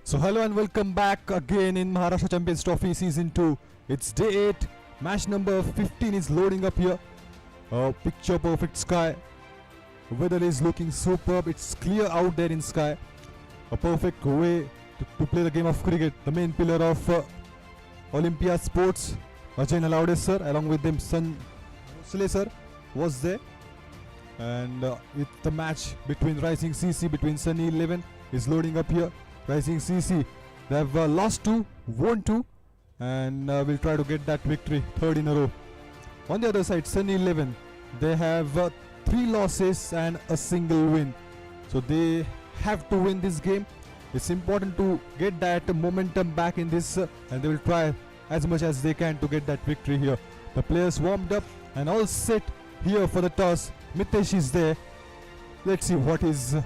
So hello and welcome back again in Maharashtra Champions Trophy Season 2. It's day 8. Match number 15 is loading up here. Picture perfect sky. Weather is looking superb. It's clear out there in sky. A perfect way to play the game of cricket. The main pillar of Olympia Sports, Ajay Nalawade sir, along with him son Sule sir was there. And it's the match between Rising CC, between Sunny 11 is loading up here. Rising CC, they have lost 2, won 2, and will try to get that victory, third in a row. On the other side, Sunny 11, they have 3 losses and a single win. So they have to win this game. It's important to get that momentum back in this, and they will try as much as they can to get that victory here. The players warmed up and all set here for the toss. Mitesh is there. Let's see what is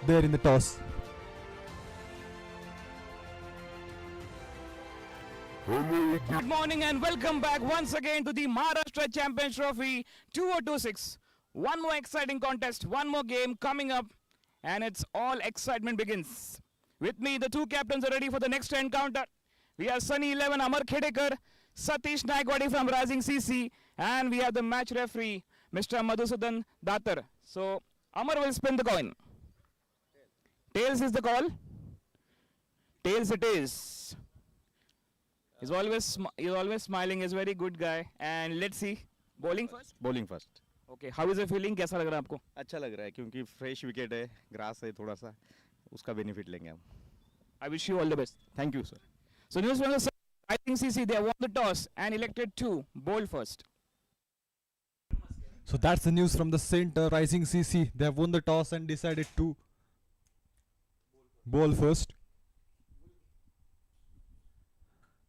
there in the toss. Good morning and welcome back once again to the Maharashtra Champions Trophy 2026. One more exciting contest, one more game coming up, and it's all excitement begins. With me, the 2 captains are ready for the next encounter. We have Sunny 11 Amar Khedekar, Satish Naikwadi from Rising CC, and we have the match referee, Mr. Madhusudan Datar. So, Amar will spin the coin. Tails is the call. Tails it is. He's always smiling. He's a very good guy. And let's see. Bowling first? Bowling first. Okay. How is the feeling? कैसा लग रहा है आपको? अच्छा लग रहा है क्योंकि फ्रेश विकेट है, ग्रास है, थोड़ा सा उसका बेनिफिट लेंगे हम. I wish you all the best. Thank you sir. So news from the Rising CC, they won the toss and elected to bowl first. So that's the news from the center. Rising CC, they have won the toss and decided to bowl first.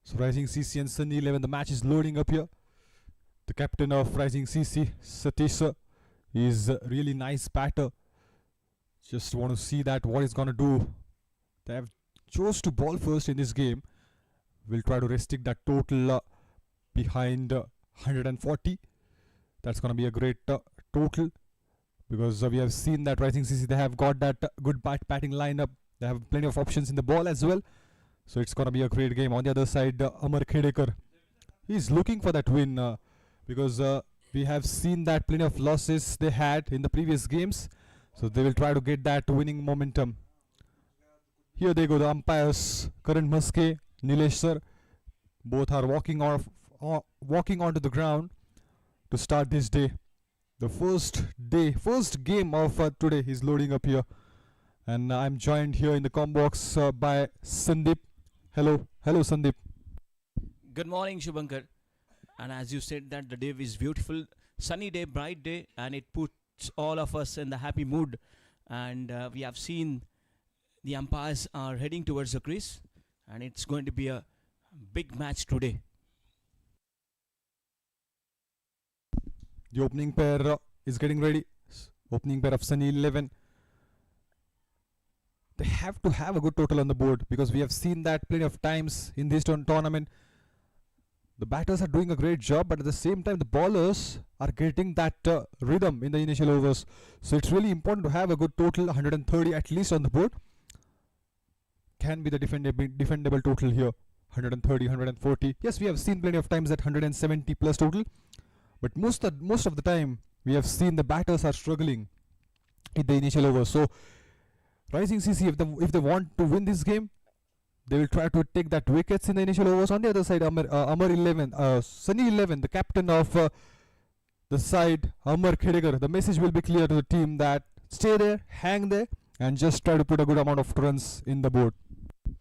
So Rising CC and Sunny 11, the match is loading up here. The captain of Rising CC, Satish sir, is a really nice batter. Just want to see that what he's gonna do. They have chose to bowl first in this game. We'll try to restrict that total behind 140. That's gonna be a great total, because we have seen that Rising CC, they have got that good batting lineup. They have plenty of options in the ball as well. So it's gonna be a great game. On the other side, Amar Khedekar, he's looking for that win because we have seen that plenty of losses they had in the previous games. So they will try to get that winning momentum. Here they go, the umpires, Karan Maske, Nilesh sir, both are walking onto the ground to start this day. The first game of today is loading up here. And I'm joined here in the comm box by Sandeep. Hello Sandeep. Good morning, Shubhankar. And as you said that the day is beautiful, sunny day, bright day, and it puts all of us in the happy mood. And we have seen the umpires are heading towards the crease, and it's going to be a big match today. The opening pair is getting ready. Opening pair of Sunny 11. They have to have a good total on the board, because we have seen that plenty of times in this tournament. The batters are doing a great job, but at the same time the bowlers are getting that rhythm in the initial overs. So it's really important to have a good total, 130 at least on the board. Can be the defendable total here, 130, 140. Yes, we have seen plenty of times that 170 plus total, but most of the time we have seen the batters are struggling in the initial overs. So Rising CC, if they want to win this game, they will try to take that wickets in the initial overs. On the other side, Amar 11, Sunny 11, the captain of the side, Amar Khedekar, the message will be clear to the team that stay there, hang there, and just try to put a good amount of runs in the board.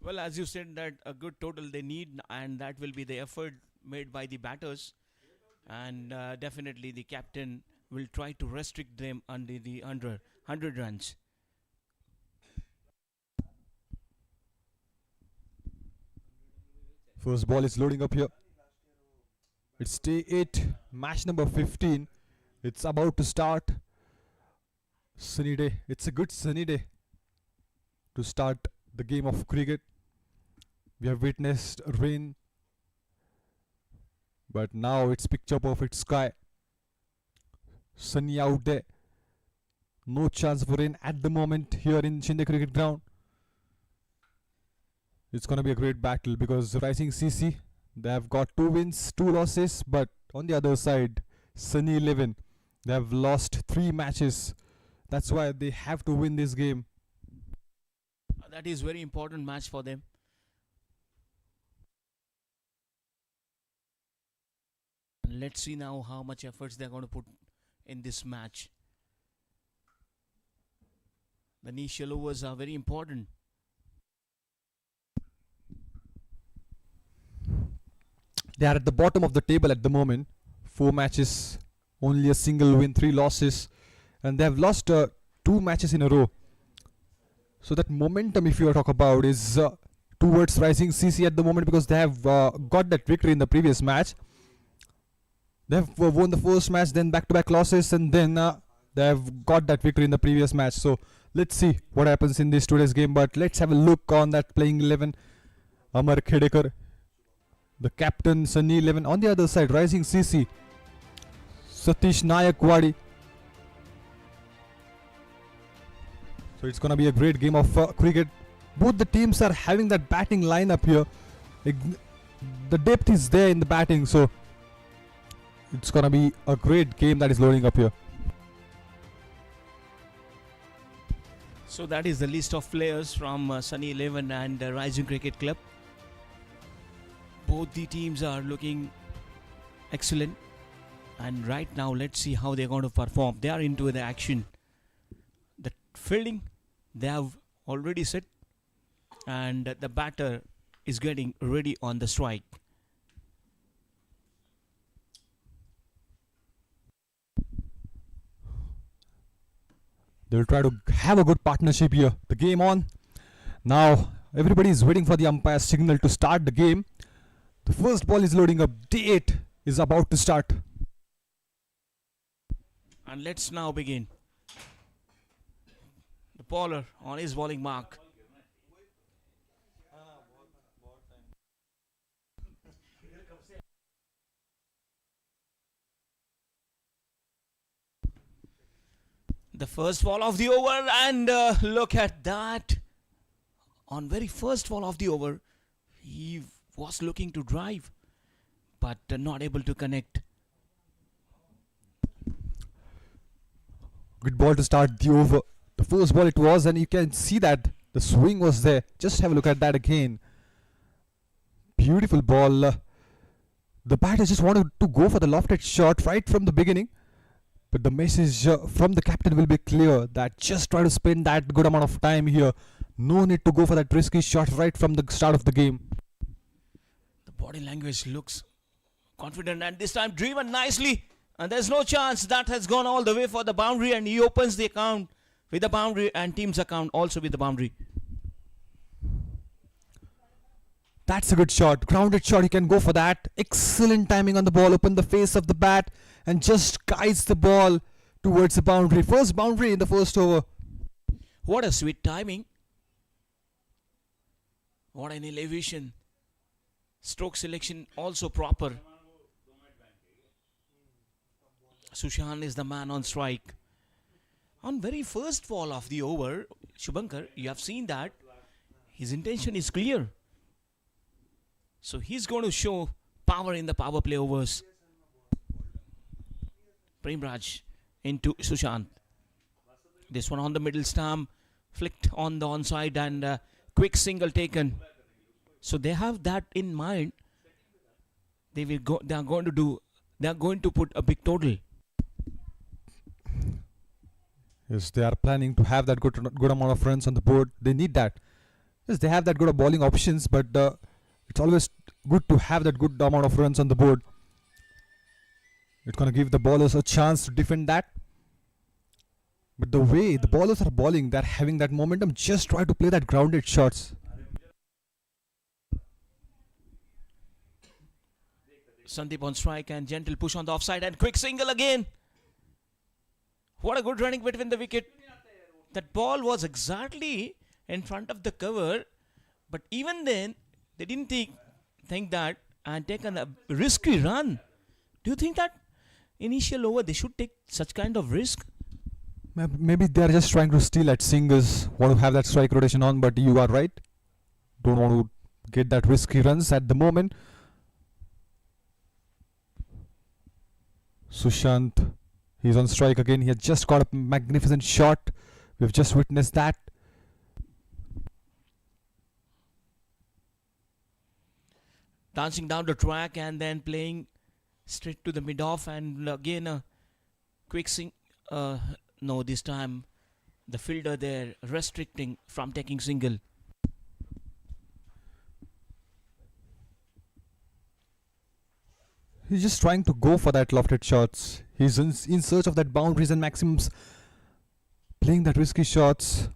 Well, as you said, that a good total they need, and that will be the effort made by the batters. And definitely the captain will try to restrict them under the 100 runs. First ball is loading up here. It's day 8, match number 15. It's about to start. Sunny day. It's a good sunny day to start the game of cricket. We have witnessed rain, but now it's picture perfect sky. Sunny out there. No chance for rain at the moment here in Shinde Cricket Ground. It's going to be a great battle because Rising CC, they have got 2 wins, 2 losses, but on the other side, Sunny 11, they have lost 3 matches. That's why they have to win this game. That is very important match for them. Let's see now how much efforts they're going to put in this match. The initial overs are very important. They are at the bottom of the table at the moment. 4 matches, only a single win, 3 losses, and they have lost 2 matches in a row. So that momentum, if you talk about, is towards Rising CC at the moment because they have got that victory in the previous match. They have won the first match, then back-to-back losses, and then they have got that victory in the previous match. So let's see what happens in this today's game. But let's have a look on that playing 11. Amar Khedekar, the captain, Sunny 11. On the other side, Rising CC, Satish Nayakwadi. So it's going to be a great game of cricket. Both the teams are having that batting lineup here. The depth is there in the batting, so it's going to be a great game that is loading up here. So that is the list of players from Sunny 11 and Rising Cricket Club. Both the teams are looking excellent, and right now let's see how they're going to perform. They are into the action. The fielding they have already set, and the batter is getting ready on the strike. They will try to have a good partnership here. The game on. Now everybody is waiting for the umpire's signal to start the game. The first ball is loading up. Day 8 is about to start. And let's now begin. The bowler on his bowling mark. The first ball of the over, and look at that. On very first ball of the over, he was looking to drive, but not able to connect. Good ball to start the over. The first ball it was, and you can see that the swing was there. Just have a look at that again. Beautiful ball. The batter just wanted to go for the lofted shot right from the beginning. But the message from the captain will be clear that just try to spend that good amount of time here. No need to go for that risky shot right from the start of the game. The body language looks confident, and this time driven nicely. And there's no chance. That has gone all the way for the boundary, and he opens the account with the boundary and team's account also with the boundary. That's a good shot. Grounded shot. You can go for that. Excellent timing on the ball. Open the face of the bat and just guides the ball towards the boundary. First boundary in the first over. What a sweet timing. What an elevation. Stroke selection also proper. Sushant is the man on strike. On very first ball of the over, Shubhankar, you have seen that his intention is clear. So he's going to show power in the power play overs. Premraj into Sushant. This one on the middle stump, flicked on the onside, and quick single taken. So they have that in mind. They will go. They are going to put a big total. Yes, they are planning to have that good amount of runs on the board. They need that. Yes, they have that good of bowling options, but it's always good to have that good amount of runs on the board. It's going to give the bowlers a chance to defend that. But the way the bowlers are bowling, they're having that momentum. Just try to play that grounded shots. Sandeep on strike, and gentle push on the offside, and quick single again. What a good running between the wicket. That ball was exactly in front of the cover, but even then they didn't think that and taken a risky run. Do you think that initial over they should take such kind of risk? Maybe they are just trying to steal at singles. Want to have that strike rotation on, but you are right. Don't want to get that risky runs at the moment. Sushant, he's on strike again. He has just got a magnificent shot. We've just witnessed that. Dancing down the track and then playing straight to the mid-off, and again a quick no, this time the fielder there restricting from taking single. He's just trying to go for that lofted shots. He's in search of that boundaries and maximums. Playing that risky shots.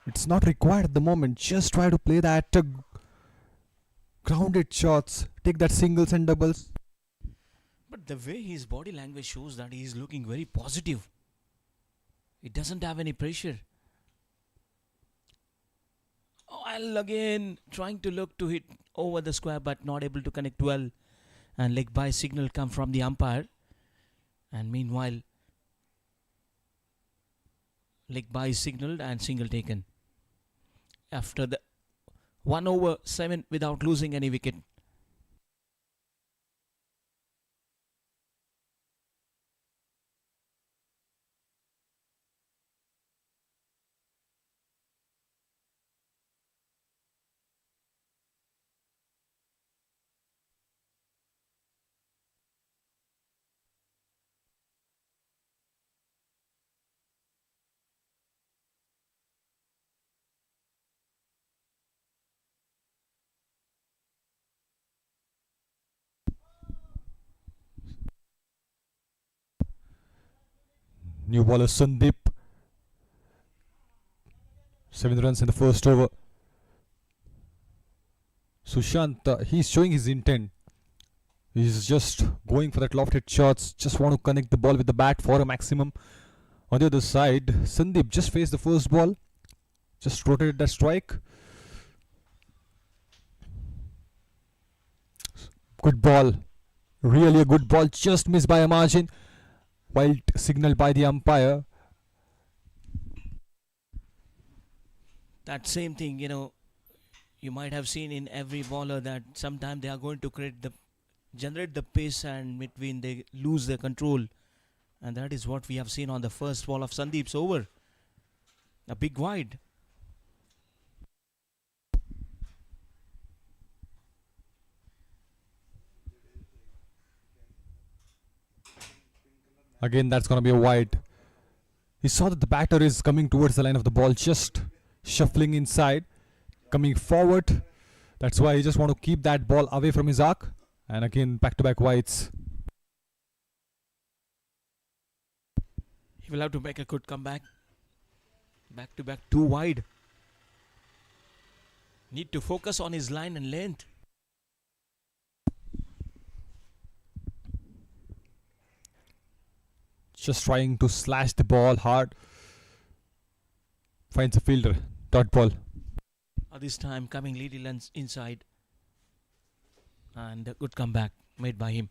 It's not required at the moment. Just try to play that grounded shots. Take that singles and doubles. But the way his body language shows that he is looking very positive. He doesn't have any pressure. Well, again trying to look to hit over the square but not able to connect well. And leg by signal come from the umpire. And meanwhile, leg by is signaled and single taken. After the 1 over 7 without losing any wicket. New bowler Sandeep. 7 runs in the first over. Sushant, he's showing his intent. He's just going for that lofted shots. Just want to connect the ball with the bat for a maximum. On the other side, Sandeep just faced the first ball. Just rotated that strike. Good ball. Really a good ball. Just missed by a margin. While signaled by the umpire. That same thing, you might have seen in every bowler that sometimes they are going to generate the pace, and between they lose their control. And that is what we have seen on the first ball of Sandeep's over. A big wide. Again, that's going to be a wide. He saw that the batter is coming towards the line of the ball, just shuffling inside, coming forward. That's why he just want to keep that ball away from his arc. And again, back-to-back wides. He will have to make a good comeback. Back-to-back 2 wide. Need to focus on his line and length. Just trying to slash the ball hard. Finds a fielder. Dot ball. This time coming little inside. And a good comeback made by him.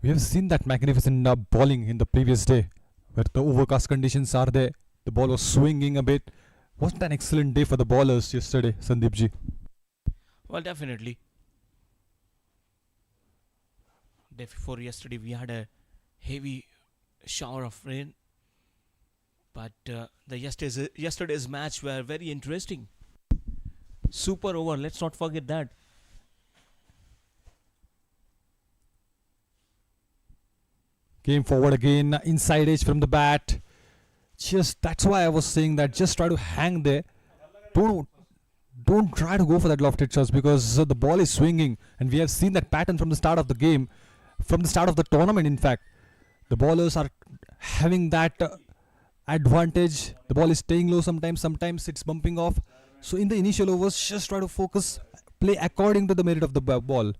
We have seen that magnificent bowling in the previous day, where the overcast conditions are there. The ball was swinging a bit. Wasn't an excellent day for the bowlers yesterday, Sandeep ji? Well, definitely. Day before yesterday, we had a heavy shower of rain. But the yesterday's match were very interesting. Super over, let's not forget that. Came forward again, inside edge from the bat. Just that's why I was saying that just try to hang there. Don't try to go for that lofted shots, because the ball is swinging, and we have seen that pattern from the start of the game, from the start of the tournament. In fact, the bowlers are having that advantage. The ball is staying low sometimes it's bumping off. So in the initial overs, just try to focus, play according to the merit of the ball.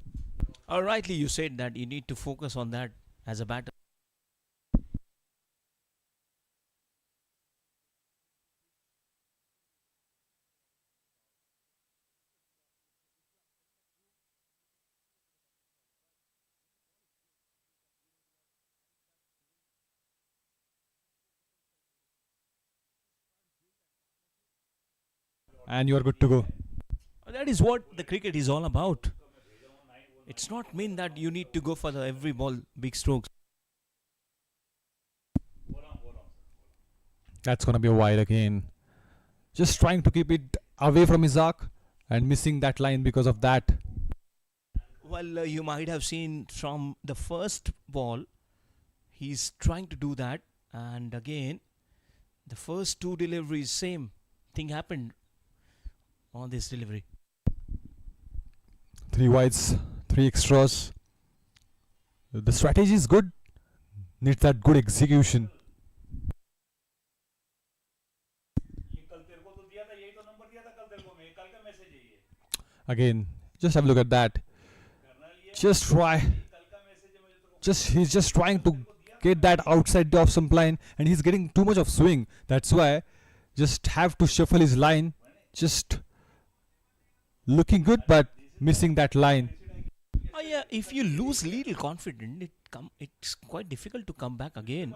Rightly you said that you need to focus on that as a batter. and you are good to go. That is what the cricket is all about. It's not mean that you need to go for the every ball big strokes. That's gonna be a wide again. Just trying to keep it away from his arc and missing that line because of that. Well, you might have seen from the first ball, he's trying to do that, and again, the first two deliveries, same thing happened on this delivery. 3 wides, 3 extras. The strategy is good. Needs that good execution. Again, just have a look at that. Just try. He's just trying to get that outside off some line, and he's getting too much of swing. That's why just have to shuffle his line. Just looking good, but missing that line. Oh yeah, if you lose little confidence, it's quite difficult to come back again.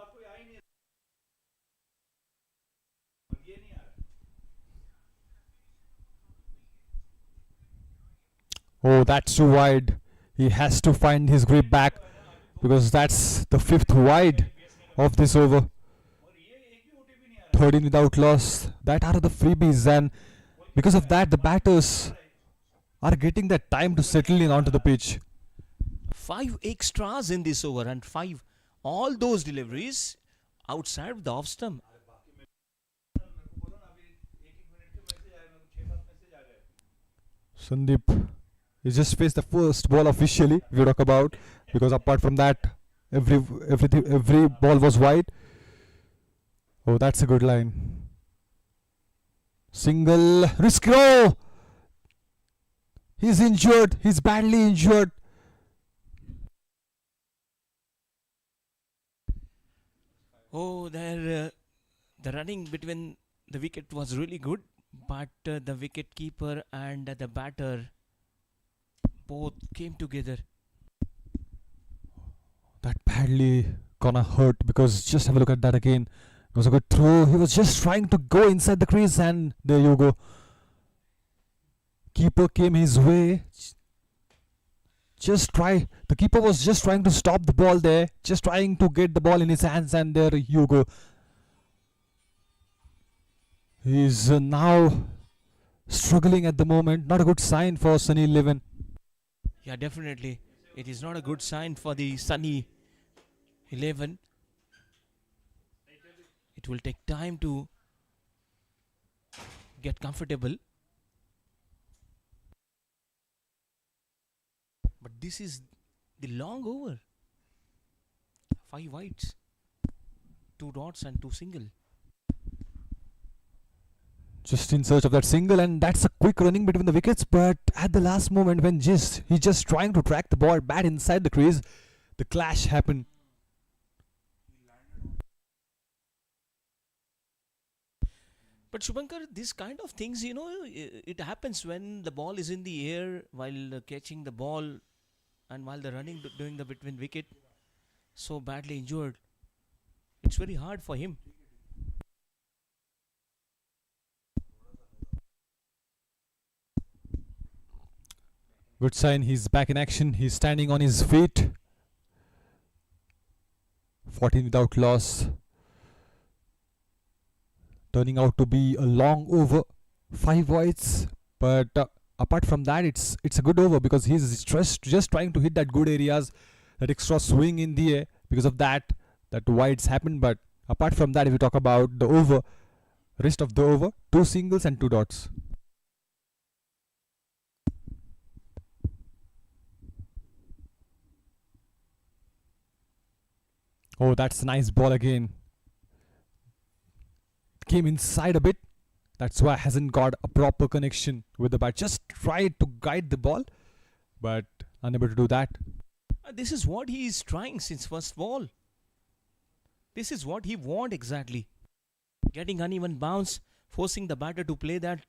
Oh, that's too wide. He has to find his grip back because that's the 5th wide of this over. 13 without loss. That are the freebies, and because of that, the batters are getting that time to settle in onto the pitch. 5 extras in this over, and 5 all those deliveries outside of the off stump. Sandeep, he just faced the first ball officially, if you talk about, because apart from that, every ball was wide. Oh, that's a good line. Single, risk row. He's injured. He's badly injured. Oh, the running between the wicket was really good, but the wicket keeper and the batter both came together. That badly gonna hurt because just have a look at that again. It was a good throw. He was just trying to go inside the crease, and there you go. Keeper came his way. The keeper was just trying to stop the ball there, just trying to get the ball in his hands, and there you go. He's now struggling at the moment. Not a good sign for Sunny 11. Yeah, definitely. It is not a good sign for the Sunny 11. It will take time to get comfortable. But this is the long over. 5 wides, 2 dots and 2 single. Just in search of that single, and that's a quick running between the wickets, but at the last moment when he's just trying to track the ball bat inside the crease, the clash happened. But Shubhankar, this kind of things, it happens when the ball is in the air while catching the ball and while the running doing the between wicket, so badly injured. It's very hard for him. Good sign, he's back in action. He's standing on his feet. 14 without loss. Turning out to be a long over. 5 wides. But apart from that, it's a good over because he's just trying to hit that good areas. That extra swing in the air. Because of that wides happened. But apart from that, if you talk about the over, rest of the over, 2 singles and 2 dots. Oh, that's a nice ball again. Came inside a bit. That's why hasn't got a proper connection with the bat. Just tried to guide the ball, but unable to do that. This is what he is trying since first ball. This is what he want exactly. Getting uneven bounce, forcing the batter to play that.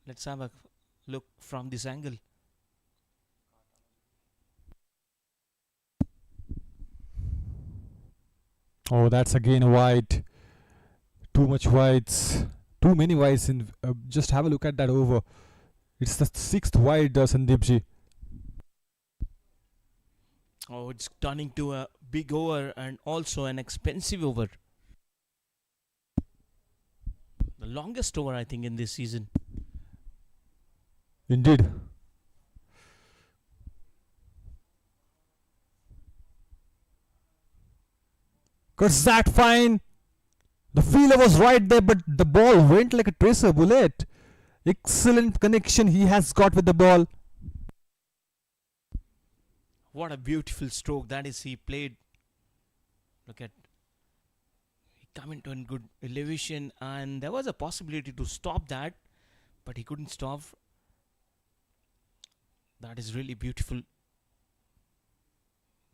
Let's have a look from this angle. Oh, that's again a wide. Too much wides. too many wides in. Just have a look at that over. It's the sixth wide, Sandeep ji. Oh, it's turning to a big over and also an expensive over. The longest over, I think, in this season. Indeed. Cuts that fine. The feeler was right there, but the ball went like a tracer bullet. Excellent connection he has got with the ball. What a beautiful stroke that is he played. Look at, he come into a good elevation and there was a possibility to stop that, but he couldn't stop. That is really beautiful.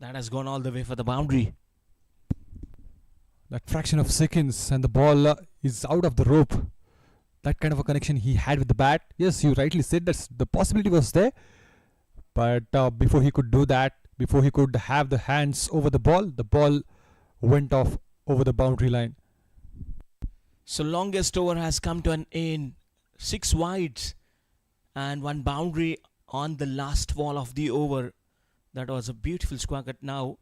That has gone all the way for the boundary. That fraction of seconds and the ball is out of the rope. That kind of a connection he had with the bat. Yes, you rightly said that the possibility was there. But before he could do that, before he could have the hands over the ball went off over the boundary line. So longest over has come to an end. 6 wides and 1 boundary on the last ball of the over. That was a beautiful square cut now.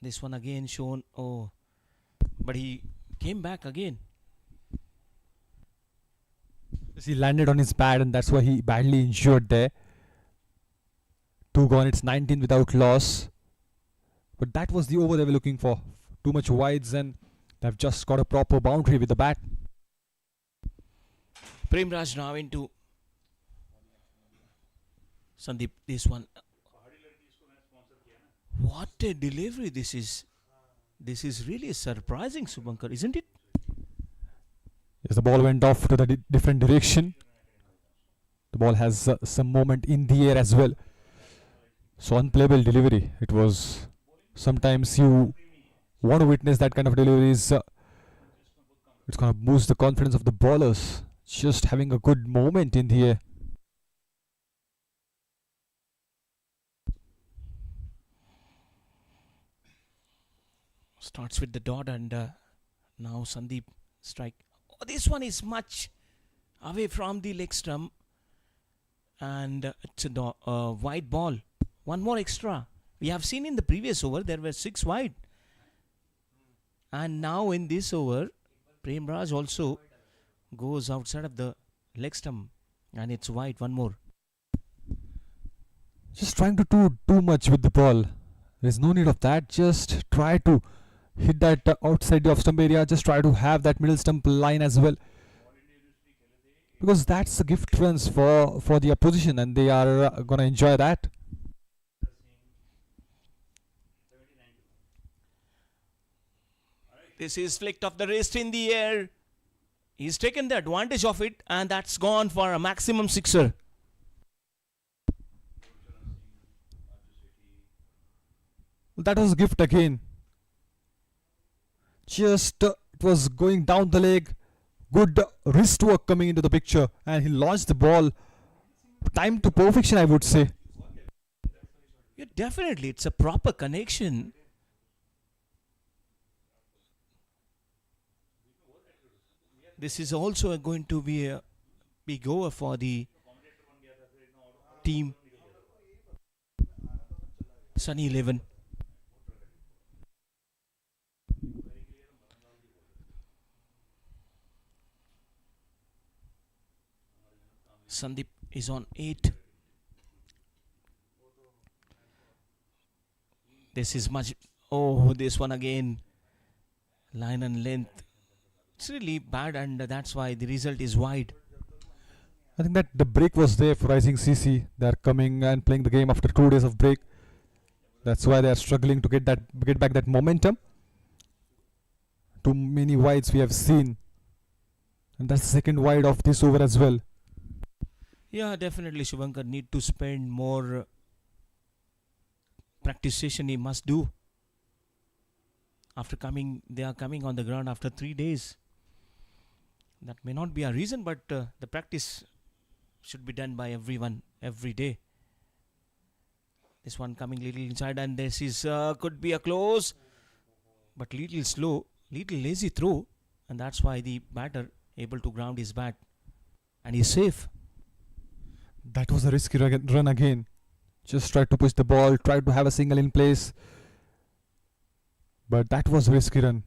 This one again shown. Oh, but he came back again. He landed on his bat and that's why he badly injured there. 2 gone, it's 19 without loss. But that was the over they were looking for. Too much wides and they've just got a proper boundary with the bat. Premraj now into Sandeep. This one. What a delivery this is. This is really surprising, Subhankar, isn't it? Yes, the ball went off to the different direction. The ball has some moment in the air as well. So unplayable delivery. It was, sometimes you want to witness that kind of deliveries. It's going to boost the confidence of the bowlers. Just having a good moment in the air. Starts with the dot and now Sandeep strike. Oh, this one is much away from the leg stump and it's a wide ball. One more extra. We have seen in the previous over there were 6 wide. And now in this over, Premraj also goes outside of the leg stump and it's wide. One more. Just trying to do too much with the ball. There's no need of that. Just try to hit that outside the off stump area. Just try to have that middle stump line as well. Because that's the gift runs for the opposition and they are going to enjoy that. This is flicked off the wrist in the air. He's taken the advantage of it and that's gone for a maximum sixer. That was a gift again. Just it was going down the leg. Good wrist work coming into the picture and he launched the ball. Time to perfection, I would say. Yeah, definitely, it's a proper connection. This is also going to be a big over for the team. Sunny 11. Sandeep is on 8. This is much. Oh, this one again. Line and length. It's really bad and that's why the result is wide. I think that the break was there for Rising CC. They are coming and playing the game after 2 days of break. That's why they are struggling to get back that momentum. Too many wides we have seen. And that's the second wide of this over as well. Yeah, definitely Shubhankar need to spend more practice session he must do. After coming, they are coming on the ground after 3 days. That may not be a reason, but the practice should be done by everyone every day. This one coming little inside and this is could be a close, but little slow, little lazy throw, and that's why the batter able to ground his bat, and he's safe. That was a risky run again. Just tried to push the ball, tried to have a single in place. But that was a risky run.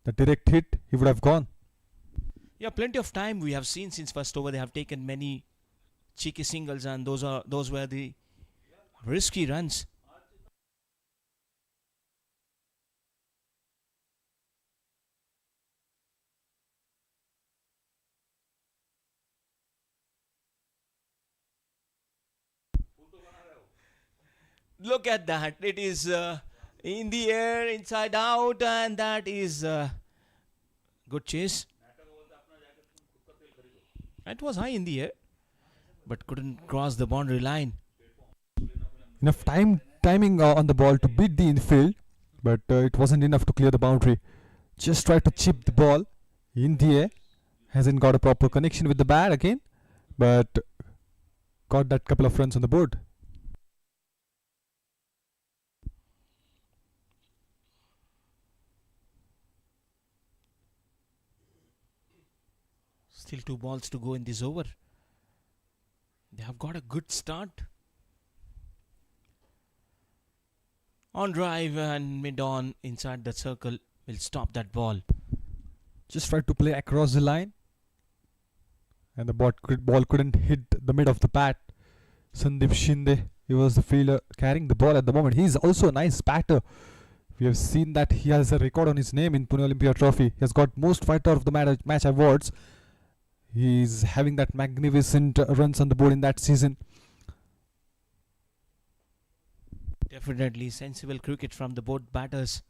The direct hit, he would have gone. Yeah, plenty of time we have seen since first over. They have taken many cheeky singles, and those were the risky runs. Look at that. It is in the air, inside out, and that is good chase. It was high in the air, but couldn't cross the boundary line. Enough timing on the ball to beat the infield, but it wasn't enough to clear the boundary. Just tried to chip the ball in the air. Hasn't got a proper connection with the bat again, but got that couple of runs on the board. Still 2 balls to go in this over. They have got a good start. On drive and mid-on inside the circle will stop that ball. Just tried to play across the line, and the ball couldn't hit the mid of the bat. Sandeep Shinde, he was the fielder carrying the ball at the moment. He's also a nice batter. We have seen that he has a record on his name in Pune Olympia Trophy. He has got most fighter of the match awards. He's having that magnificent runs on the board in that season. Definitely sensible cricket from the both batters.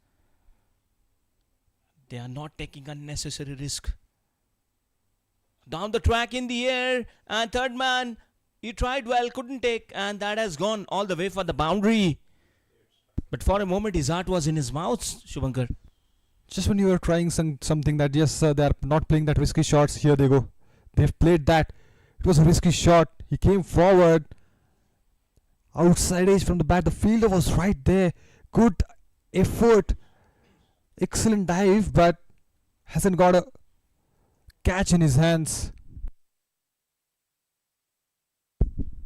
They are not taking unnecessary risk. Down the track in the air, and third man, he tried well, couldn't take, and that has gone all the way for the boundary. But for a moment his heart was in his mouth, Shubhankar. Just when you were trying something that yes, they are not playing that risky shots, here they go. They've played that. It was a risky shot. He came forward. Outside edge from the bat. The fielder was right there. Good effort. Excellent dive, but hasn't got a catch in his hands.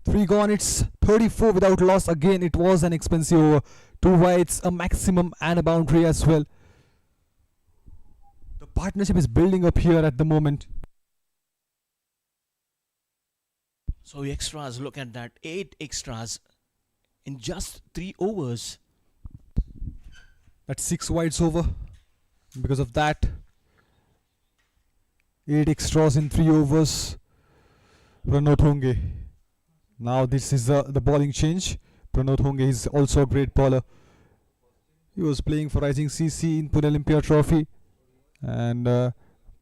3 gone. It's 34 without loss. Again, it was an expensive over. 2 wides, a maximum and a boundary as well. The partnership is building up here at the moment. So extras, look at that. 8 extras in just 3 overs. That's 6 wides over. Because of that, 8 extras in 3 overs. Pranot Honge. Now this is the bowling change. Pranot Honge is also a great bowler. He was playing for Rising CC in Pune Olympia Trophy, and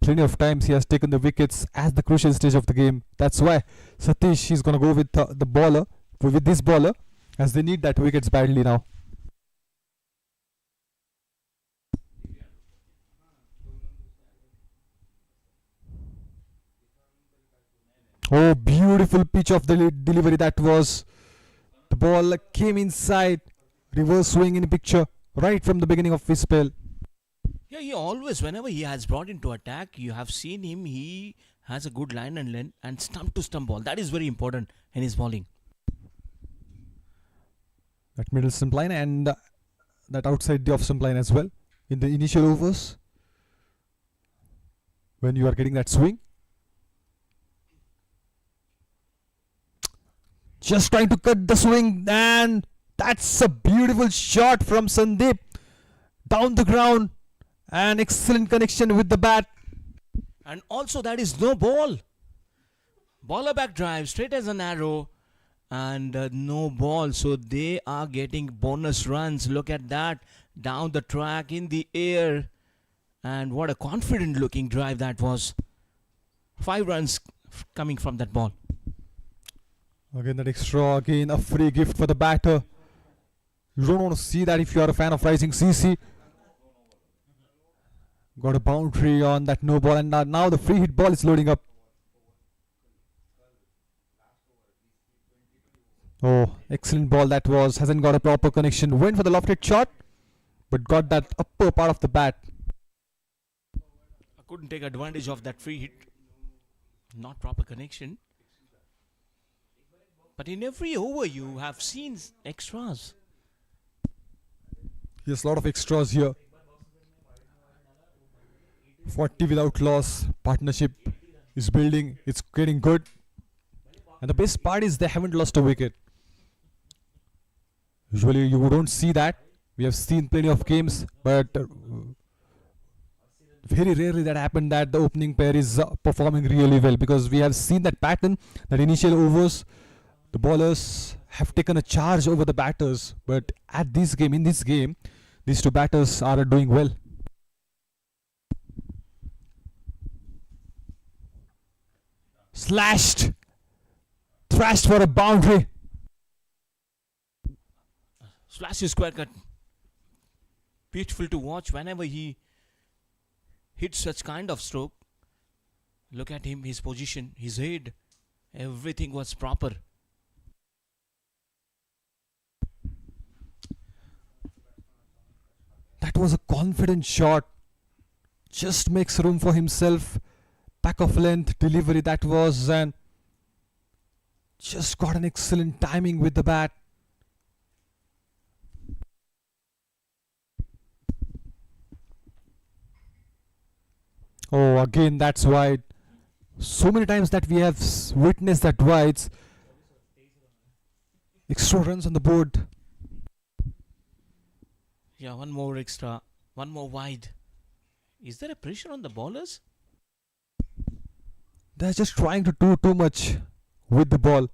plenty of times he has taken the wickets at the crucial stage of the game. That's why Satish is going to go with the bowler, with this bowler, as they need that wickets badly now. Oh, beautiful pitch of the delivery that was. The ball came inside, reverse swing in the picture right from the beginning of his spell. Yeah, he always, whenever he has brought into attack, you have seen him, he has a good line and length and stump to stump ball. That is very important in his bowling. That middle stump line and that outside the off stump line as well in the initial overs when you are getting that swing. Just trying to cut the swing, and that's a beautiful shot from Sandeep down the ground. An excellent connection with the bat. And also that is no ball. Bowler back drive straight as an arrow, and no ball. So they are getting bonus runs. Look at that. Down the track in the air. And what a confident looking drive that was. 5 runs coming from that ball. Again that extra, again a free gift for the batter. You don't want to see that if you are a fan of Rising CC. Got a boundary on that no ball, and now the free hit ball is loading up. Oh, excellent ball that was. Hasn't got a proper connection. Went for the lofted shot, but got that upper part of the bat. I couldn't take advantage of that free hit. Not proper connection. But in every over, you have seen extras. Yes, a lot of extras here. 40 without loss. Partnership is building. It's getting good. And the best part is they haven't lost a wicket. Usually you don't see that. We have seen plenty of games, but very rarely that happened that the opening pair is performing really well, because we have seen that pattern that initial overs the bowlers have taken a charge over the batters, but in this game these two batters are doing well. Slashed, thrashed for a boundary. Slash is square cut. Beautiful to watch whenever he hits such kind of stroke. Look at him, his position, his head. Everything was proper. That was a confident shot. Just makes room for himself. Back of length delivery that was, and just got an excellent timing with the bat. Oh, again that's wide. So many times that we have witnessed that wides. Extra runs on the board. Yeah, one more extra, one more wide. Is there a pressure on the bowlers? They're just trying to do too much with the ball.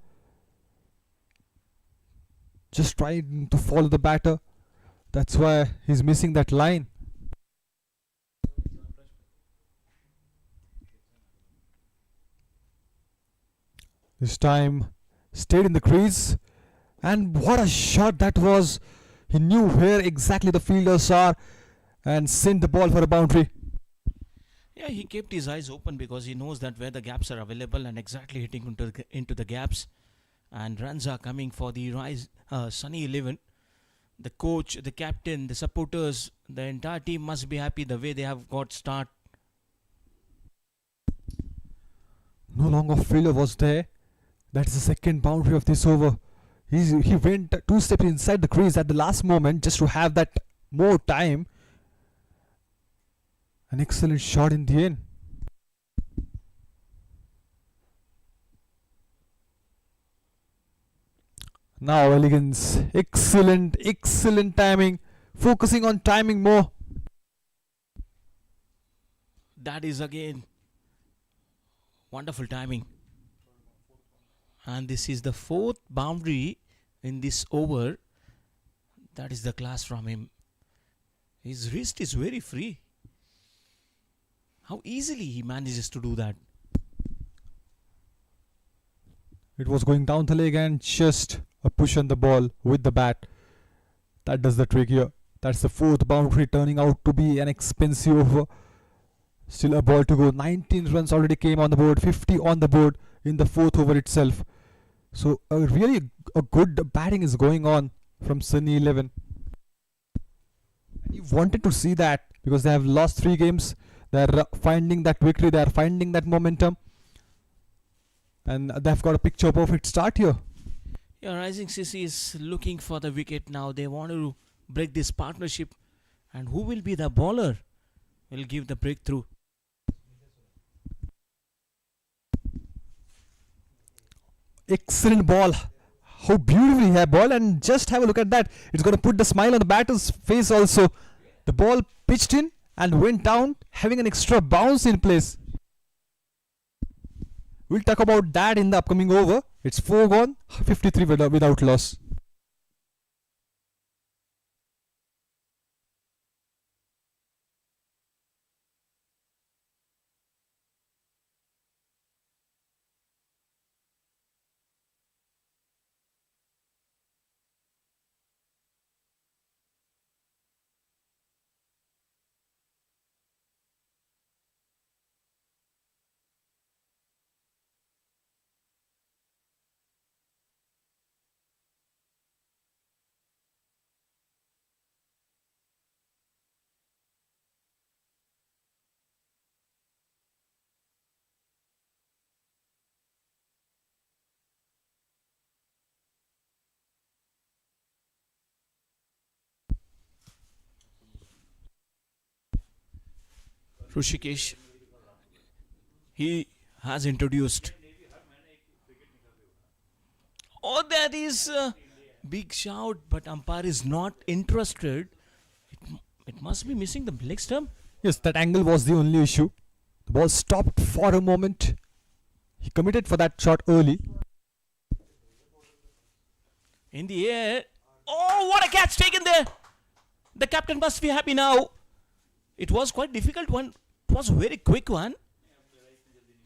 Just trying to follow the batter. That's why he's missing that line. This time stayed in the crease, and what a shot that was. He knew where exactly the fielders are and sent the ball for a boundary. Yeah, he kept his eyes open because he knows that where the gaps are available and exactly hitting into the gaps. And runs are coming for the Sunny 11. The coach, the captain, the supporters, the entire team must be happy the way they have got start. No longer fielder was there. That is the second boundary of this over. He went 2 steps inside the crease at the last moment just to have that more time. An excellent shot in the end. Now elegance, excellent timing. Focusing on timing more. That is again wonderful timing. And this is the fourth boundary in this over. That is the class from him. His wrist is very free. How easily he manages to do that. It was going down the leg and just a push on the ball with the bat. That does the trick here. That's the fourth boundary, turning out to be an expensive over. Still a ball to go. 19 runs already came on the board. 50 on the board in the fourth over itself. So really a good batting is going on from Sunny 11. And you wanted to see that because they have lost 3 games. They are finding that victory. They are finding that momentum. And they've got a picture perfect start here. Yeah, Rising CC is looking for the wicket now. They want to break this partnership. And who will be the bowler? Will give the breakthrough. Excellent ball. How beautifully he had ball, and just have a look at that. It's going to put the smile on the batter's face also. The ball pitched in and went down, having an extra bounce in place. We'll talk about that in the upcoming over. It's 4 gone, 53 without loss. Rushikesh, he has introduced. Oh, that is a big shout, but umpire is not interested. It must be missing the leg stump. Yes, that angle was the only issue. The ball stopped for a moment. He committed for that shot early. In the air. Oh, what a catch taken there! The captain must be happy now. It was quite difficult one. It was a very quick one.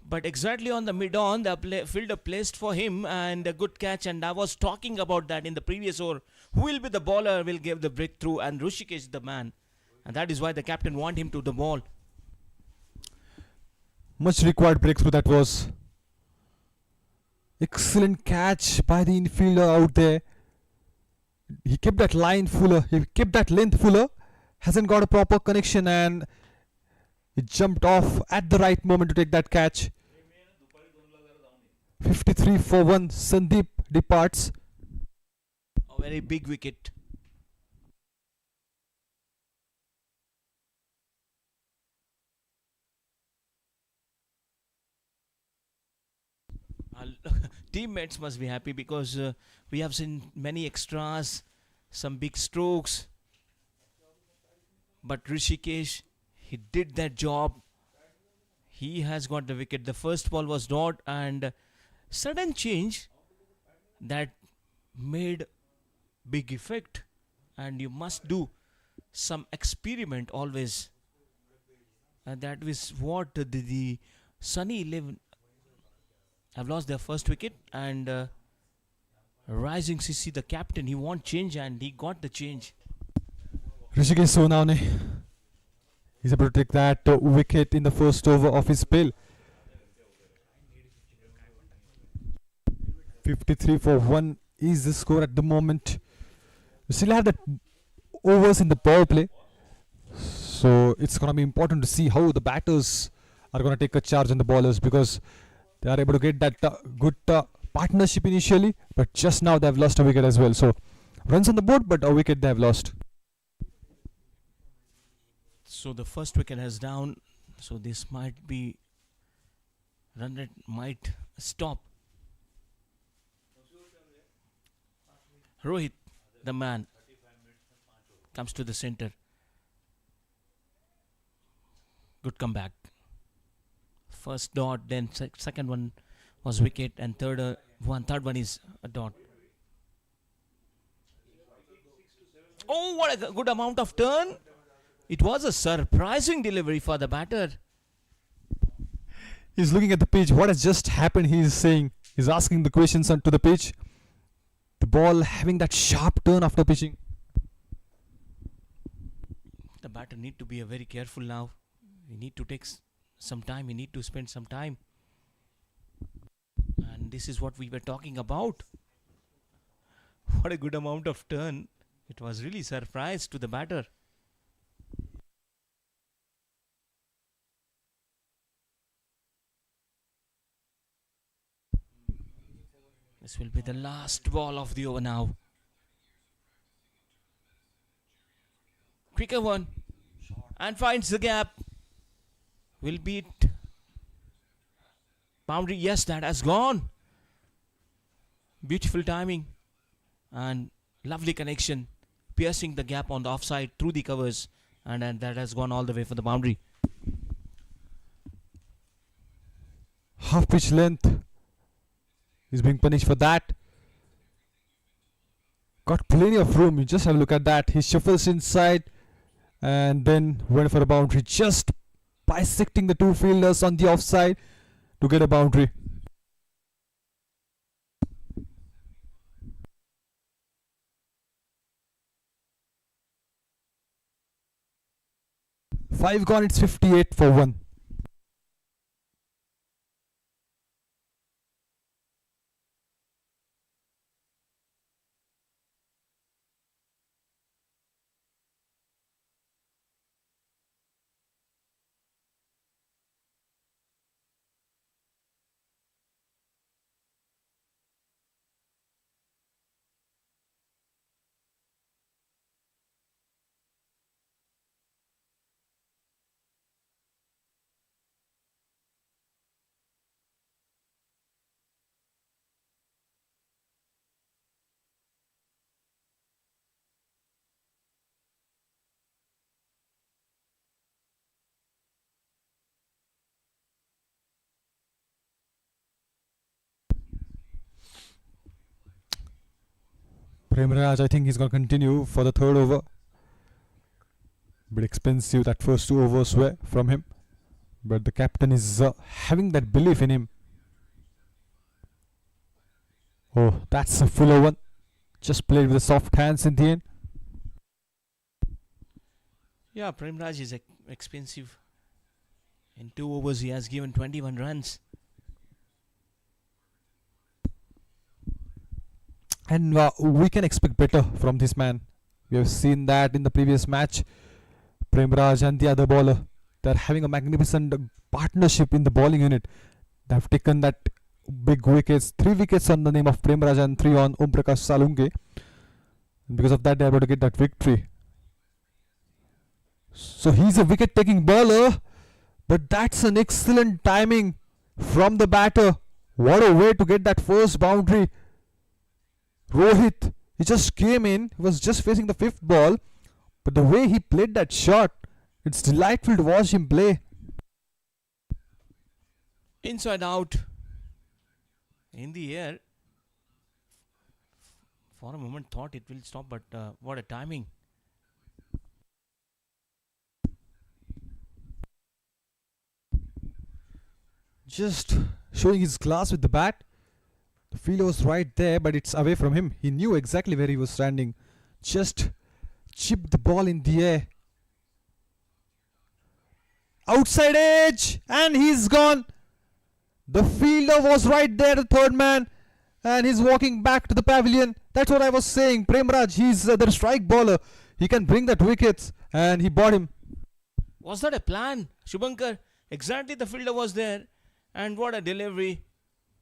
But exactly on the mid-on, the fielder placed for him and a good catch. And I was talking about that in the previous over. Who will be the bowler will give the breakthrough, and Rushikesh is the man. And that is why the captain want him to the ball. Much required breakthrough that was. Excellent catch by the infielder out there. He kept that line fuller. He kept that length fuller. Hasn't got a proper connection and he jumped off at the right moment to take that catch. 53 for 1. Sandeep departs. A very big wicket. Teammates must be happy because we have seen many extras, some big strokes. But Rishikesh, he did that job. He has got the wicket. The first ball was not, and sudden change that made big effect. And you must do some experiment always. And that is what the Sunny 11 have lost their first wicket, and Rising CC, the captain, he want change and he got the change. Rishikesh Sonawne is able to take that wicket in the first over of his spell. 53 for 1 is the score at the moment. We still have that overs in the power play. So it's going to be important to see how the batters are going to take a charge on the bowlers, because they are able to get that good partnership initially, but just now they have lost a wicket as well. So runs on the board, but a wicket they have lost. So the first wicket has down. So this might be run rate might stop. Rohit, the man, comes to the center. Good comeback. First dot, then second one was wicket, and third one is a dot. Oh, what a good amount of turn! It was a surprising delivery for the batter. He's looking at the pitch. What has just happened? He's saying, he's asking the questions onto the pitch. The ball having that sharp turn after pitching. The batter need to be very careful now. We need to take some time. We need to spend some time. And this is what we were talking about. What a good amount of turn. It was really surprise to the batter. This will be the last ball of the over now. Quicker one. And finds the gap. Will beat boundary. Yes, that has gone. Beautiful timing. And lovely connection. Piercing the gap on the offside through the covers. And that has gone all the way for the boundary. Half pitch length. He's being punished for that. Got plenty of room. You just have a look at that. He shuffles inside and then went for a boundary, just bisecting the two fielders on the offside to get a boundary. Five gone, it's 58 for 1. Premraj, I think he's going to continue for the third over. Bit expensive that first 2 overs were from him. But the captain is having that belief in him. Oh, that's a fuller one. Just played with the soft hands in the end. Yeah, Premraj is expensive. In 2 overs, he has given 21 runs. And we can expect better from this man. We have seen that in the previous match. Premraj and the other bowler, they're having a magnificent partnership in the bowling unit. They have taken that big wickets, 3 wickets on the name of Premraj and 3 on Om Prakash Salunke. And because of that, they are able to get that victory. So he's a wicket-taking bowler, but that's an excellent timing from the batter. What a way to get that first boundary. Rohit, he just came in, he was just facing the 5th ball, but the way he played that shot, it's delightful to watch him play. Inside out. In the air. For a moment thought it will stop, but what a timing. Just showing his class with the bat. The fielder was right there, but it's away from him. He knew exactly where he was standing. Just chipped the ball in the air. Outside edge, and he's gone. The fielder was right there, the third man, and he's walking back to the pavilion. That's what I was saying. Premraj, he's the strike bowler. He can bring that wickets, and he bought him. Was that a plan, Shubhankar? Exactly, the fielder was there, and what a delivery.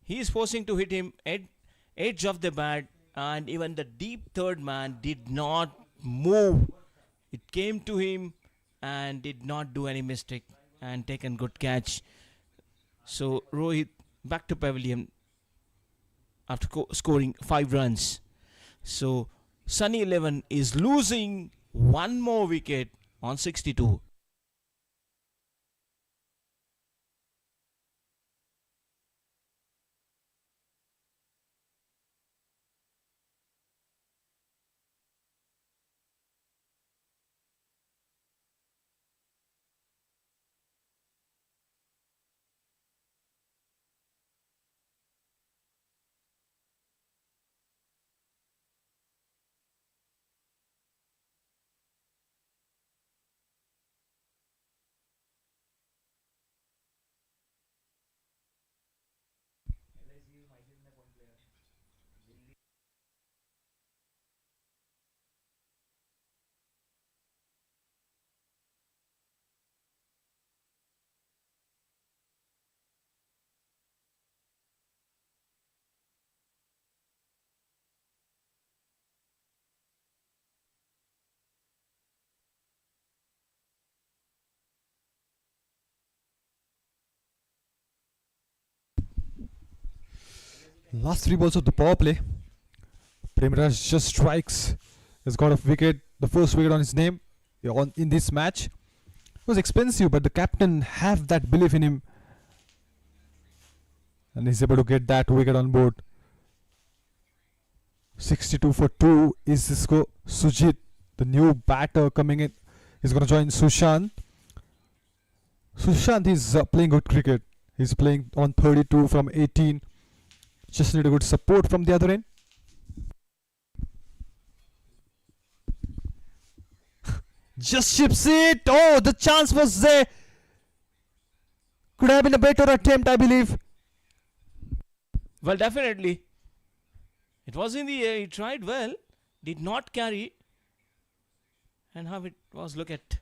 He is forcing to hit him at edge of the bat, and even the deep third man did not move. It came to him and did not do any mistake and taken good catch. So Rohit back to pavilion after scoring 5 runs. So Sunny 11 is losing 1 more wicket on 62. Last 3 balls of the power play. Premraj just strikes. Has got a wicket, the first wicket on his name in this match. It was expensive, but the captain have that belief in him, and he's able to get that wicket on board. 62 for 2 is the score. Sujit, the new batter coming in, is going to join Sushant. Sushant is playing good cricket. He's playing on 32 from 18. Just need a good support from the other end. Just chips it. Oh, the chance was there. Could have been a better attempt, I believe. Well, definitely. It was in the air. He tried well. Did not carry. And how it was. Look at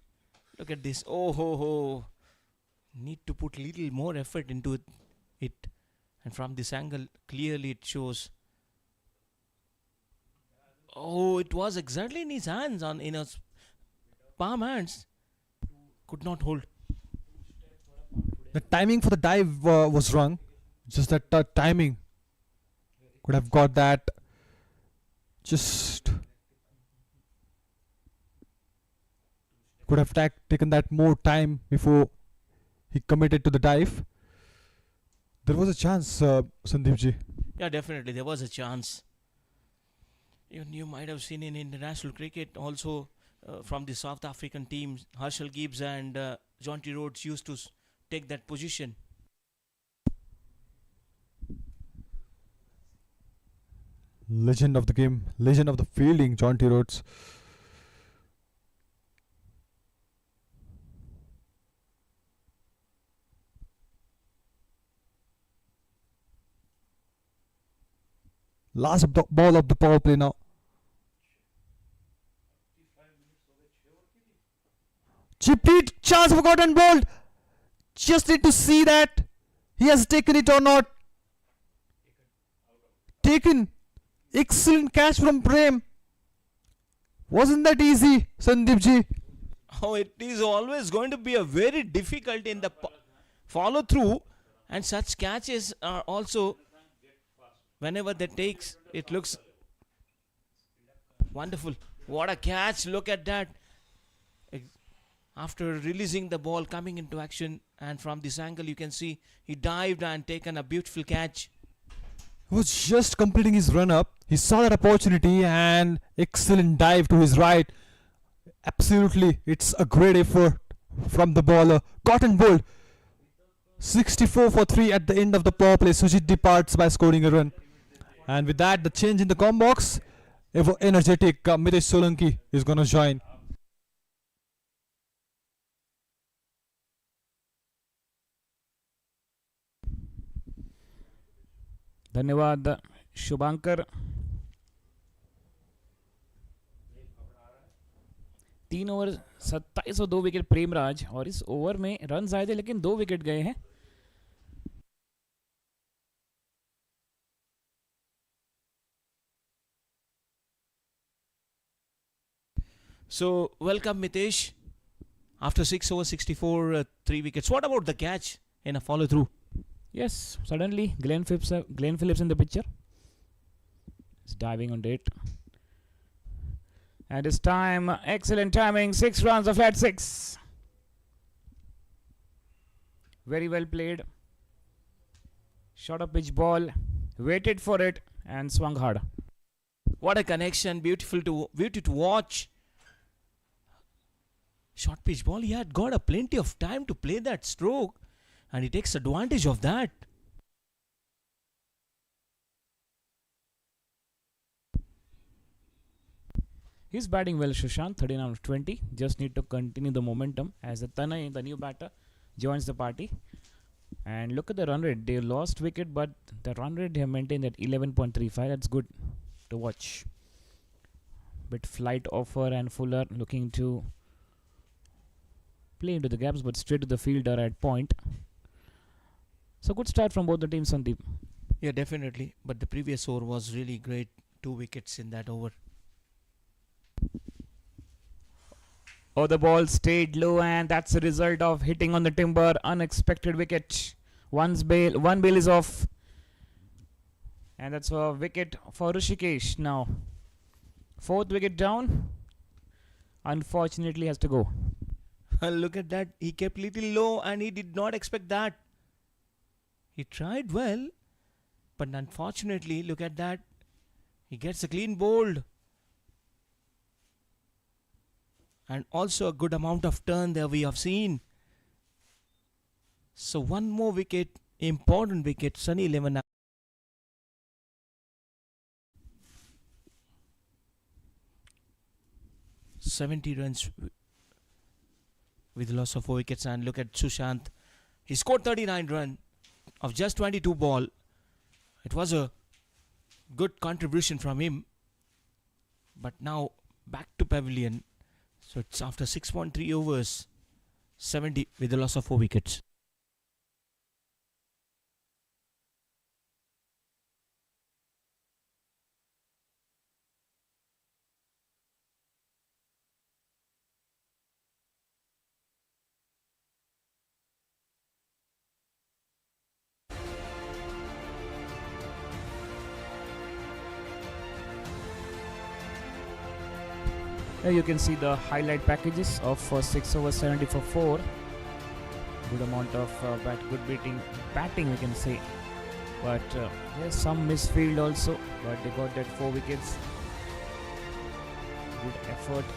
this. Oh ho ho. Need to put little more effort into it. And from this angle, clearly it shows. Oh, it was exactly in his hands, in his palm hands. Could not hold. The timing for the dive was wrong. Just that timing. Could have got that. Just could have taken that more time before he committed to the dive. There was a chance, Sandeep ji. Yeah, definitely. There was a chance. You might have seen in international cricket also from the South African teams, Herschel Gibbs and Jonty Rhodes used to take that position. Legend of the game, legend of the fielding, Jonty Rhodes. Last ball of the power play now. Chip hit, chance for caught and bowled. Just need to see that he has taken it or not. Taken. Excellent catch from Prem. Wasn't that easy, Sandeep ji? Oh, it is always going to be a very difficult in the follow through, and such catches are also, whenever they takes, it looks wonderful. What a catch! Look at that. After releasing the ball, coming into action, and from this angle you can see he dived and taken a beautiful catch. He was just completing his run up. He saw that opportunity and excellent dive to his right. Absolutely, it's a great effort from the bowler. Caught and bowled. 64 for 3 at the end of the power play. Sujit departs by scoring a run. And with that, the change in the com box. Ever energetic Mitesh Solanki is going to join. धन्यवाद Shubhankar. 3 over 27 और 2 wicket Premraj, और इस over में run आए थे लेकिन 2 wicket गए हैं. So welcome Mitesh. After 6 over 64, 3 wickets. What about the catch in a follow through? Yes, suddenly Glenn Phillips in the picture. He's diving on it. And it's time. Excellent timing. 6 runs, a flat 6. Very well played. Shot a pitch ball. Waited for it and swung hard. What a connection. Beautiful to watch. Short pitch ball. He had got a plenty of time to play that stroke, and he takes advantage of that. He's batting well, Sushant. 39 out of 20. Just need to continue the momentum as the Tanay, the new batter, joins the party. And look at the run rate. They lost wicket, but the run rate they have maintained at 11.35. That's good to watch. Bit flight offer, and Fuller looking to play into the gaps, but straight to the fielder at point. So good start from both the teams, Sandeep. Yeah, definitely. But the previous over was really great. 2 wickets in that over. Oh, the ball stayed low, and that's the result of hitting on the timber. Unexpected wicket. One bail is off. And that's a wicket for Rishikesh now. 4th wicket down. Unfortunately has to go. Look at that. He kept little low and he did not expect that. He tried well, but unfortunately, look at that. He gets a clean bowled. And also a good amount of turn there we have seen. So one more wicket, important wicket, Sunny 11. 70 runs with loss of 4 wickets. And look at Sushant. He scored 39 runs of just 22 ball. It was a good contribution from him. But now back to pavilion. So it's after 6.3 overs, 70 with the loss of 4 wickets. Here you can see the highlight packages of 6 over 70 for 4. Good amount of good batting we can say. But there's some misfield also. But they got that 4 wickets. Good effort.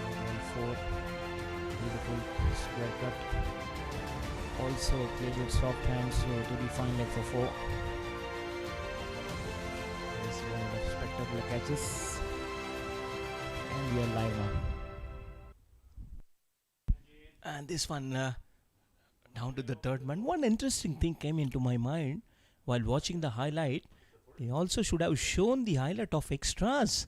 Ball 4. Beautiful square cut. Also played with soft hands to the fine leg for 4. This is one of the spectacular catches. And we are live now. And this one down to the third man. One interesting thing came into my mind while watching the highlight. They also should have shown the highlight of extras.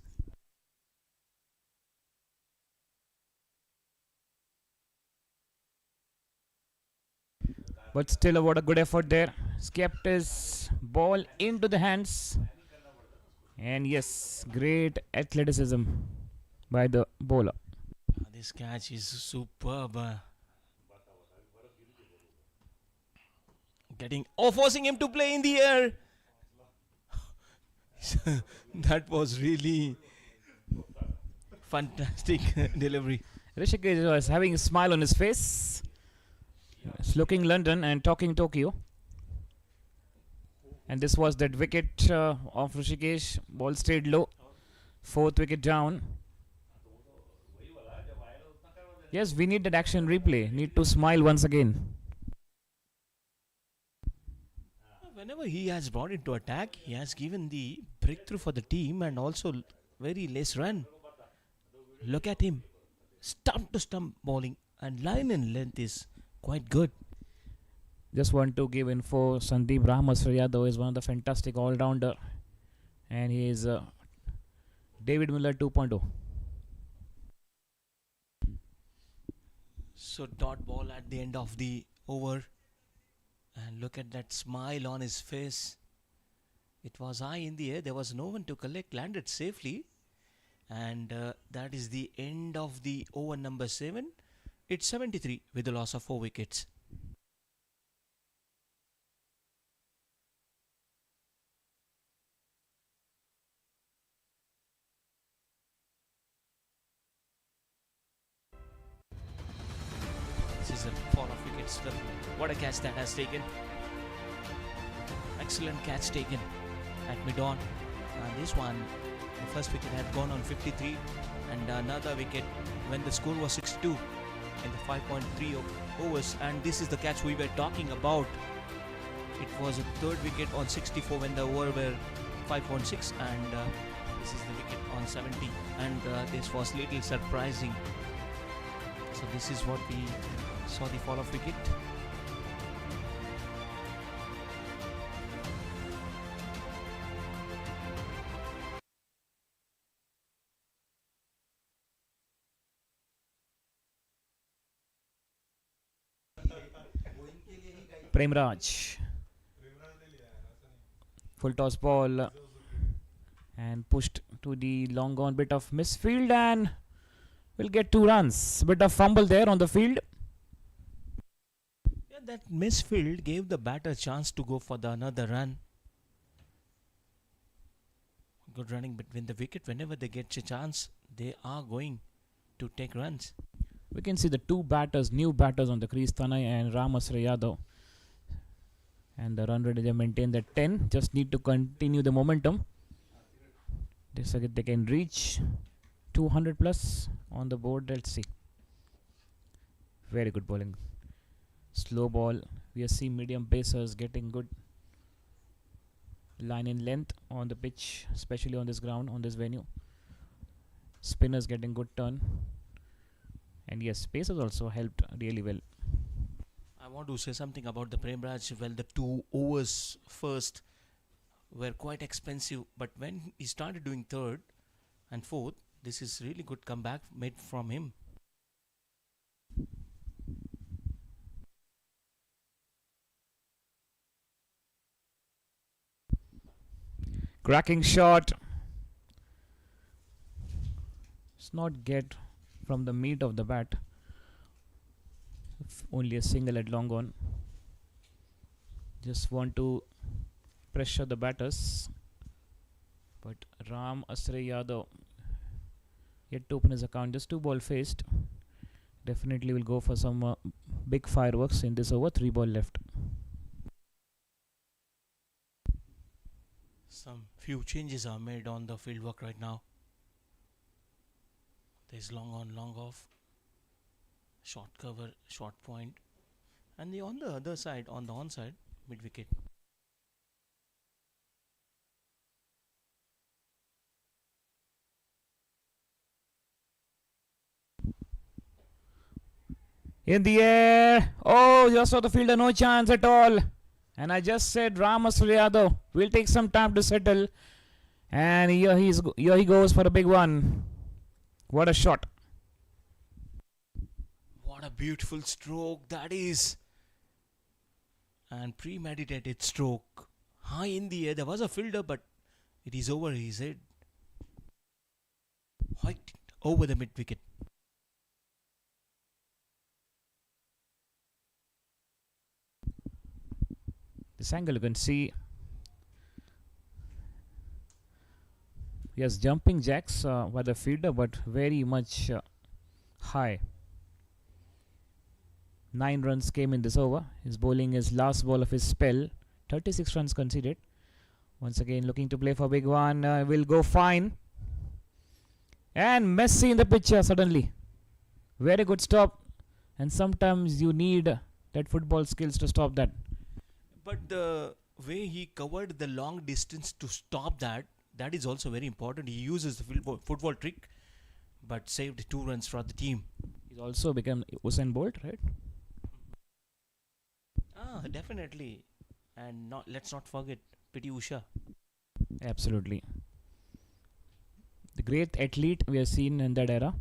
But still, what a good effort there. Kept his ball into the hands. And yes, great athleticism by the bowler. This catch is superb. Forcing him to play in the air. That was really fantastic delivery. Rishikesh was having a smile on his face. He's looking London and talking Tokyo. And this was that wicket of Rishikesh. Ball stayed low. 4th wicket down. Yes, we need that action replay. Need to smile once again. Whenever he has brought into attack, he has given the breakthrough for the team and also very less run. Look at him. Stump to stump bowling and line and length is quite good. Just want to give info. Sandeep Ramasrayado is one of the fantastic all-rounder. And he is David Miller 2.0. So dot ball at the end of the over. And look at that smile on his face. It was high in the air. There was no one to collect. Landed safely. And that is the end of the over number 7. It's 73 with the loss of 4 wickets. This is a fall of wickets. What a catch that has taken. Excellent catch taken at mid-on. And this one, the first wicket had gone on 53 and another wicket when the score was 62 in the 5.3 overs. And this is the catch we were talking about. It was a third wicket on 64 when the over were 5.6 and this is the wicket on 70. And this was little surprising. So this is what we saw, the fall of wicket. Premraj. Full toss ball. And pushed to the long on bit of misfield and will get 2 runs. Bit of fumble there on the field. Yeah, that misfield gave the batter a chance to go for the another run. Good running between the wicket. Whenever they get a chance, they are going to take runs. We can see the 2 batters, new batters on the crease, Tanay and Ramasrayado. And the run rate they maintain that 10. Just need to continue the momentum. This again they can reach 200 plus on the board. Let's see. Very good bowling. Slow ball. We are seeing medium pacers getting good line in length on the pitch, especially on this ground, on this venue. Spinners getting good turn. And yes, pacers also helped really well. I want to say something about the Premraj. Well, the 2 overs first were quite expensive, but when he started doing third and fourth, this is really good comeback made from him. Cracking shot. It's not get from the meat of the bat. Only a single at long on. Just want to pressure the batters. But Ram Asray Yadav yet to open his account. Just 2 ball faced. Definitely will go for some big fireworks in this over. 3 ball left. Some few changes are made on the field work right now. There's long on, long off, short cover, short point, and on the other side, on the onside, mid wicket. In the air. Oh, just saw the fielder, no chance at all. And I just said Ramas Yadav will take some time to settle. And here he goes for a big one. What a shot. What a beautiful stroke that is. And premeditated stroke. High in the air. There was a fielder, but it is over his head. Right over the mid wicket. This angle you can see. Yes, jumping jacks by the fielder, but very much high. 9 runs came in this over. He's bowling his last ball of his spell. 36 runs conceded. Once again looking to play for a big one. Will go fine. And Messi in the picture suddenly. Very good stop. And sometimes you need that football skills to stop that. But the way he covered the long distance to stop that is also very important. He uses the football trick, but saved 2 runs for the team. He's also become Usain Bolt, right? Definitely. And let's not forget Piti Usha. Absolutely. The great athlete we have seen in that era.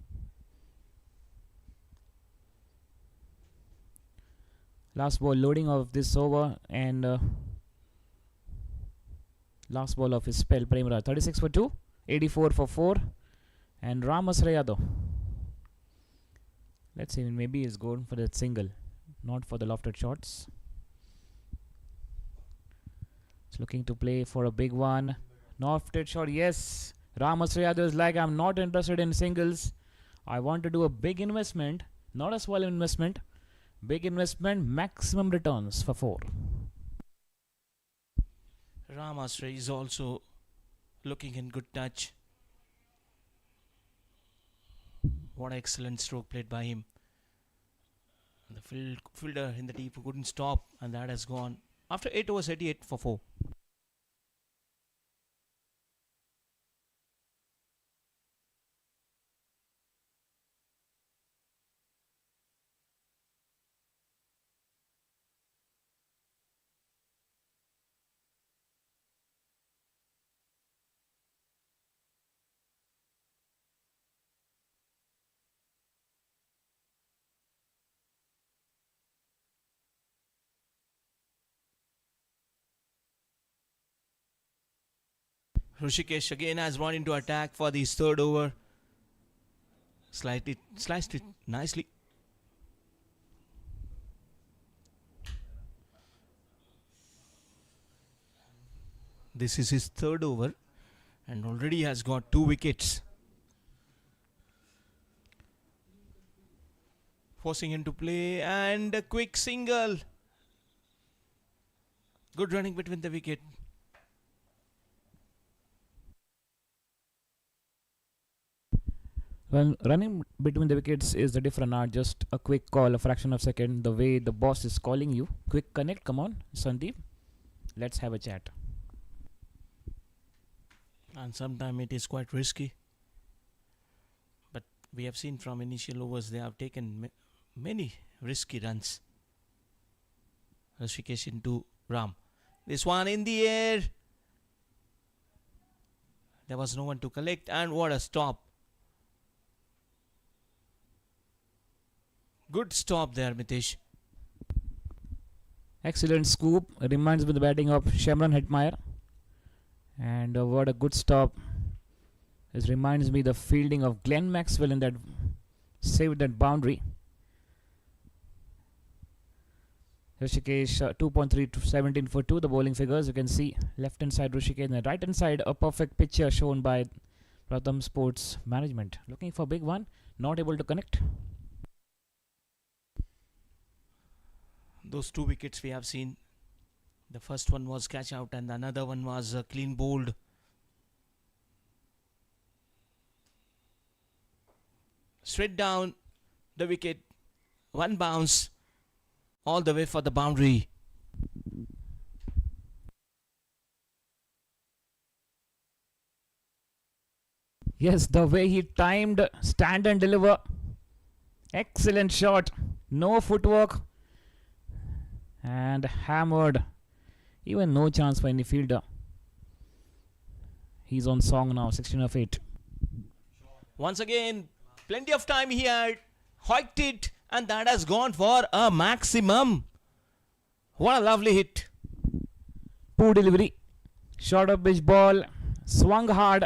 Last ball loading of this over and last ball of his spell. Premra 36 for 2, 84 for 4, and Ramas Yadav. Let's see, maybe he's going for that single, not for the lofted shots. He's looking to play for a big one. Lofted shot, yes. Ramas Yadav is like, I'm not interested in singles. I want to do a big investment, not a small investment. Big investment, maximum returns for 4. Ramasray is also looking in good touch. What an excellent stroke played by him. The fielder in the deep who couldn't stop, and that has gone. After 8 overs, 88 for 4. Rishikesh again has run into attack for his 3rd over. Sliced it nicely. This is his 3rd over and already has got 2 wickets. Forcing him to play and a quick single. Good running between the wicket. Well, running between the wickets is a different art. Just a quick call, a fraction of a second. The way the boss is calling you. Quick connect. Come on, Sandeep. Let's have a chat. And sometimes it is quite risky. But we have seen from initial overs they have taken many risky runs. Rishikesh into Ram. This one in the air. There was no one to collect, and what a stop. Good stop there, Mitesh. Excellent scoop. Reminds me of the batting of Shamran Hetmeyer. And what a good stop. This reminds me the fielding of Glenn Maxwell in that saved that boundary. Rishikesh 2.3 to 17 for 2. The bowling figures you can see left hand side Rishikesh and the right hand side a perfect picture shown by Pratham Sports Management. Looking for big one, not able to connect. Those 2 wickets we have seen The first one was catch out and the another one was clean bowled. Straight down the wicket. One bounce all the way for the boundary. Yes, the way he timed stand and deliver. Excellent shot. No footwork. And hammered. Even no chance for any fielder. He's on song now, 16 of 8. Once again, plenty of time he had. Hoiked it and that has gone for a maximum. What a lovely hit. Poor delivery. Short of pitch ball. Swung hard.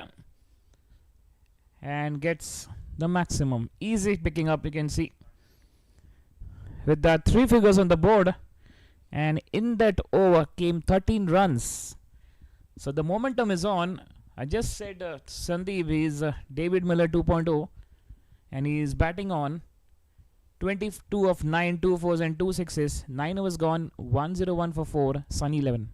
And gets the maximum. Easy picking up, you can see. With that 3 figures on the board. And in that over came 13 runs. So the momentum is on. I just said Sandeep is David Miller 2.0. And he is batting on 22 of 9, 2 fours and 2 sixes. 9 overs gone, 101 for 4, Sunny 11.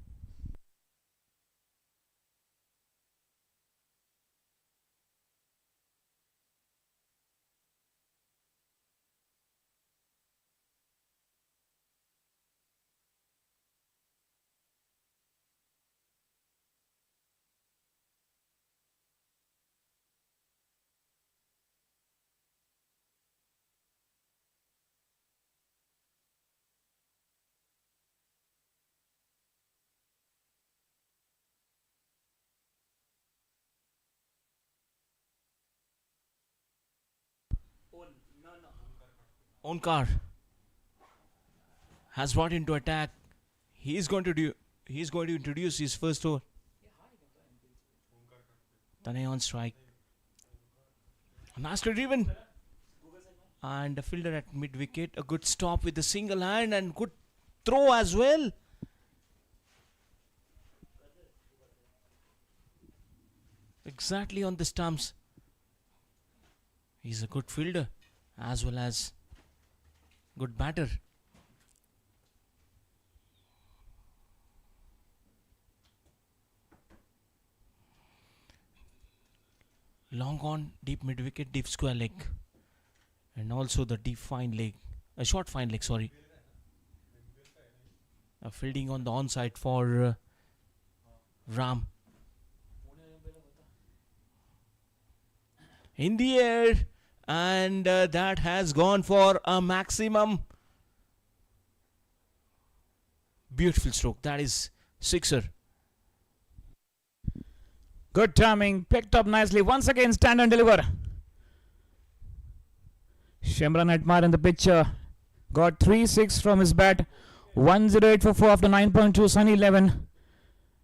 Onkar has brought into attack. He's going to introduce his first over. Tanay on strike. Master driven. And a fielder at mid wicket. A good stop with a single hand and good throw as well. Exactly on the stumps. He's a good fielder as well as good batter. Long on, deep mid wicket, deep square leg. And also the deep fine leg. A short fine leg, sorry. A fielding on the onside for Ram. In the air. And that has gone for a maximum. Beautiful stroke. That is sixer. Good timing, picked up nicely. Once again, stand and deliver. Shimran Atmar in the picture. Got 3-6 from his bat. 108 for 4 after 9.2, Sunny 11.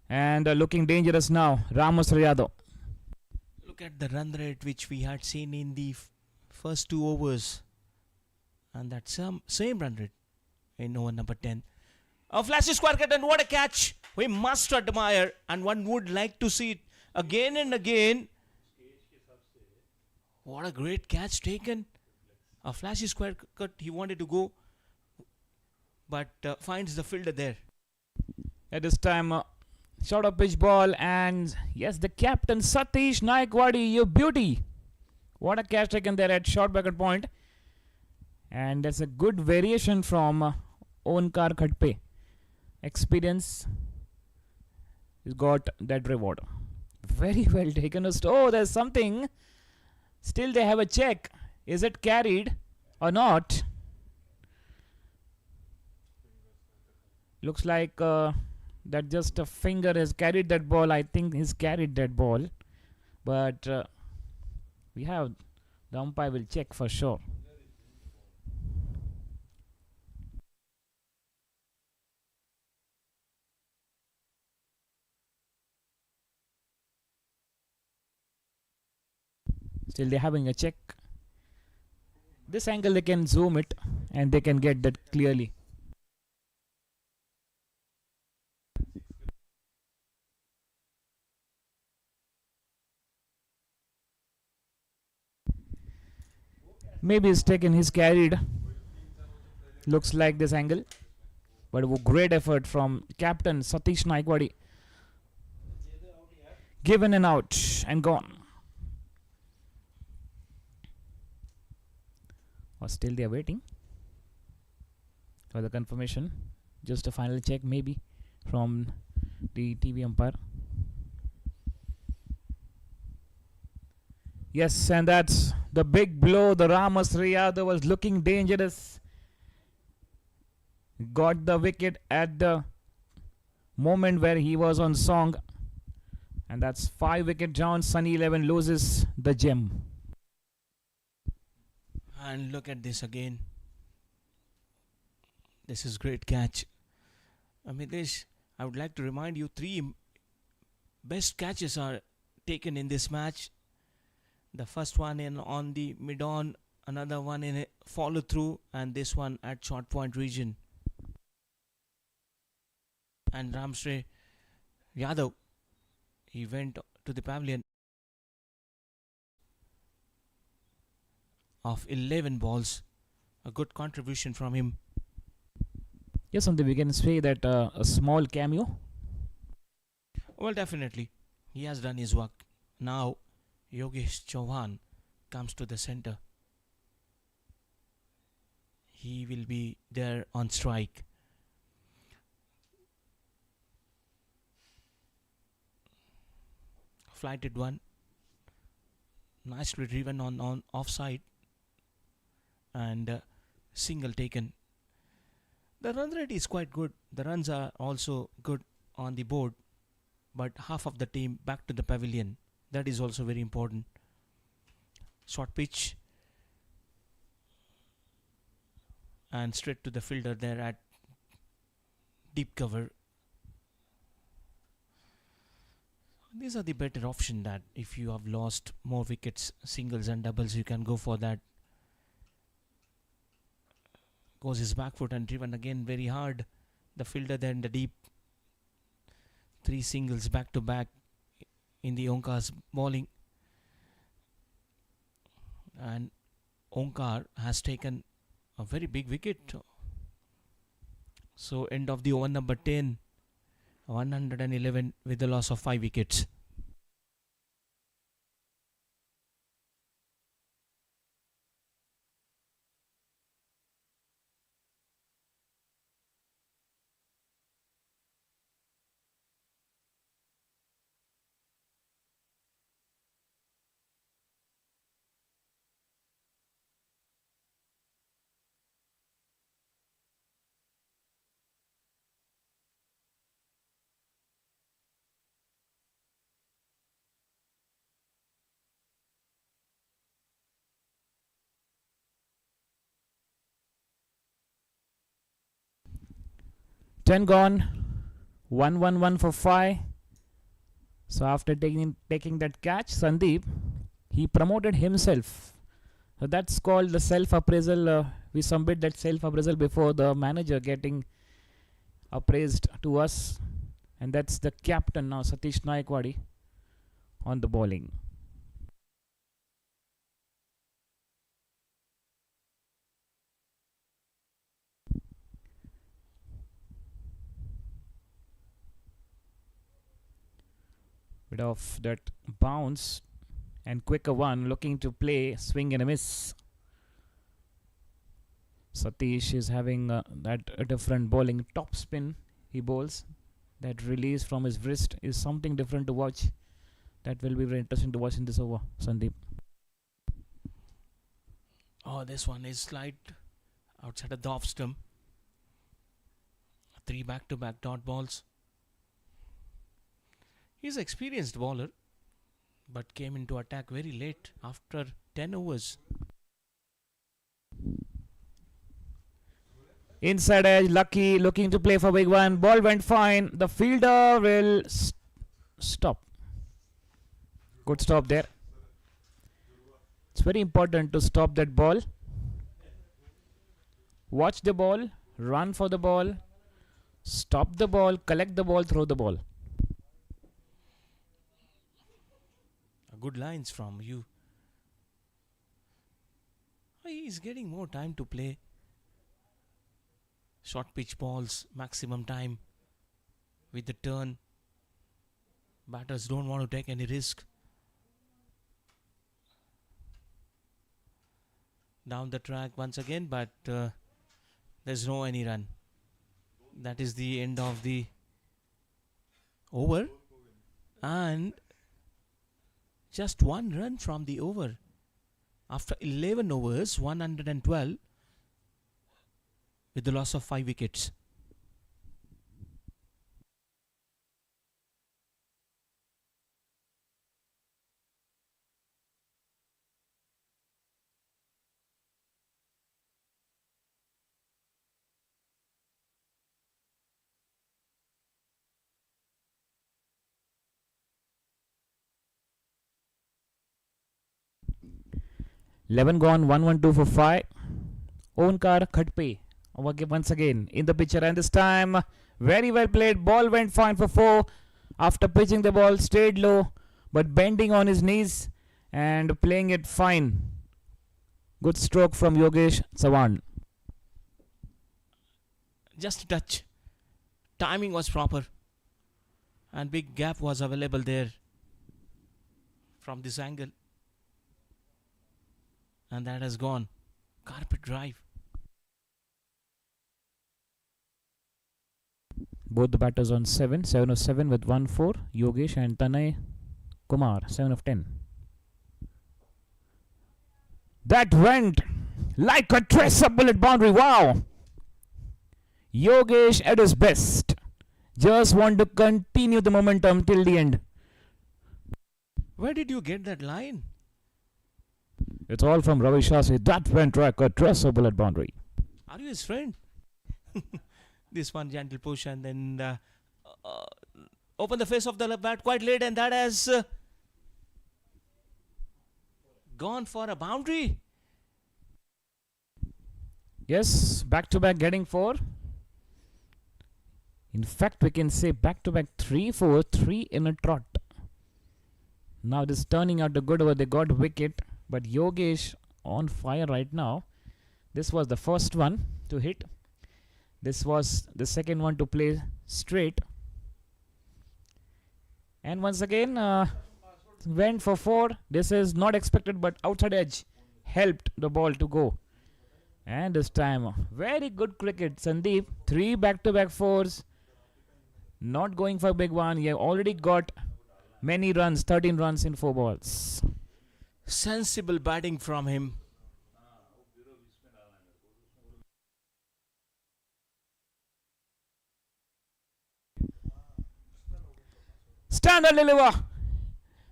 And looking dangerous now, Ramos Yadav. Look at the run rate which we had seen in the first 2 overs. And that same run rate in over number 10. A flashy square cut and what a catch. We must admire and one would like to see it again and again. What a great catch taken. A flashy square cut, he wanted to go, but finds the fielder there. At this time, short of pitch ball, and yes, the captain Satish Naikwadi, you beauty. What a catch taken there at short bracket point. And that's a good variation from Onkar Khatpe. Experience has got that reward. Very well taken. Oh, there's something. Still they have a check. Is it carried or not? Looks like that just a finger has carried that ball. I think he's carried that ball. But we have the umpire will check for sure. Still they're having a check. This angle they can zoom it and they can get that clearly. Maybe he's taken his carried. Looks like this angle. But a great effort from captain Satish Naikwadi. Given and out and gone. Or still they are waiting for the confirmation. Just a final check maybe from the TV umpire. Yes, and that's the big blow. The Ramasri Yadav was looking dangerous. Got the wicket at the moment where he was on song. And that's 5 wicket down. Sunny 11 loses the gem. And look at this again. This is great catch. Amitesh, I would like to remind you 3 best catches are taken in this match. The first one in on the mid-on, another one in a follow-through, and this one at short point region. And Ramsray Yadav, he went to the pavilion of 11 balls. A good contribution from him. Yes, Sandeep, we can say that a small cameo. Well, definitely. He has done his work. Now, Yogesh Chauhan comes to the center. He will be there on strike. Flighted one. Nicely driven on offside. And single taken. The run rate is quite good. The runs are also good on the board. But half of the team back to the pavilion. That is also very important. Short pitch. And straight to the fielder there at deep cover. These are the better option that if you have lost more wickets, singles and doubles, you can go for that. Goes his back foot and driven again very hard. The fielder there in the deep. 3 singles back to back in the Onkar's bowling. And Onkar has taken a very big wicket. So end of the over number 10. 111 with the loss of 5 wickets. Ten gone. 1-1-1 for 5. So after taking that catch, Sandeep, he promoted himself. So that's called the self-appraisal. We submit that self-appraisal before the manager getting appraised to us. And that's the captain now, Satish Naikwadi, on the bowling. Bit of that bounce and quicker one, looking to play swing and a miss. Satish is having that different bowling top spin he bowls. That release from his wrist is something different to watch. That will be very interesting to watch in this over, Sandeep. Oh, this one is slight outside of the off stump. 3 back-to-back dot balls. He's an experienced bowler, but came into attack very late after 10 overs. Inside edge, Lucky looking to play for big one. Ball went fine. The fielder will stop. Good stop there. It's very important to stop that ball. Watch the ball, run for the ball, stop the ball, collect the ball, throw the ball. Good lines from you. He's getting more time to play. Short pitch balls, maximum time with the turn. Batters don't want to take any risk. Down the track once again, but there's no any run. That is the end of the over. And just one run from the over. After 11 overs, 112 with the loss of 5 wickets. Eleven gone, 1-1-2 for 5. Onkar Khadpe once again in the picture, and this time very well played. Ball went fine for 4. After pitching the ball, stayed low but bending on his knees and playing it fine. Good stroke from Yogesh Sawan. Just a touch. Timing was proper. And big gap was available there from this angle. And that has gone. Carpet drive. Both the batters on 7 of 7 with 1-4. Yogesh and Tanay Kumar, 7 of 10. That went like a tracer bullet boundary. Wow! Yogesh at his best. Just want to continue the momentum till the end. Where did you get that line? It's all from Ravi Shastri. That went like a tracer bullet boundary. Are you his friend? This one gentle push and then open the face of the bat quite late, and that has gone for a boundary. Yes, back to back getting 4. In fact, we can say back to back 3-4, 3 in a trot. Now this turning out a good over. They got wicket, but Yogesh on fire right now. This was the first one to hit. This was the second one to play straight. And once again, went for 4. This is not expected, but outside edge helped the ball to go. And this time, very good cricket. Sandeep, 3 back-to-back 4s. Not going for a big one. He already got many runs, 13 runs in 4 balls. Sensible batting from him. Standard deliver.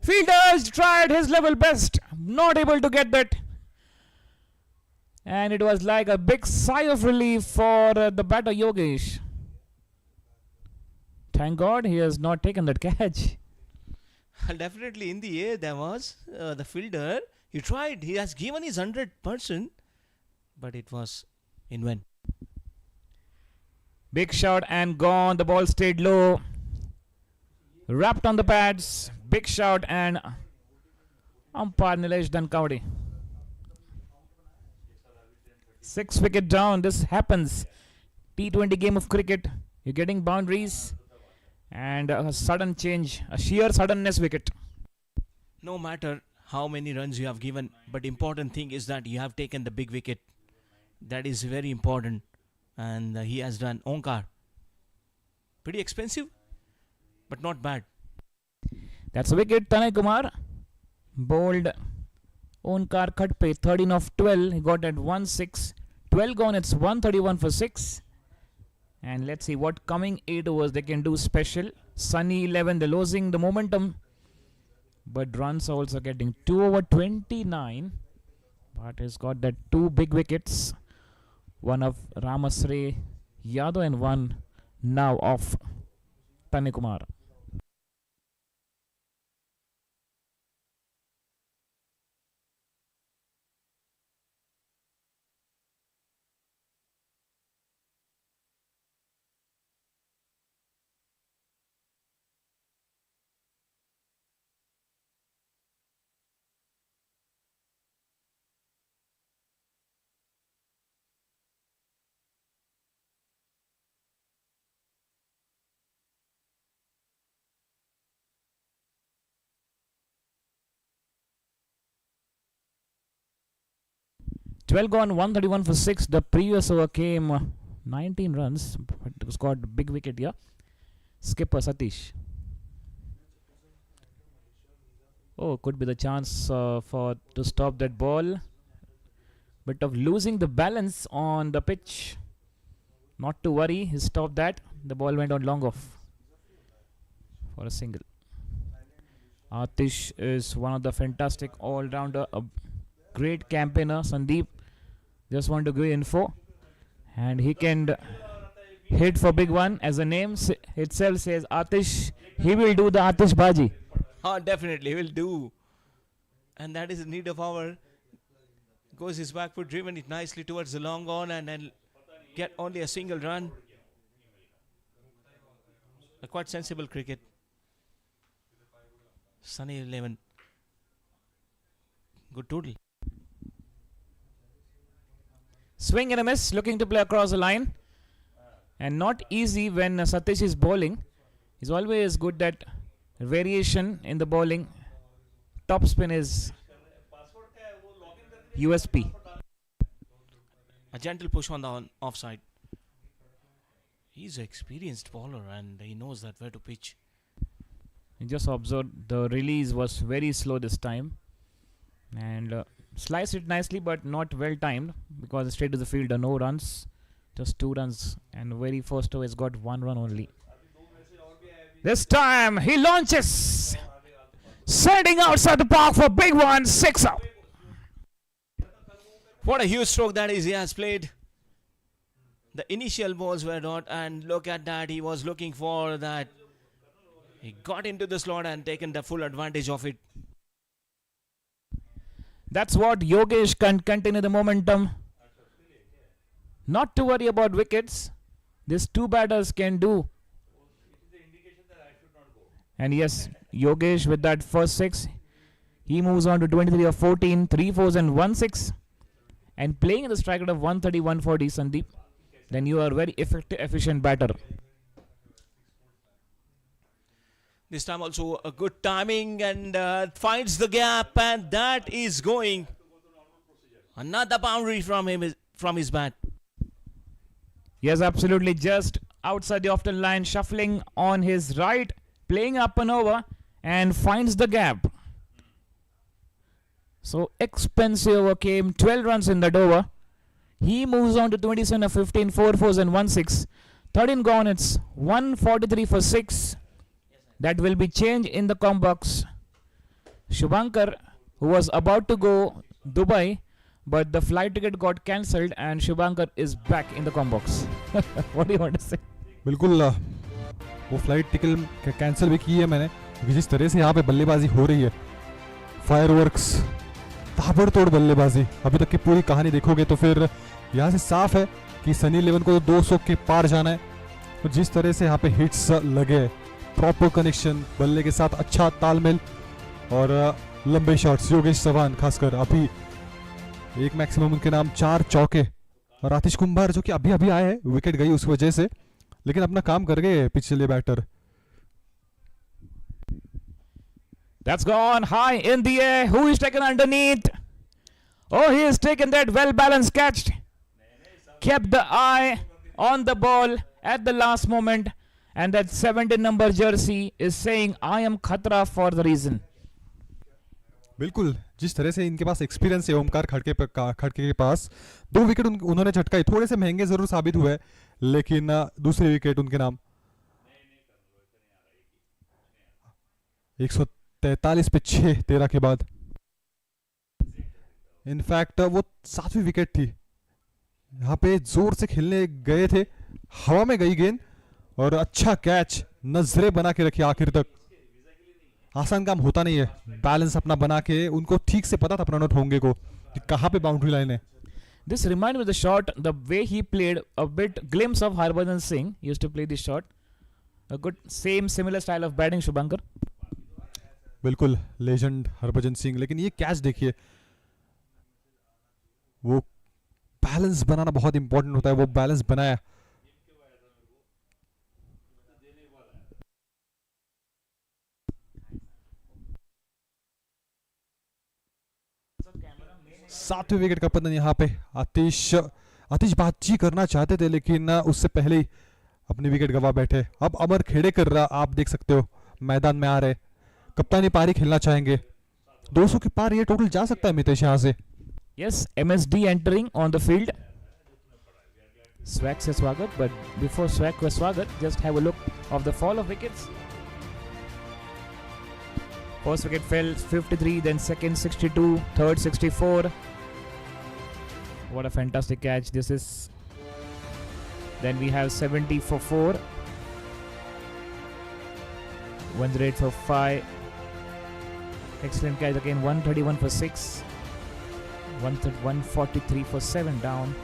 Fielders tried his level best. Not able to get that. And it was like a big sigh of relief for the batter Yogesh. Thank God he has not taken that catch. Definitely in the air there was the fielder. He tried. He has given his 100%, but it was in vain. Big shot and gone. The ball stayed low. Wrapped on the pads. Big shot and umpire Nilesh Dankawadi. 6 wicket down. This happens. T20 game of cricket. You're getting boundaries and a sudden change. A sheer suddenness wicket. No matter how many runs you have given, but important thing is that you have taken the big wicket. That is very important. And he has done. Onkar. Pretty expensive, but not bad. That's a wicket. Tanay Kumar bowled Onkar Khadpe, 13 of 12. He got at 1-6. 12 gone. It's 131 for 6. And let's see what coming 8 overs they can do special. Sunny 11. They're losing the momentum. But runs are also getting 2 over 29. But he's got that 2 big wickets. One of Ramasre Yadav and one now of Tanay Kumar. 12 gone, 131 for 6. The previous over came 19 runs, but it was got a big wicket here. Skipper Satish. Oh, could be the chance for to stop that ball. Bit of losing the balance on the pitch. Not to worry, he stopped that. The ball went on long off for a single. Atish is one of the fantastic all-rounder, a great campaigner. Sandeep just want to give info, and he can hit for big one. As the name itself says, Atish, he will do the Atish Baji. Definitely will do. And that is the need of our. Goes his back foot, driven it nicely towards the long on, and then get only a single run. A quite sensible cricket. Sunny 11. Good total. Swing and a miss, looking to play across the line. And not easy when Satish is bowling. He's always good at variation in the bowling. Top spin is USP. A gentle push on the offside. He's an experienced bowler and he knows that where to pitch. You just observed the release was very slow this time. And sliced it nicely but not well timed, because straight to the fielder, no runs. Just 2 runs, and very first over has got 1 run only. This time he launches, sending outside the park for big one, 6 up. What a huge stroke that is he has played. The initial balls were not, and look at that, he was looking for that. He got into the slot and taken the full advantage of it. That's what Yogesh can continue the momentum. Not to worry about wickets. These 2 batters can do. And yes, Yogesh with that first 6, he moves on to 23 of 14, 3 fours and 1 6. And playing in the strike rate of 130, 140, Sandeep, then you are very effective, efficient batter. This time also a good timing, and finds the gap, and that is going. Another boundary from him, from his bat. Yes, absolutely, just outside the off line, shuffling on his right, playing up and over, and finds the gap. So expensive over came, 12 runs in that over. He moves on to 27 of 15, 4 fours and 1 6. 13 gone, it's 143 for 6. That will be changed in the comp box. Shubhankar, who was about to go Dubai, but the flight ticket got cancelled, and Shubhankar is back in the comp box. What do you want to say? बिल्कुल वो flight ticket cancel भी की है मैंने, क्योंकि जिस तरह से यहाँ पे बल्लेबाजी हो रही है, फायरवर्क्स, ताबड़तोड़ बल्लेबाजी, अभी तक की पूरी कहानी देखोगे तो फिर यहाँ से साफ है कि सनी इलेवन को 200 के पार जाना है. और जिस तरह से यहाँ पे हिट्स लगे, प्रॉपर कनेक्शन, बल्ले के साथ अच्छा तालमेल और लंबे शॉट्स. योगेश चौहान खासकर अभी एक मैक्सिमम उनके नाम 4 चौके, और आतिश कुंभार जो कि अभी अभी आए हैं, विकेट गई उस वजह से, लेकिन अपना काम कर गए पिछले batter. That's gone high in the air. Who is taken underneath? Oh, he has taken that well-balanced catch. Kept the eye on the ball at the last moment. And that 17 number jersey is saying, I am khatra for the reason. बिल्कुल, जिस तरह से इनके पास experience है ओमकार खड़के के पास, 2 wicket उन्होंने झटकाए, थोड़े से महंगे जरूर साबित हुए, लेकिन दूसरे विकेट उनके नाम. 143 पे 6 13 के बाद. इनफैक्ट वो 7वीं विकेट थी. यहाँ पे जोर से खेलने गए थे, हवा में गई गेंद और अच्छा कैच, नजरें बना के रखी आखिर तक. आसान काम होता नहीं है, बैलेंस अपना बना के, उनको ठीक से पता था प्रणोट होंगे को कि कहाँ पे बाउंड्री लाइन है. This reminds me of the shot, the way he played, a bit glimpse of Harbhajan Singh used to play this shot. A good similar style of batting, Shubhankar. बिल्कुल लेजेंड हरभजन सिंह. लेकिन ये catch देखिए, वो balance बनाना बहुत important होता है, वो balance बनाया. 7वें विकेट का पतन यहाँ पे। आतिश बातचीत करना चाहते थे लेकिन उससे पहले ही अपनी विकेट गवा बैठे। अब अमर खेड़ेकर आप देख सकते हो मैदान में आ रहे, कप्तानी पारी खेलना चाहेंगे। 200 के पार ये टोटल जा सकता है मितेश यहाँ से। Yes, MSD entering on the field. Swag se swagat, but before Swag ka swagat, just have a look of the fall of wickets. First wicket fell 53, then second 62, third 64. What a fantastic catch this is. Then we have 70 for 4. 108 for 5. Excellent catch again, 131 for 6. 143 for 7 down.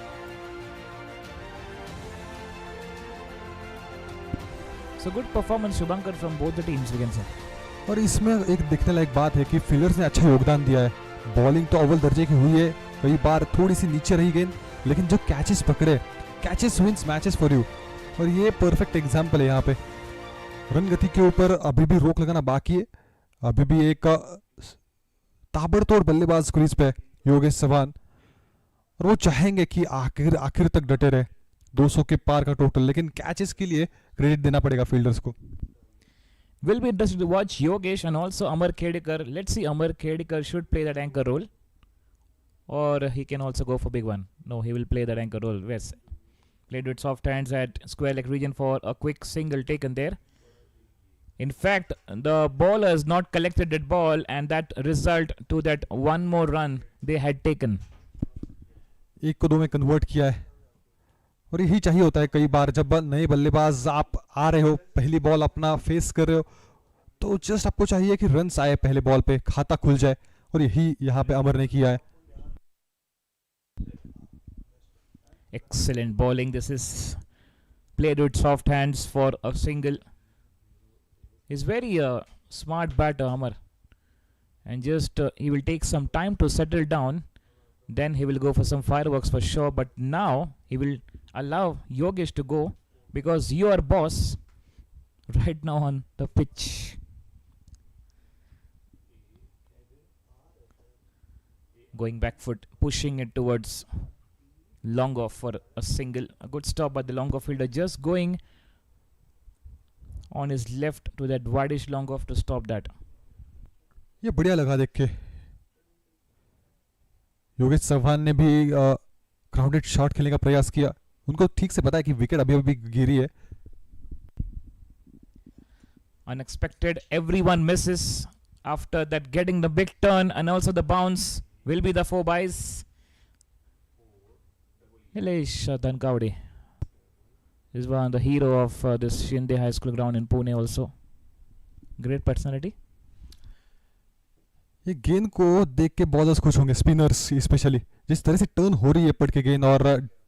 So good performance Shubhankar from both the teams we can say. और इसमें एक देखने लायक बात है कि fielders ने अच्छा योगदान दिया है। बॉलिंग तो अव्वल दर्जे की हुई है, कई बार थोड़ी सी नीचे रही गेंद, लेकिन जो कैचेस पकड़े, catches wins matches for you. और ये परफेक्ट एग्जांपल है यहाँ पे। रन गति के ऊपर अभी भी रोक लगाना बाकी है। अभी भी एक ताबड़तोड़ बल्लेबाज क्रीज पे योगेश चौहान, और वो चाहेंगे कि आखिर तक डटे रहे। 200 के पार का टोटल, लेकिन कैचेस के लिए क्रेडिट देना पड़ेगा फील्डर्स को। Will be interested to watch Yogesh and also Amar Khedekar. Let's see, Amar Khedekar should play that anchor role, or he can also go for big one. No, he will play that anchor role. Yes, played with soft hands at square leg region for a quick single taken there. In fact, the bowlers not collected that ball, and that result to that one more run they had taken. 1 को 2 में convert किया है, और यही चाहिए होता है कई बार जब नए बल्लेबाज आप आ रहे हो, पहली बॉल अपना फेस कर रहे हो, तो जस्ट आपको चाहिए कि रन्स आए पहले बॉल पे, खाता खुल जाए, और यही यहाँ पे अमर ने किया है। Excellent bowling. This is played with soft hands for a single. He's very smart batter, Amar, and just he will take some time to settle down. Then he will go for some fireworks for sure. But now he will allow Yogesh to go, because you are boss right now on the pitch. Going back foot, pushing it towards long off for a single. A good stop by the long off fielder, just going on his left to that wideish long off to stop that. ये बढ़िया लगा देख के। योगेश चौहान ने भी grounded shot खेलने का प्रयास किया। उनको ठीक से पता है कि विकेट अभी अभी गिरी है। Unexpected, everyone misses after that, getting the big turn and also the bounce will be the 4 byes. Nilesh Dhankawade is one the hero of this Shinde High School ground in Pune also. Great personality. ये गेंद को देख के bowlers खुश होंगे, spinners specially. जिस तरह से टर्न हो रही है पट के गेंद और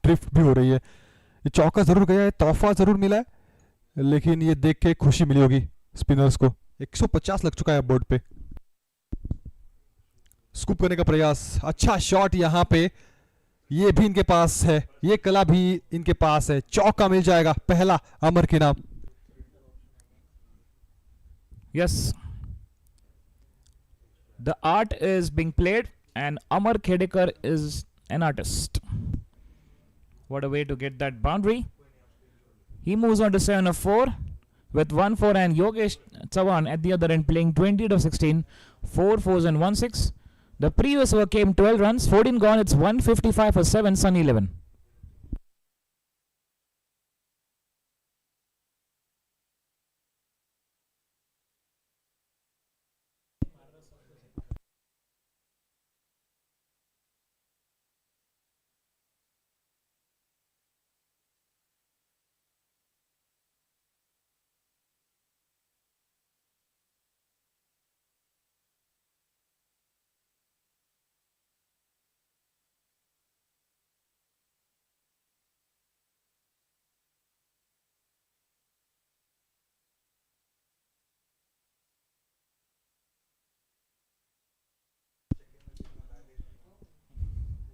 ड्रिफ्ट भी हो रही है। ये चौका जरूर गया है, तोहफा जरूर मिला है, लेकिन ये देख के खुशी मिली होगी स्पिनर्स को। 150 लग चुका है बोर्ड पे। स्कूप करने का प्रयास, अच्छा शॉट यहाँ पे, ये भी इनके पास है, ये कला भी इनके पास है। चौका मिल जाएगा पहला अमर के नाम। Yes. The art is being played, and Amar Khedekar is an artist. What a way to get that boundary. He moves on to 7 of 4 with 1-4, and Yogesh Chauhan at the other end playing 20 of 16, 4 fours and 1-6. The previous over came 12 runs, 14 gone. It's 155 for 7, Sun 11.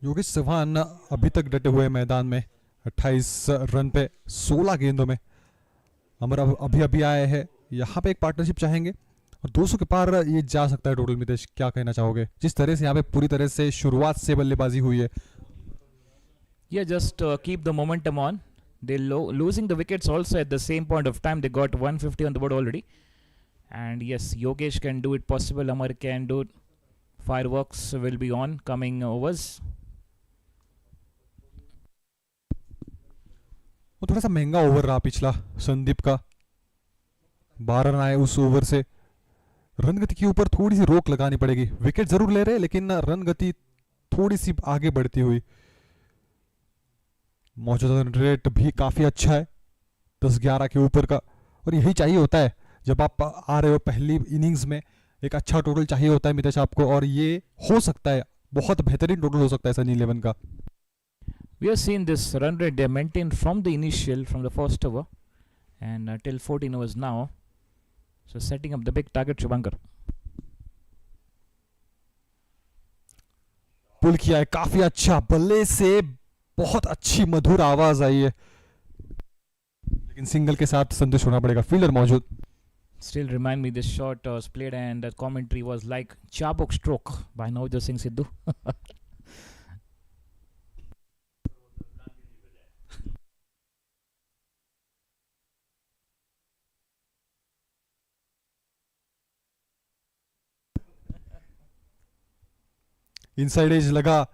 Yogesh Chauhan अभी तक डटे हुए मैदान में। 28 run पे 16 गेंदों में। अमर अभी अभी आए हैं, यहाँ पे एक पार्टनरशिप चाहेंगे। और 200 के पार ये जा सकता है टोटल। मितेश, क्या कहना चाहोगे जिस तरह से यहाँ पे पूरी तरह से शुरुआत से बल्लेबाजी हुई है? Yeah, just keep the momentum on. They're losing the wickets also at the same point of time. They got 150 on the board already. And yes, Yogesh can do it possible. Amar can do it. Fireworks will be on coming overs. वो थोड़ा सा महंगा over रहा पिछला संदीप का। 12 run आए उस over से। रन गति के ऊपर थोड़ी सी रोक लगानी पड़ेगी। विकेट जरूर ले रहे लेकिन रन गति थोड़ी सी आगे बढ़ती हुई। मौजूदा रन रेट भी काफी अच्छा है, 10-11 के ऊपर का, और यही चाहिए होता है जब आप आ रहे हो पहली इनिंग्स में। एक अच्छा टोटल चाहिए होता है मितेश आपको, और ये हो सकता है, बहुत बेहतरीन टोटल हो सकता है सनी 11 का। We have seen this run rate they maintained from the initial, from the first over, and till 14 overs now. So setting up the big target, Shubhankar. पुल किया है काफी अच्छा, बल्ले से बहुत अच्छी मधुर आवाज आई है, लेकिन सिंगल के साथ संतुष्ट होना पड़ेगा। फील्डर मौजूद। Still remind me this shot was played and the commentary was like Chabuk stroke by Navjot Singh Sidhu. Inside edge लगा,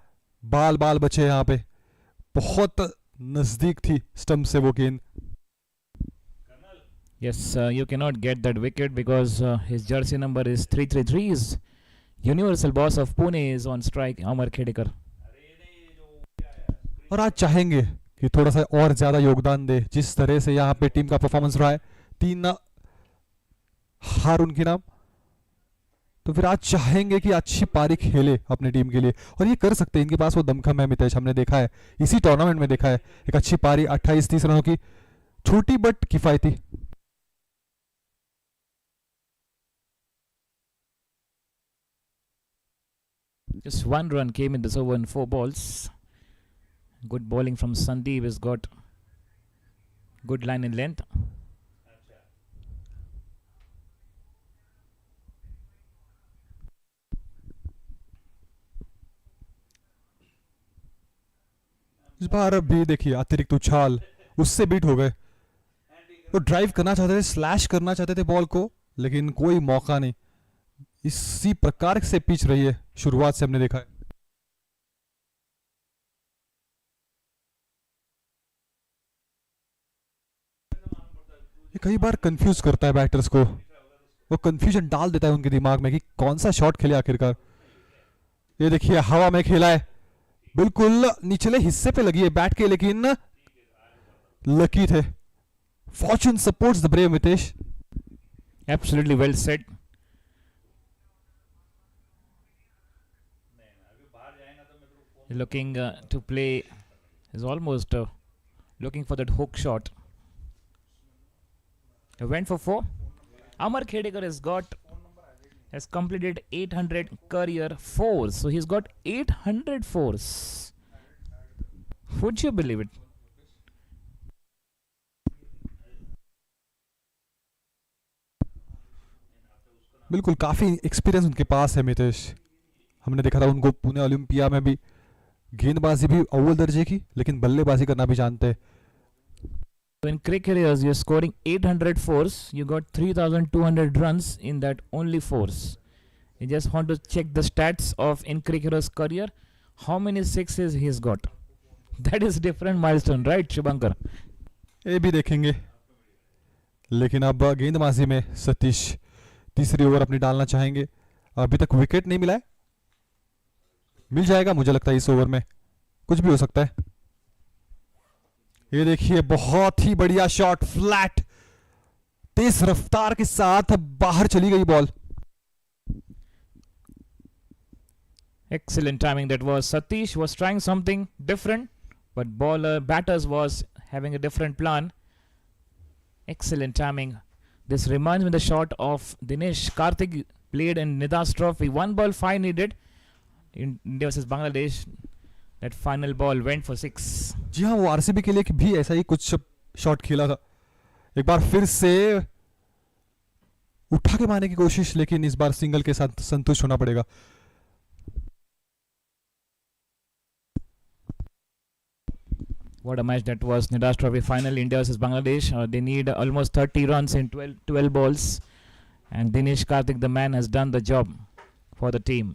बाल बाल बचे यहाँ पे, बहुत नजदीक थी स्टंप से वो गेंद। Yes, you cannot get that wicket because his jersey number is 333. His universal boss of Pune is on strike, Amar Khedekar. और आज चाहेंगे कि थोड़ा सा और ज्यादा योगदान दे, जिस तरह से यहाँ पे टीम का परफॉर्मेंस रहा है। 3 हार उनके नाम, तो फिर आज चाहेंगे कि अच्छी पारी खेले अपने टीम के लिए, और ये कर सकते हैं। इनके पास वो दमखम है मितेश, हमने देखा है इसी टूर्नामेंट में, देखा है एक अच्छी पारी 28-30 रनों की, छोटी बट किफायती। Just 1 run came in this over in 4 balls. Good bowling from Sandeep has got good line in length. इस बार भी देखिए अतिरिक्त उछाल, उससे बीट हो गए। वो ड्राइव करना चाहते थे, स्लैश करना चाहते थे बॉल को, लेकिन कोई मौका नहीं। इसी प्रकार से पिच रही है, शुरुआत से हमने देखा है। ये कई बार कंफ्यूज करता है बैटर्स को, वो कंफ्यूजन डाल देता है उनके दिमाग में कि कौन सा शॉट खेले आखिरकार। ये देखिए हवा में खेला है, बिल्कुल निचले हिस्से पे लगी है बैट के, लेकिन लकी थे। Fortune supports the brave Mitesh. Absolutely well said. Looking to play is almost looking for that hook shot. He went for 4. Amar Khedekar has completed 800 career fours. So he's got 800 fours. Would you believe it? बिल्कुल काफी experience उनके पास है मितेश। हमने देखा था उनको Pune Olympia में भी, गेंदबाजी भी अव्वल दर्जे की, लेकिन बल्लेबाजी करना भी जानते हैं। So in cricket years, you're scoring 800 fours. You got 3,200 runs in that only fours. You just want to check the stats of in cricketer's career. How many sixes he's got? That is different milestone, right, Shubhankar? ये भी देखेंगे, लेकिन अब गेंदबाजी में सतीश तीसरी over अपनी डालना चाहेंगे। अभी तक विकेट नहीं मिला है, मिल जाएगा मुझे लगता है इस ओवर में, कुछ भी हो सकता है। ये देखिए बहुत ही बढ़िया शॉट, फ्लैट तेज रफ्तार के साथ बाहर चली गई ball. Excellent timing that was. Satish was trying something different, but batters was having a different plan. Excellent timing. This reminds me the shot of Dinesh Karthik played in Nidas Trophy. 1 ball 5 needed in India versus Bangladesh. That final ball went for 6. जी हाँ, वो RCB के लिए भी ऐसा ही कुछ shot खेला था। एक बार फिर से उठा के मारने की कोशिश, लेकिन इस बार सिंगल के साथ संतुष्ट होना पड़ेगा. What a match that was. Nidas Trophy final, India versus Bangladesh. They need almost 30 runs in 12 balls. And Dinesh Karthik, the man, has done the job for the team.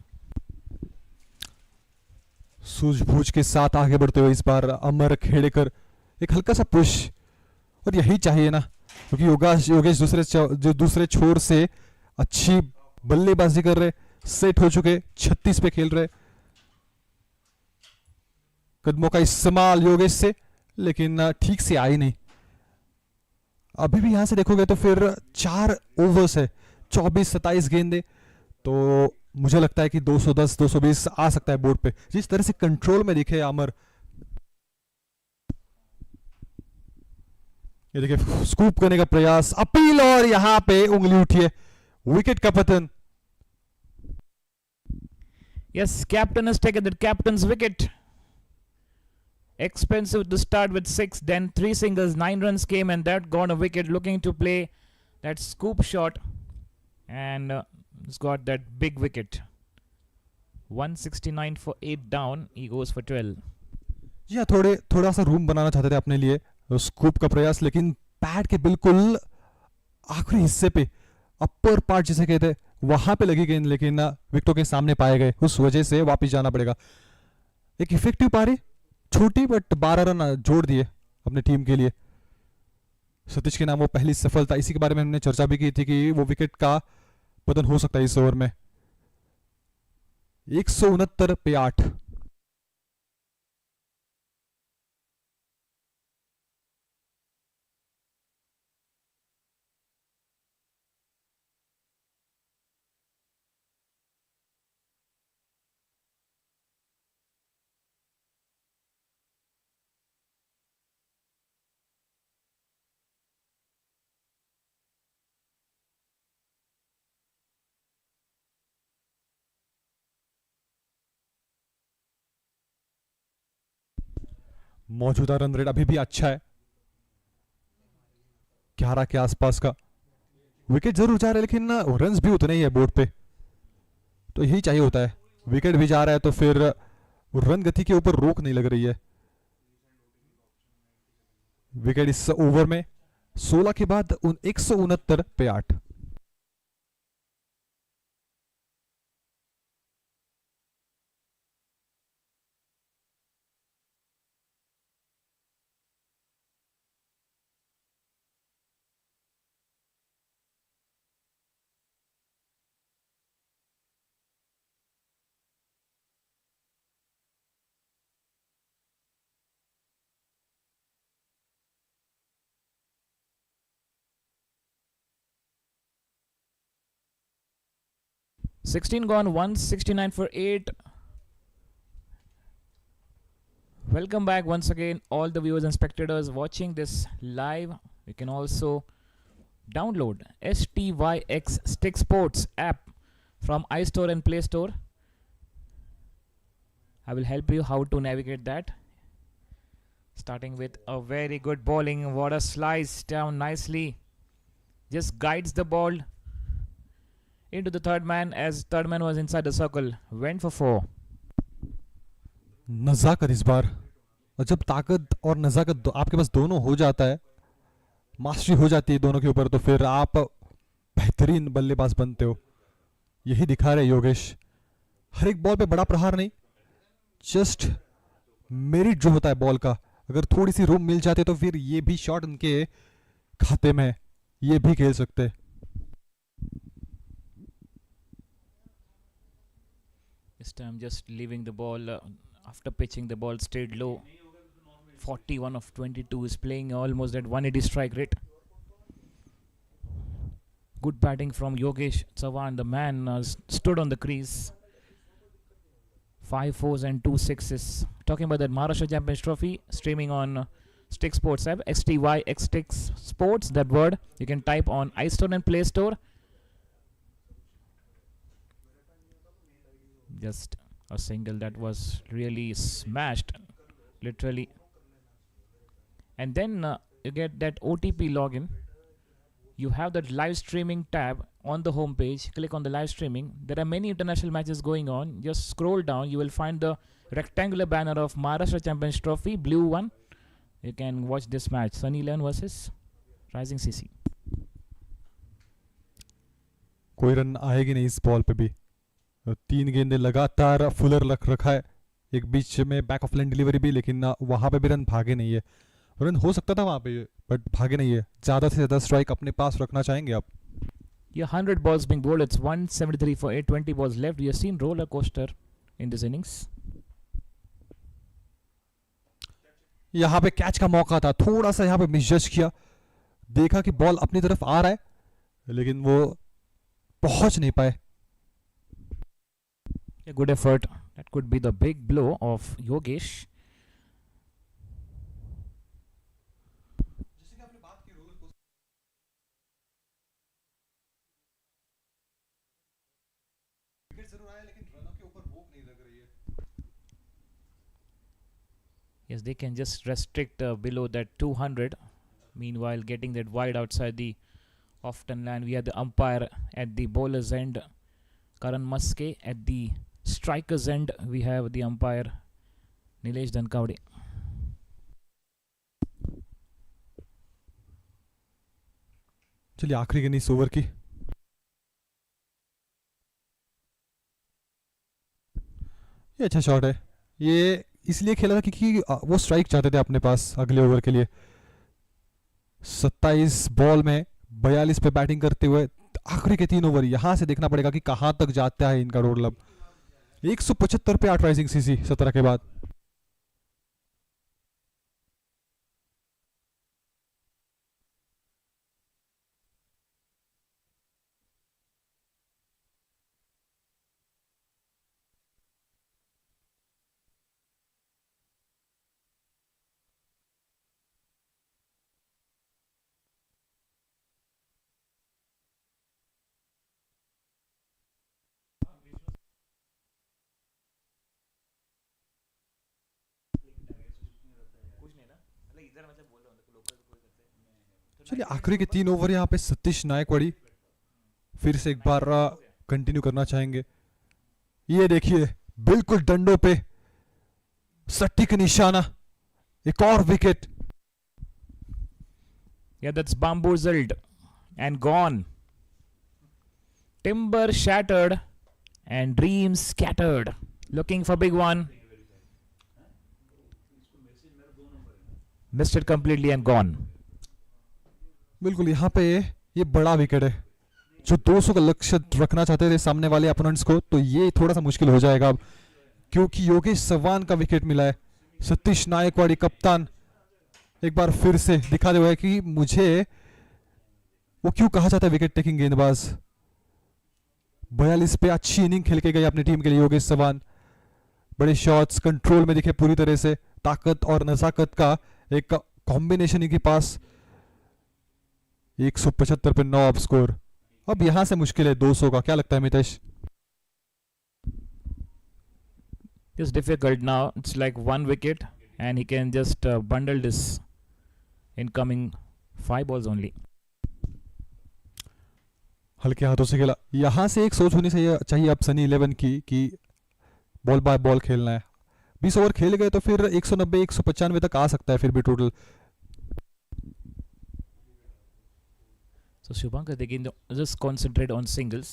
सूझबूझ के साथ आगे बढ़ते हुए इस बार अमर खेड़ेकर एक हल्का सा पुश, और यही चाहिए ना, क्योंकि योगेश दूसरे छोर से अच्छी बल्लेबाजी कर रहे, सेट हो चुके, 36 पे खेल रहे. कदमों का इस्तेमाल योगेश से, लेकिन ठीक से आई नहीं. अभी भी यहां से देखोगे तो फिर 4 ओवर्स है, 24-27 गेंदे, तो मुझे लगता है कि 210-220 आ सकता है बोर्ड पे. जिस तरह से कंट्रोल में दिखे अमर, ये देखिए स्कूप करने का प्रयास, अपील, और यहां पे उंगली उठी है. विकेट का पतन. Yes, captain has taken the captain's wicket. Expensive to start with 6, then 3 singles, 9 runs came, and that got a wicket. Looking to play that scoop shot, and it's got that big wicket. 169 for 8 down. He goes for 12. जी हाँ, थोड़ा सा room बनाना चाहते थे अपने लिए, scoop का प्रयास, लेकिन पैड के बिल्कुल आखिरी हिस्से पे, अपर पार्ट जिसे कहते हैं, वहां पे लगी गेंद, लेकिन विकेटों के सामने पाए गए. उस वजह से वापस जाना पड़ेगा. एक इफेक्टिव पारी, छोटी बट 12 रन जोड़ दिए अपने टीम के लिए. सतीश के नाम वो पहली सफलता. इसी के बारे में हमने चर्चा भी की थी कि वो विकेट का पतन हो सकता है इस ओवर में. 169 पे 8. मौजूदा रन रेट अभी भी अच्छा है, 11 के आसपास का. विकेट जरूर जा रहा है, लेकिन रन्स भी उतने ही है बोर्ड पे, तो यही चाहिए होता है. विकेट भी जा रहा है तो फिर रन गति के ऊपर रोक नहीं लग रही है. विकेट इस ओवर में 16 के बाद 169 पे 8. Sixteen gone, 169 for 8. Welcome back once again, all the viewers and spectators watching this live. You can also download STYX Stick Sports app from iStore and Play Store. I will help you how to navigate that. Starting with a very good bowling. What a slice down nicely. Just guides the ball into the third man, as third man was inside the circle. Went for 4. नजाकत इस बार, और जब ताकत और नजाकत आपके पास दोनों हो जाता है, मास्टरी हो जाती है दोनों के ऊपर, तो फिर आप बेहतरीन बल्लेबाज बनते हो. यही दिखा रहे योगेश. हर एक बॉल पे बड़ा प्रहार नहीं, जस्ट मेरिट जो होता है बॉल का, अगर थोड़ी सी रूम मिल जाते तो फिर ये भी शॉट उनके खाते में, ये भी खेल सकते. This time just leaving the ball after pitching, the ball stayed low. 41 of 22 is playing almost at 180 strike rate. Good batting from Yogesh Chavan. The man stood on the crease. 5 fours and 2 sixes. Talking about that Maharashtra Champions Trophy, streaming on Stick Sports app, STYX Stick Sports, that word you can type on iStore and Play Store. Just a single that was really smashed, literally. And then you get that OTP login. you have that live streaming tab on the home page. Click on the live streaming. There are many international matches going on. Just scroll down, you will find the rectangular banner of Maharashtra Champions Trophy, blue one. You can watch this match, Sunny Leon versus Rising CC. कोई run आएगी नहीं इस ball पे भी। 3 गेंदें लगातार Fuller रखा है, एक बीच में बैक ऑफ लाइन डिलीवरी भी, लेकिन वहां पे भी रन भागे नहीं है। रन हो सकता था वहां पे बट भागे नहीं है। ज्यादा से ज्यादा स्ट्राइक अपने पास रखना चाहेंगे आप। Yeah, 100 balls being bowled. It's 173 for 820 balls left. We have seen roller coaster in this innings. यहाँ पे कैच का मौका था, थोड़ा सा यहाँ पे मिसजज किया, देखा कि बॉल अपनी तरफ आ रहा है लेकिन वो पहुंच नहीं पाए। A good effort. That could be the big blow of Yogesh. Yes, they can just restrict below that 200. Meanwhile, getting that wide outside the off-turn line. We have the umpire at the bowler's end, Karan Maske. At the striker's end, we have the umpire, Nilesh Dankavde. चलिए आखिरी गेंद इस over की। ये अच्छा shot है, ये इसलिए खेला था क्योंकि वो स्ट्राइक चाहते थे अपने पास अगले ओवर के लिए। 27 बॉल में 42 पे बैटिंग करते हुए आखिरी के 3 ओवर, यहां से देखना पड़ेगा कि कहां तक जाता है इनका रोड लब। 175 पे 8 राइजिंग सीसी 17 के बाद। चलिए आखिरी के 3 ओवर यहाँ पे सतीश नायकवाड़ी फिर से एक बार कंटिन्यू करना चाहेंगे। ये देखिए बिल्कुल डंडों पे सटीक निशाना, एक और wicket. Yeah, that's bamboozled and gone. Timber shattered and dreams scattered. Looking for big one. Missed it completely and gone. बिल्कुल यहाँ पे ये बड़ा विकेट है, जो 200 का लक्ष्य रखना चाहते थे सामने वाले अपोनेंट्स को, तो ये थोड़ा सा मुश्किल हो जाएगा अब, क्योंकि योगेश चव्हाण का विकेट मिला है। सतीश नायकवाड़ी कप्तान एक बार फिर से दिखा दे हुआ है कि मुझे वो क्यों कहा जाता है विकेट टेकिंग गेंदबाज। 42 पे अच्छी इनिंग खेल के गए अपनी टीम के लिए योगेश चव्हाण। बड़े शॉट्स कंट्रोल में दिखे पूरी तरह से, ताकत और नजाकत का एक कॉम्बिनेशन इनके पास। 175 पे 9 स्कोर। अब यहां से मुश्किल है 200 का। क्या लगता है Mitesh? It's difficult now. It's like 1 wicket and he can just bundle this incoming 5 balls only. हल्के हाथों से खेला। यहां से एक सोच होनी चाहिए अब सनी 11 की कि बॉल बाय बॉल खेलना है। 20 ओवर खेल गए तो फिर 190 195 तक आ सकता है फिर भी total. So Shubhankar, they can just concentrate on singles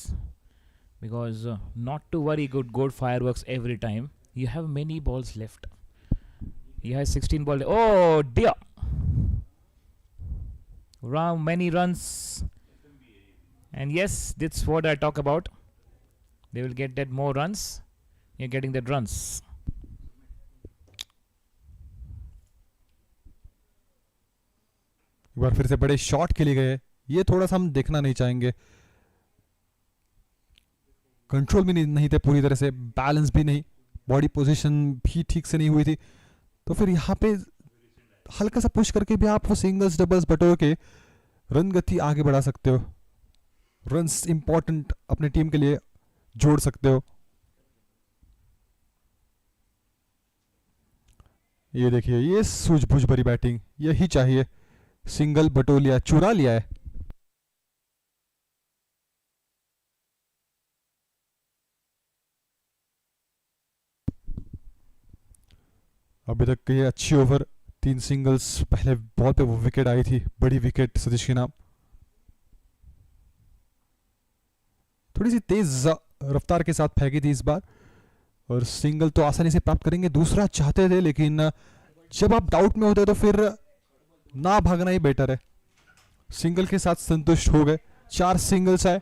because not to worry, good fireworks every time. You have many balls left. He has 16 balls. Oh dear! Many runs. And yes, that's what I talk about. They will get that more runs. You're getting that runs. एक बार फिर से बड़े shot खेले गए, ये थोड़ा सा हम देखना नहीं चाहेंगे। कंट्रोल भी नहीं थे पूरी तरह से, बैलेंस भी नहीं, बॉडी पोजीशन भी ठीक से नहीं हुई थी, तो फिर यहाँ पे हल्का सा पुश करके भी आप वो सिंगल्स डबल्स बटोर के रन गति आगे बढ़ा सकते हो, रन्स इंपॉर्टेंट अपने टीम के लिए जोड़ सकते हो। ये देखिए, ये सूझबूझ भरी बैटिंग, यही चाहिए। सिंगल बटो लिया, चुरा लिया है। अभी तक की अच्छी ओवर, 3 सिंगल्स, पहले बॉल पे वो विकेट आई थी, बड़ी विकेट सतीश के नाम। थोड़ी सी तेज रफ्तार के साथ फेंकी थी इस बार, और सिंगल तो आसानी से प्राप्त करेंगे, दूसरा चाहते थे, लेकिन जब आप डाउट में होते तो फिर ना भागना ही बेटर है। सिंगल के साथ संतुष्ट हो गए, 4 सिंगल्स आए।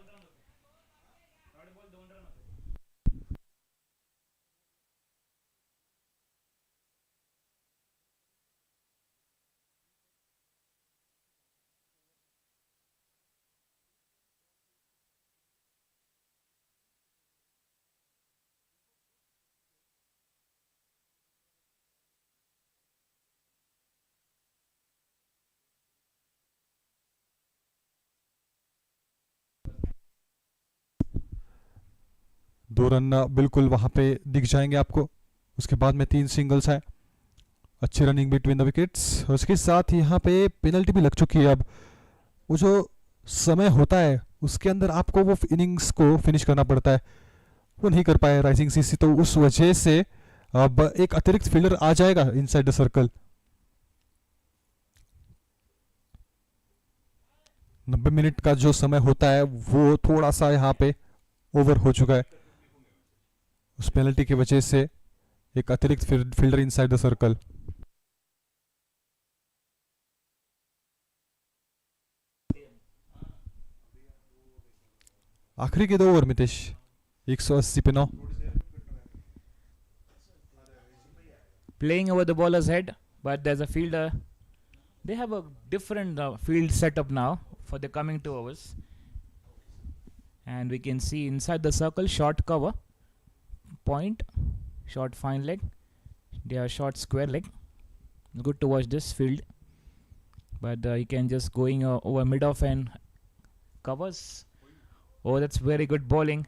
दो रन बिल्कुल वहां पे दिख जाएंगे आपको। उसके बाद में 3 सिंगल्स आए, अच्छी रनिंग बिटवीन द विकेट्स, और उसके साथ यहाँ पे पेनल्टी भी लग चुकी है। अब वो जो समय होता है उसके अंदर आपको वो इनिंग्स को फिनिश करना पड़ता है, वो नहीं कर पाए राइजिंग सीसी, तो उस वजह से अब एक अतिरिक्त फील्डर आ जाएगा इनसाइड द सर्कल। 90 मिनट का जो समय होता है वो थोड़ा सा यहाँ पे ओवर हो चुका है, उस पेनल्टी की वजह से एक अतिरिक्त फील्डर इनसाइड द सर्कल। आखिरी के 2 ओवर मितेश, 180 पे 9। Playing over the baller's head, but there's a fielder. They have a different field setup now for the coming 2 overs. And we can see inside the circle, short cover, point, short fine leg. They are short square leg. Good to watch this field. But he can just going over mid off and covers. Oh, that's very good bowling.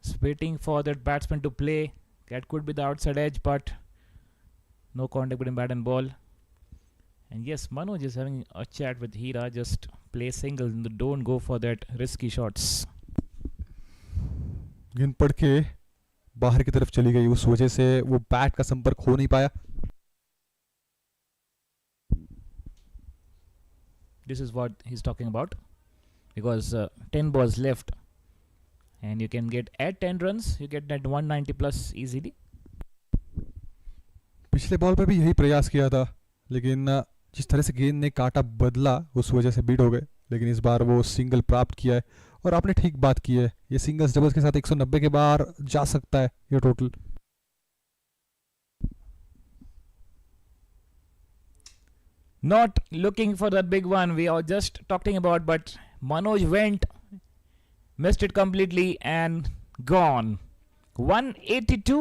It's waiting for that batsman to play. That could be the outside edge, but no contact between bat and ball. And yes, Manoj is having a chat with Hira. Just play single. Don't go for that risky shots. गेंद पड़ के बाहर की तरफ चली गई, उस वजह से वो बैट का संपर्क हो नहीं पाया। This is what he's talking about. Because 10 balls left. And you can get at 10 runs. You get that 190 plus easily. पिछले बॉल पे भी यही प्रयास किया था, लेकिन जिस तरह से गेंद ने काटा बदला उस वजह से बीट हो गए, लेकिन इस बार वो सिंगल प्राप्त किया है। और आपने ठीक बात की है, ये सिंगल्स डबल्स के साथ 190 के बाहर जा सकता है ये total. Not looking for that big one we are just talking about, but Manoj went, missed it completely and gone. 182,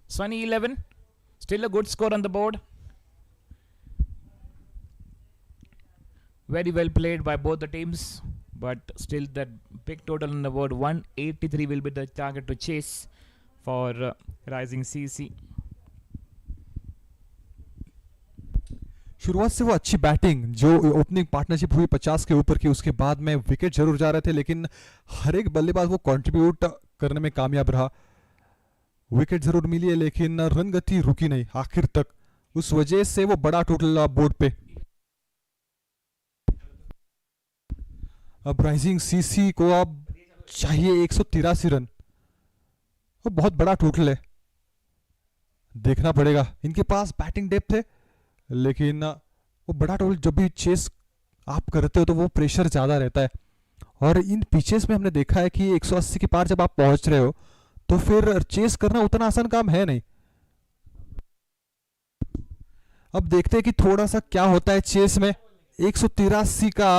Sunny 11, still a good score on the board. Very well played by both the teams, but still that big total on the board, 183 will be the target to chase for Rising CC. शुरुआत से वो अच्छी batting, जो opening partnership हुई 50 के ऊपर की, उसके बाद में विकेट जरूर जा रहे थे, लेकिन हर एक बल्लेबाज वो कंट्रीब्यूट करने में कामयाब रहा। विकेट जरूर मिली है, लेकिन रन गति रुकी नहीं आखिर तक, उस वजह से वो बड़ा टोटल बोर्ड पे। अब राइजिंग सीसी को अब चाहिए 183 रन, वो बहुत बड़ा टोटल है। देखना पड़ेगा, इनके पास बैटिंग डेप्थ है, लेकिन वो बड़ा टोटल जब भी चेस आप करते हो तो वो प्रेशर ज़्यादा रहता है। और इन पिचेस में हमने देखा है कि 180 के पार जब आप पहुंच रहे हो तो फिर चेस करना उतना आसान काम है नहीं। अब देखते हैं कि थोड़ा सा क्या होता है चेस में। 183 का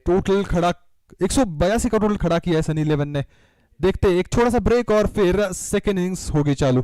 टोटल खड़ा, 182 का टोटल खड़ा किया है सनी 11 ने। देखते हैं, एक छोटा सा ब्रेक और फिर सेकेंड इनिंग्स होगी चालू।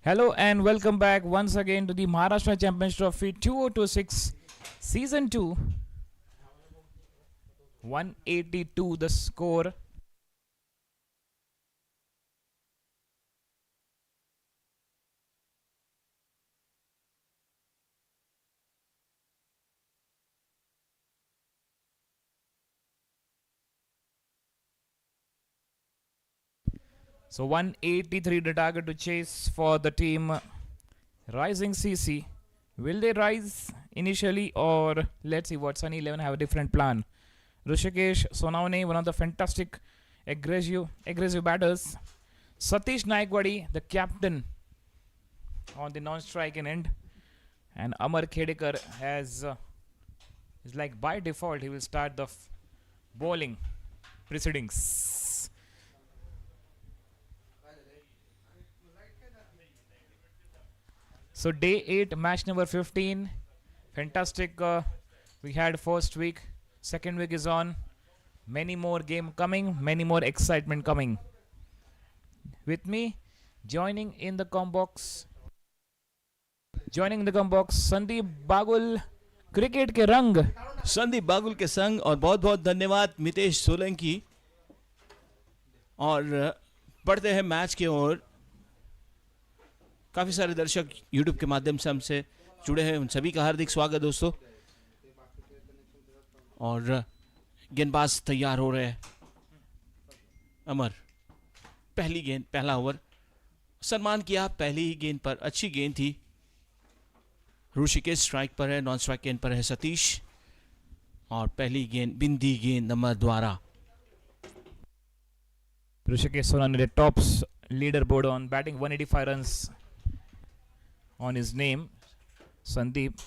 Hello and welcome back once again to the Maharashtra Champions Trophy 2026 Season 2. 182 the score. So 183 the target to chase for the team Rising CC. Will they rise initially, or let's see what Sunny 11 have a different plan. Rishikesh Sonawane, one of the fantastic aggressive batters. Satish Naikwadi, the captain on the non-striking end. And Amar Khedekar has is like by default he will start the bowling proceedings. So day 8 match number 15. Fantastic. We had first week, second week is on. Many more game coming, many more excitement coming. With me, joining in the combox, Sandeep Bagul, cricket के रंग. संदीप बागुल के संग, और बहुत बहुत धन्यवाद मितेश सोलंकी. और बढ़ते हैं मैच की ओर. काफ़ी सारे दर्शक यूट्यूब के माध्यम से हमसे जुड़े हैं, उन सभी का हार्दिक स्वागत दोस्तों. और गेंदबाज तैयार हो रहे हैं. अमर, पहली गेंद, पहला ओवर. सम्मान किया पहली ही गेंद पर, अच्छी गेंद थी. ऋषिकेश स्ट्राइक पर है, नॉन स्ट्राइक गेंद पर है सतीश. और पहली गेंद बिंदी गेंद अमर द्वारा. Rishikesh Sonani, the tops leaderboard on batting, 185 runs on his name. Sandeep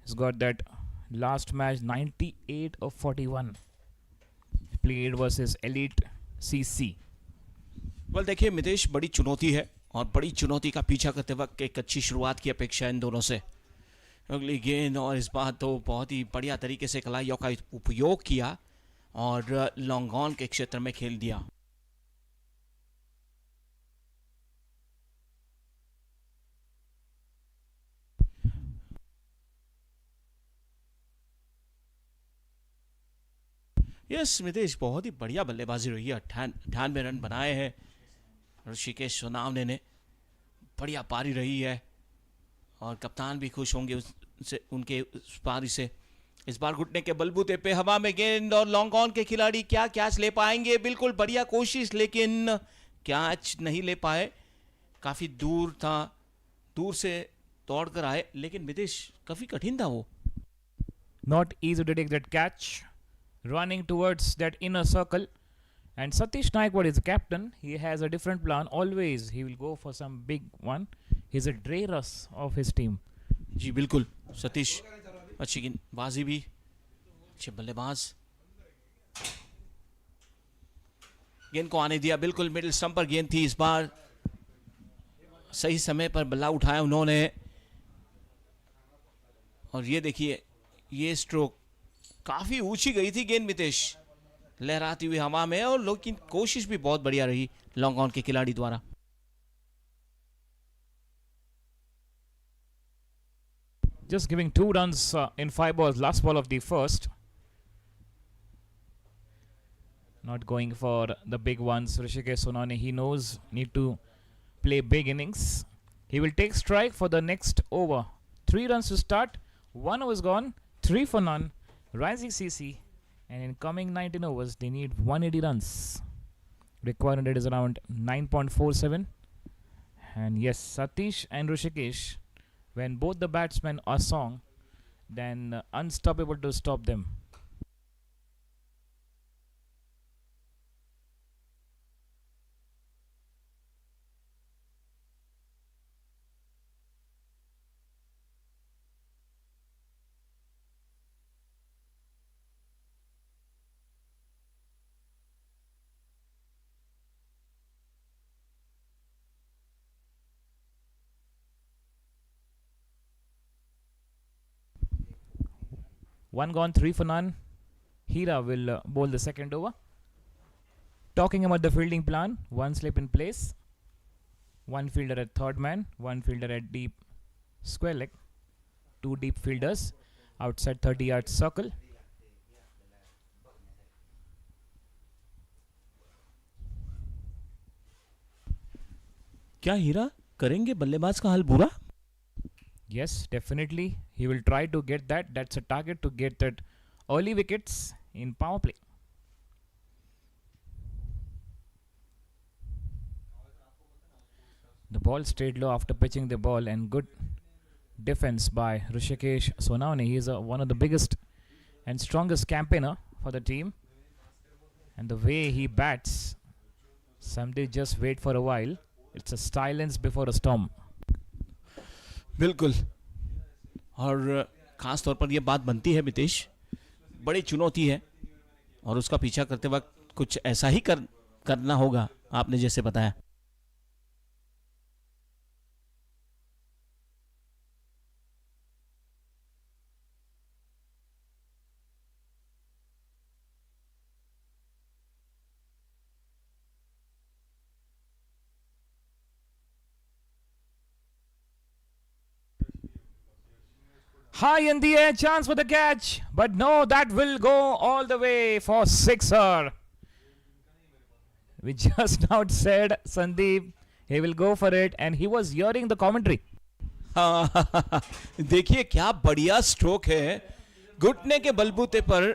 has got that last match 98 of 41 played versus Elite CC. well, देखिए मितेश, बड़ी चुनौती है और बड़ी चुनौती का पीछा करते वक्त एक अच्छी शुरुआत की अपेक्षा इन दोनों से. अगली गेंद, और इस बार तो बहुत ही बढ़िया तरीके से कलाइयों का उपयोग किया और लॉन्ग ऑन के क्षेत्र में खेल दिया. यस मितेश, बहुत ही बढ़िया बल्लेबाजी रही है. 98 रन बनाए हैं ऋषिकेश सोनावने ने. बढ़िया पारी रही है और कप्तान भी खुश होंगे उससे, उनके उस पारी से. इस बार घुटने के बलबूते पे हवा में गेंद, और लॉन्ग ऑन के खिलाड़ी क्या कैच ले पाएंगे. बिल्कुल बढ़िया कोशिश, लेकिन कैच नहीं ले पाए. काफ़ी दूर था, दूर से दौड़ कर आए, लेकिन मितेश काफ़ी कठिन था वो. Not easy to take that catch. Running towards that inner circle. And Satish Naikwad is the captain. He has a different plan. Always he will go for some big one. He's a Dreras of his team. जी बिल्कुल, सतीश अच्छी गेंदबाजी भी, अच्छे बल्लेबाज. गेंद को आने दिया, बिल्कुल मिडिल स्टंप पर गेंद थी. इस बार सही समय पर बल्ला उठाया उन्होंने. और ये देखिए, ये स्ट्रोक काफी ऊंची गई थी गेंद मितेश, लहराती हुई हवा में, और लेकिन कोशिश भी बहुत बढ़िया रही लॉन्ग ऑन के खिलाड़ी द्वारा. Just giving 2 runs in 5 balls, last ball of the first. Not going for the big ones. Rishikesh Sonani, he knows, need to play big innings. He will take strike for the next over. 3 runs to start, 1 over is gone, 3 for none. Rising CC, and in coming 19 overs they need 180 runs. Required rate is around 9.47. And yes, Satish and Rishikesh, when both the batsmen are strong, then unstoppable to stop them. One gone, 3 for none. Hira will bowl the second over. Talking about the fielding plan, one slip in place. One fielder at third man, one fielder at deep square leg, two deep fielders outside 30-yard circle. क्या हीरा करेंगे बल्लेबाज का हाल बुरा? Yes, definitely. He will try to get that. That's a target to get that early wickets in power play. The ball stayed low after pitching the ball, and good defense by Rishikesh Sonawane. He is one of the biggest and strongest campaigner for the team. And the way he bats, somebody just wait for a while. It's a silence before a storm. बिल्कुल, और खास तौर पर यह बात बनती है मितेश, बड़ी चुनौती है और उसका पीछा करते वक्त कुछ ऐसा ही करना होगा, आपने जैसे बताया. High in the air, chance for the catch, but no, that will go all the way for sixer. We just now said Sandeep, he will go for it, and he was hearing the commentary. देखिए क्या बढ़िया stroke है, घुटने के बलबूते पर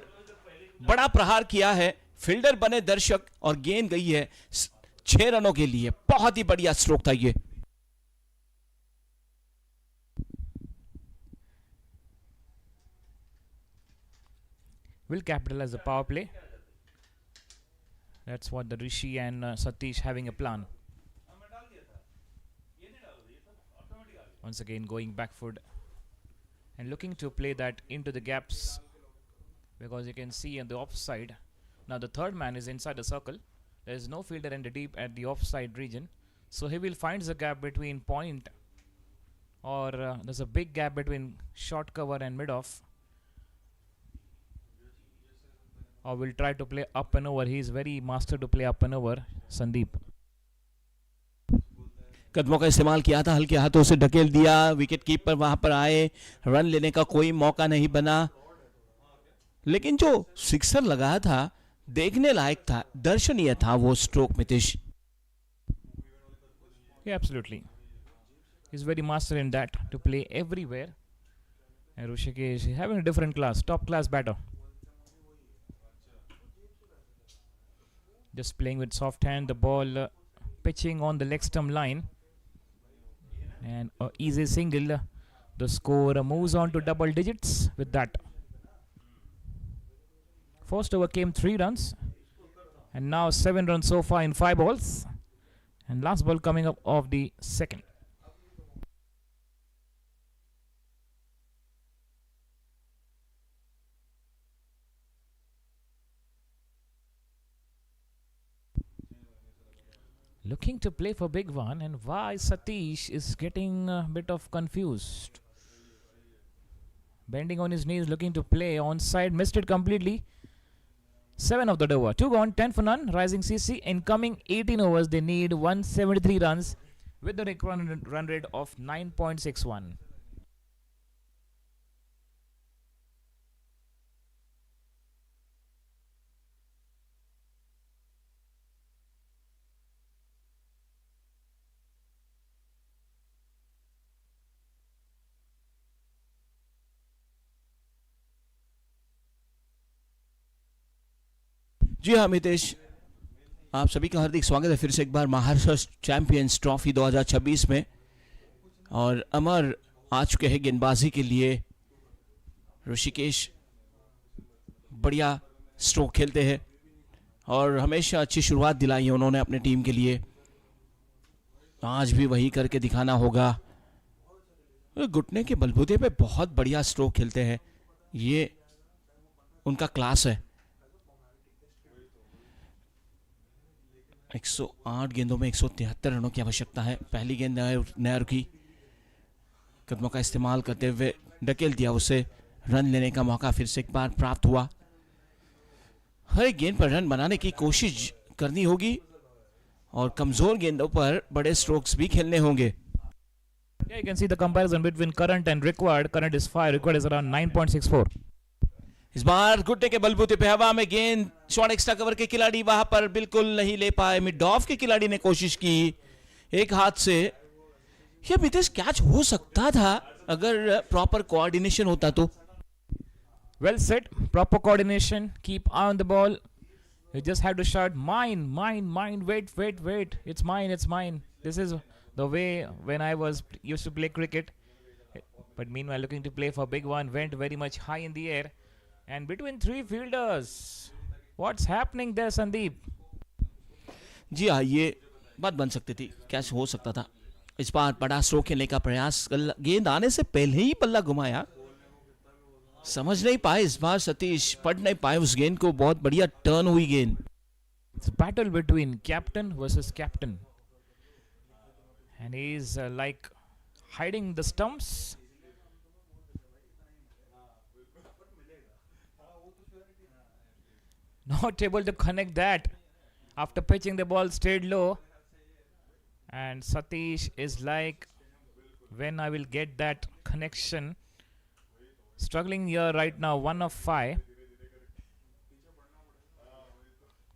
बड़ा प्रहार किया है, फील्डर बने दर्शक और गेंद गई है 6 रनों के लिए. बहुत ही बढ़िया स्ट्रोक था ये. Will capitalize the power play. That's what the Rishi and Satish having a plan. Once again going back foot and looking to play that into the gaps, because you can see on the offside. Now the third man is inside the circle. There is no fielder in the deep at the offside region. So he will find the gap between point, or there's a big gap between short cover and mid off. Or will try to play up and over. He is very master to play up and over, Sandeep. कदमों का इस्तेमाल किया था, हल्के हाथों से ढकेल दिया, विकेट कीपर वहां पर आए, रन लेने का कोई मौका नहीं बना, लेकिन जो सिक्सर लगाया था देखने लायक था, दर्शनीय था वो stroke Mitesh. Yeah, absolutely. He's very master in that, to play everywhere. And Rishikesh is having a different class, top class batter. Just playing with soft hand, the ball pitching on the leg stump line. And easy single. The score moves on to double digits with that. First over came 3 runs. And now 7 runs so far in 5 balls. And last ball coming up of the second. Looking to play for big one, and why Satish is getting a bit of confused. Bending on his knees, looking to play onside, missed it completely. 7 of the over, 2 gone, 10 for none. Rising CC, incoming 18 overs, they need 173 runs with the required run rate of 9.61. जी हाँ मितेश, आप सभी का हार्दिक स्वागत है फिर से एक बार Maharashtra champions trophy 2026 में. और अमर आ चुके हैं गेंदबाजी के लिए. ऋषिकेश बढ़िया स्ट्रोक खेलते हैं और हमेशा अच्छी शुरुआत दिलाई है उन्होंने अपने टीम के लिए. आज भी वही करके दिखाना होगा. घुटने के बलबूते पे बहुत बढ़िया स्ट्रोक खेलते हैं, ये उनका क्लास है. 108 गेंदों में 173 रनों की आवश्यकता है. पहली गेंद नया रुकी, कदमों का इस्तेमाल करते हुए ढकेल दिया, उसे रन लेने का मौका फिर से एक बार प्राप्त हुआ. हर एक गेंद पर रन बनाने की कोशिश करनी होगी और कमज़ोर गेंदों पर बड़े स्ट्रोक्स भी खेलने होंगे. Yeah, you can see the comparison between current and required. Current is 5, required is around 9.64. इस बार घुटने के बलबूते पे हवा में गेंद, शॉर्ट एक्स्ट्रा कवर के खिलाड़ी वहां पर बिल्कुल नहीं ले पाए. मिड ऑफ के खिलाड़ी ने कोशिश की एक हाथ से. ये मितेश कैच हो सकता था अगर प्रॉपर कोऑर्डिनेशन होता तो. Well said. Proper coordination. Keep eye on the ball. You just have to shout, mine, mine, mine. Wait, wait, wait. It's mine, it's mine. This is the way when I was used to play cricket. But meanwhile, looking to play for big one, went very much high in the air. And between three fielders. What's happening there, Sandeep? जी हाँ, ये बात बन सकती थी. Catch हो सकता था. इस बार बड़ा स्ट्रोक खेलने का प्रयास, गेंद आने से पहले ही पल्ला घुमाया. समझ नहीं पाए इस बार सतीश, पढ़ नहीं पाए उस गेंद को. बहुत बढ़िया टर्न हुई गेंद. It's a battle between captain versus captain. And he's like hiding the stumps. Not able to connect that after pitching the ball straight low. And Satish is like, when I will get that connection. Struggling here right now, 1 of 5.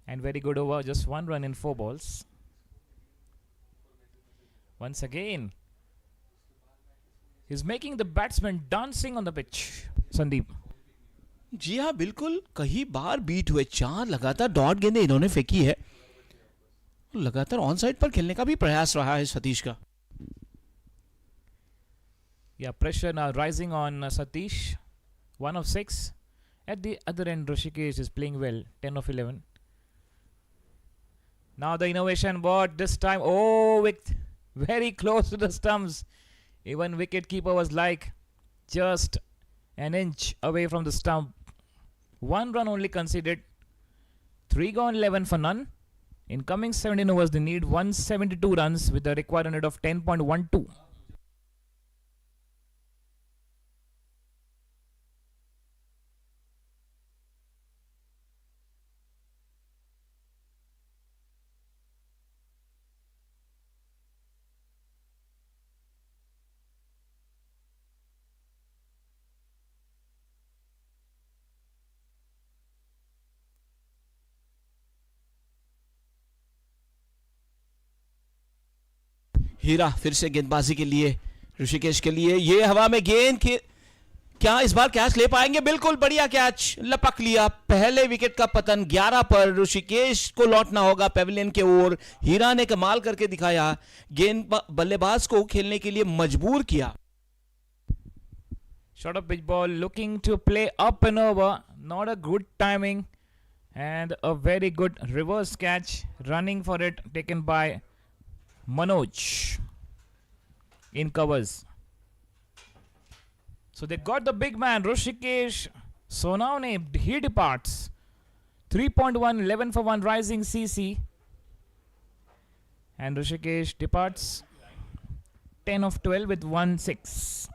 And very good over, just 1 run in 4 balls. Once again, he's making the batsman dancing on the pitch. Sandeep. जी हाँ, बिल्कुल. कई बार beat हुए. 4 लगातार dot गेंदें इन्होंने फेंकी है. लगातार ऑन साइड पर खेलने का भी प्रयास रहा है सतीश का. Yeah, pressure now rising on Satish. 1 of 6. At the other end, Rishikesh is playing well. 10 of 11. Now the innovation ball this time. Oh, very close to the stumps. Even wicketkeeper was like just an inch away from the stump. 1 run only conceded. 3 gone, 11 for none. In coming 17 overs, they need 172 runs with a required run rate of 10.12. हीरा फिर से गेंदबाजी के लिए, ऋषिकेश के लिए. ये हवा में गेंद क्या इस बार कैच ले पाएंगे? बिल्कुल बढ़िया कैच, लपक लिया. पहले विकेट का पतन 11 पर. ऋषिकेश को लौटना होगा पेविलियन के ओर. हीरा ने कमाल करके दिखाया. गेंद बल्लेबाज को खेलने के लिए मजबूर किया. Short of pitch ball, looking to play up and over. Not a good timing. And a very good reverse catch. Running for it, taken by Manoj in covers. So they got the big man, Rishikesh Sonawane. He departs. 3.1, 11 for 1, rising CC. And Rishikesh departs. 10 of 12 with 1-6.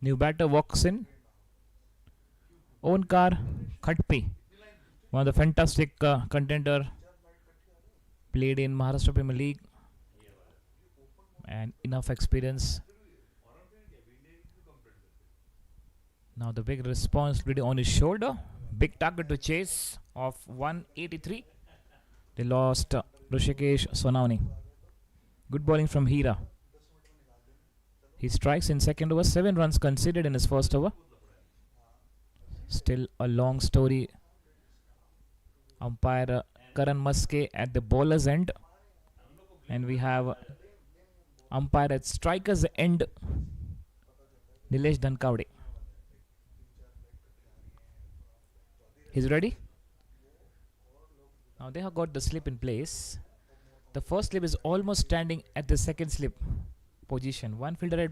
New batter walks in. Onkar Khatpi, one of the fantastic contender, played in Maharashtra Premier League and enough experience. Now the big responsibility on his shoulder. Big target to chase of 183. They lost Rishikesh Sonawane. Good bowling from Hira. He strikes in second over, 7 runs conceded in his first over. Still a long story. Umpire Karan Maske at the bowler's end. And we have umpire at striker's end, Nilesh Dhankawde. He's ready. Now they have got the slip in place. The first slip is almost standing at the second slip position. One fielder at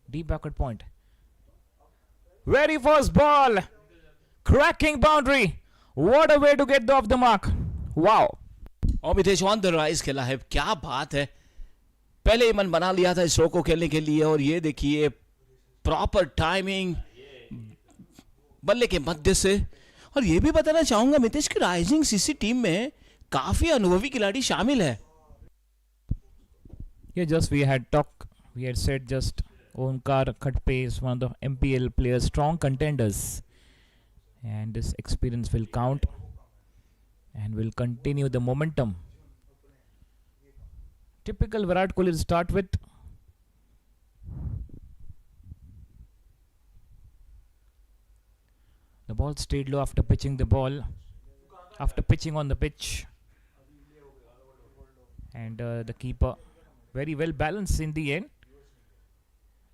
deep backward point. Very first ball. Cracking boundary. What a way to get off the mark. Wow. और Mitesh on the rise खेला है, क्या बात है. पहले ही मन बना लिया था इस शो को खेलने के लिए और ये देखिए प्रॉपर टाइमिंग बल्ले के मध्य से. और ये भी बताना चाहूंगा मितेश की राइजिंग सीसी टीम में काफी अनुभवी खिलाड़ी शामिल है. Yeah, just we had said just Omkar Khatpe is one of the MPL players, strong contenders, and this experience will count and will continue the momentum. Typical Virat Kohli to start with. The ball stayed low after pitching the ball, after pitching on the pitch, and the keeper very well balanced in the end,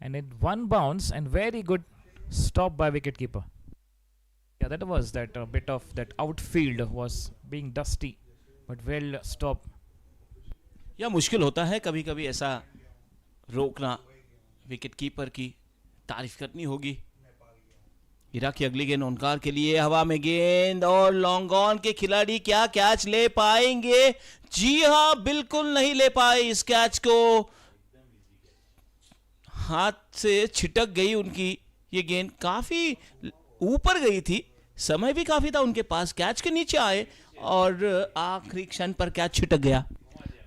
and it one bounce and very good stop by wicket keeper. Yeah, that was that bit of that outfield was being dusty, but well stopped. या मुश्किल होता है कभी कभी ऐसा रोकना. Wicket keeper की तारीफ करनी होगी. इराक की अगली गेंद ओंकार के लिए, हवा में गेंद और लॉन्ग ऑन के खिलाड़ी क्या कैच ले पाएंगे? जी हां, बिल्कुल नहीं ले पाए इस कैच को. हाथ से छिटक गई उनकी ये गेंद, काफी ऊपर गई थी, समय भी काफी था उनके पास. कैच के नीचे आए और आखिरी क्षण पर कैच छिटक गया.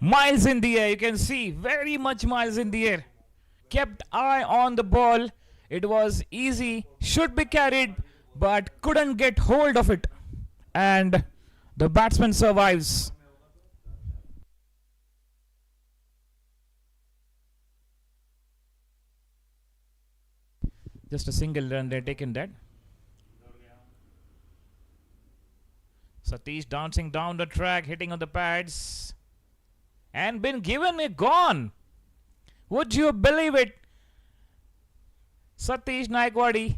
Miles in the air, you can see very much miles in the air. Kept eye on the ball. It was easy, should be carried, but couldn't get hold of it. And the batsman survives. Just a single run, they're taking that. Satish dancing down the track, hitting on the pads. And been given a gone. Would you believe it? Satish Naikwadi,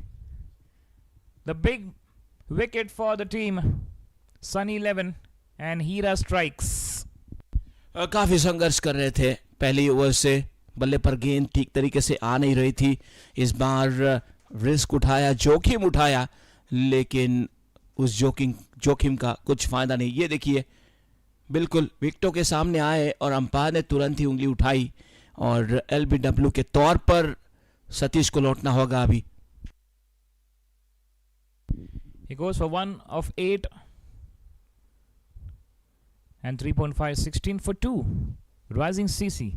the big wicket for the team. Sunny 11 and Hira strikes. काफी संघर्ष कर रहे थे पहले over से. बल्ले पर गेंद ठीक तरीके से आ नहीं रही थी. इस बार रिस्क उठाया, जोखिम उठाया, लेकिन उस जोखिम का कुछ फायदा नहीं. ये देखिए बिल्कुल विकेटों के सामने आए और अंपायर ने तुरंत ही उंगली उठाई और एलबीडब्ल्यू के तौर पर सतीश को लौटना होगा अभी. He goes for 1 of 8 and 3.5, 16 for 2. Rising CC.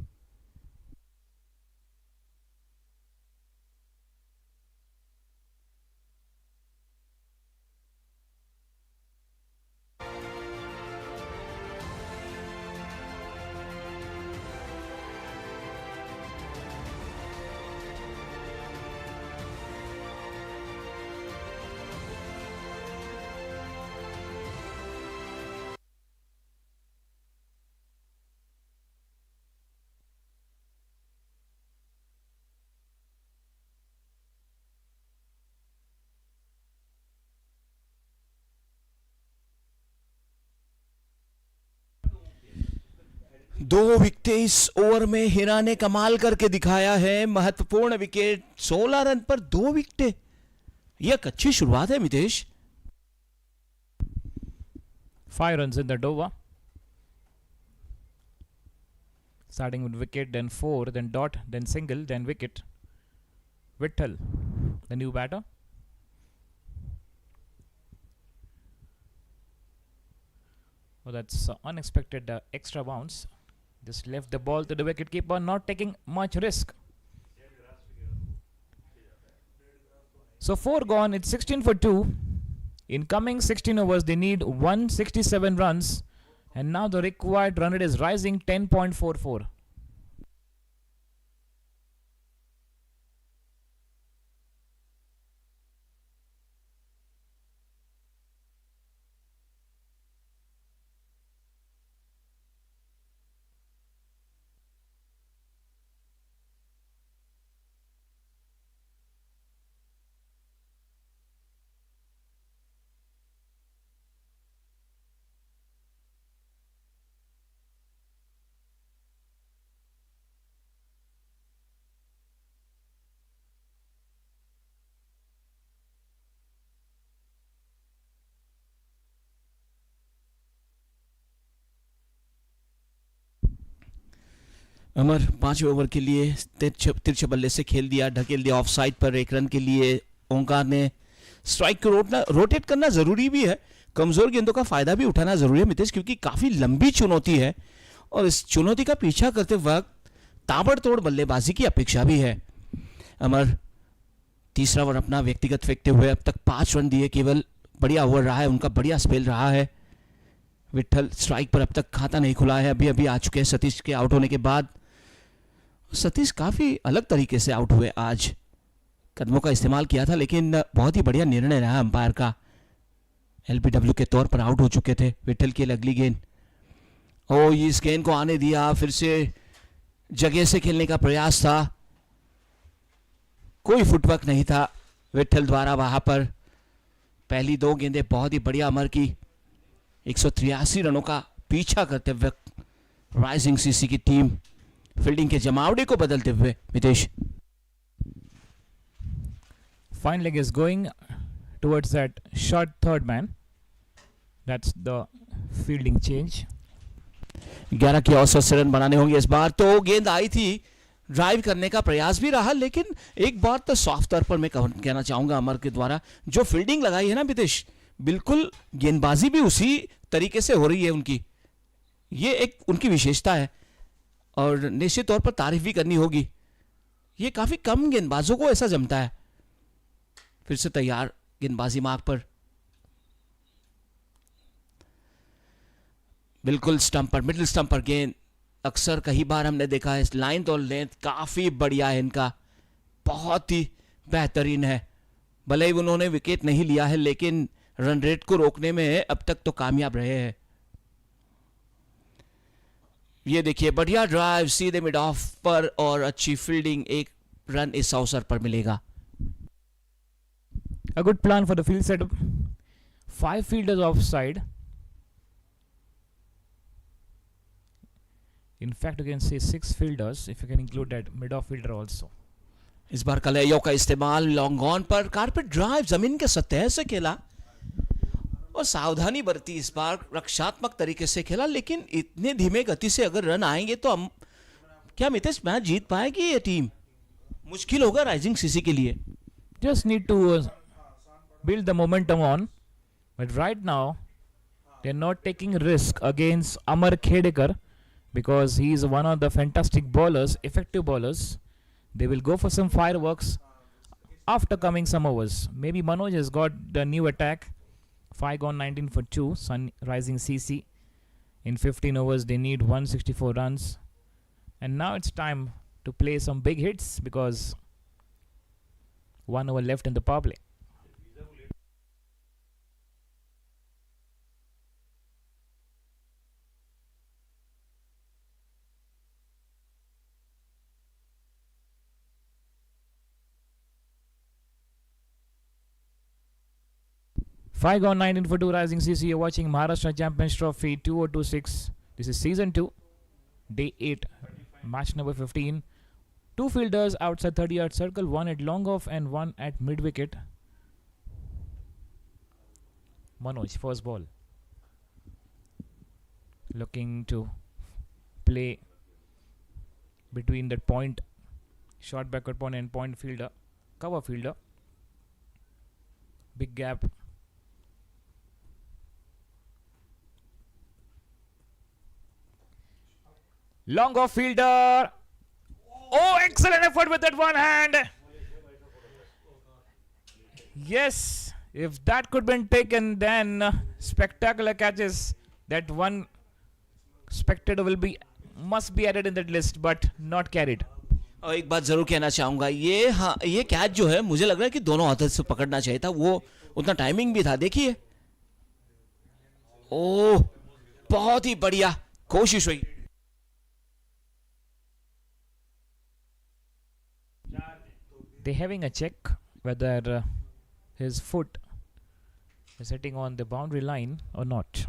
दो विकेट इस ओवर में हिरा ने कमाल करके दिखाया है. महत्वपूर्ण विकेट, 16 रन पर 2 विकेट. यह एक अच्छी शुरुआत है Mitesh. 5 runs in the over. Starting with wicket, then 4, then dot, then single, then wicket. Vittal, the new batter. Oh, that's unexpected extra bounce. Just left the ball to the wicketkeeper, not taking much risk. So 4 gone, it's 16 for 2. In coming 16 overs, they need 167 runs. And now the required run rate is rising 10.44. अमर 5वें over के लिए तिरछे बल्ले से खेल दिया, ढकेल दिया ऑफ साइड पर 1 रन के लिए। ओंकार ने स्ट्राइक को रोटेट करना जरूरी भी है, कमजोर गेंदों का फायदा भी उठाना जरूरी है मितेश, क्योंकि काफी लंबी चुनौती है और इस चुनौती का पीछा करते वक्त ताबड़तोड़ बल्लेबाजी की अपेक्षा भी है। अमर तीसरा ओवर अपना व्यक्तिगत फेंकते हुए अब तक 5 रन दिए, केवल बढ़िया ओवर रहा है उनका, बढ़िया स्पेल रहा है। विठल स्ट्राइक पर अब तक खाता नहीं खुला है, अभी अभी आ चुके हैं सतीश के आउट होने के बाद। सतीश काफी अलग तरीके से आउट हुए आज, कदमों का इस्तेमाल किया था लेकिन बहुत ही बढ़िया निर्णय रहा अंपायर का। एलबीडब्ल्यू के तौर पर आउट हो चुके थे। विठल की अगली गेंद, ओ इस गेंद को आने दिया, फिर से जगह से खेलने का प्रयास था, कोई फुटवर्क नहीं था विठल द्वारा वहां पर। पहली 2 गेंदें बहुत ही बढ़िया अमर की, 183 रनों का पीछा करते हुए राइजिंग सीसी की टीम फील्डिंग के जमावड़े को बदलते हुए Mitesh. Fine leg is going towards that short third man. That's the fielding change. 11 की औसत से रन बनाने होंगे इस बार। तो गेंद आई थी, ड्राइव करने का प्रयास भी रहा, लेकिन एक बार तो सॉफ्ट तौर पर मैं कहना चाहूंगा अमर के द्वारा जो फील्डिंग लगाई है ना मितेश, बिल्कुल गेंदबाजी भी उसी तरीके से हो रही है उनकी, ये एक उनकी विशेषता है और निश्चित तौर पर तारीफ भी करनी होगी। ये काफी कम गेंदबाजों को ऐसा जमता है। फिर से तैयार गेंदबाजी मार्ग पर, बिल्कुल स्टंप पर, मिडिल स्टंप पर गेंद। अक्सर कई बार हमने देखा है लाइन और लेंथ काफी बढ़िया है इनका, बहुत ही बेहतरीन है। भले ही उन्होंने विकेट नहीं लिया है लेकिन रन रेट को रोकने में अब तक तो कामयाब रहे हैं। ये देखिए बढ़िया ड्राइव सीधे मिड ऑफ पर और अच्छी फील्डिंग, 1 रन इस अवसर पर मिलेगा। A good plan for the field setup. 5 fielders offside. In fact, you can say 6 fielders if you can include that mid-off fielder also. इस बार कलेयों का इस्तेमाल लॉन्ग ऑन पर, कारपेट ड्राइव जमीन के सतह से खेला और सावधानी बरती, इस बार रक्षात्मक तरीके से खेला, लेकिन इतने धीमे गति से अगर रन आएंगे तो हम क्या मितेश मैच जीत पाएगी ये टीम? मुश्किल होगा राइजिंग सीसी के लिए। Just need to build the momentum on, but right now they're not taking risk against Amar Khedekar because he is one of the fantastic bowlers, effective bowlers. They will go for some fireworks after coming some overs. Maybe Manoj has got the new attack. 5 gone 19 for 2. Sun Rising CC. In 15 overs they need 164 runs. And now it's time to play some big hits because 1 over left in the power play. Five gone 19 for 2 Rising CC. You're watching Maharashtra Champions Trophy 2026. This is season 2, day 8, match number 15. 2 fielders outside 30-yard circle, 1 at long off and 1 at mid wicket. Manoj, first ball. Looking to play between that point, short backward point and point fielder, cover fielder. Big gap. Long off fielder. Oh, excellent effort with that one hand. Yes, if that could been taken, then spectacular catches. That one spectator will be must be added in that list, but not carried. और एक बात जरूर कहना चाहूंगा, ये हाँ ये catch जो है मुझे लग रहा है कि दोनों हाथों से पकड़ना चाहिए था, वो उतना टाइमिंग भी था। देखिए ओह बहुत ही बढ़िया कोशिश हुई। They having a check whether his foot is hitting on the boundary line or not.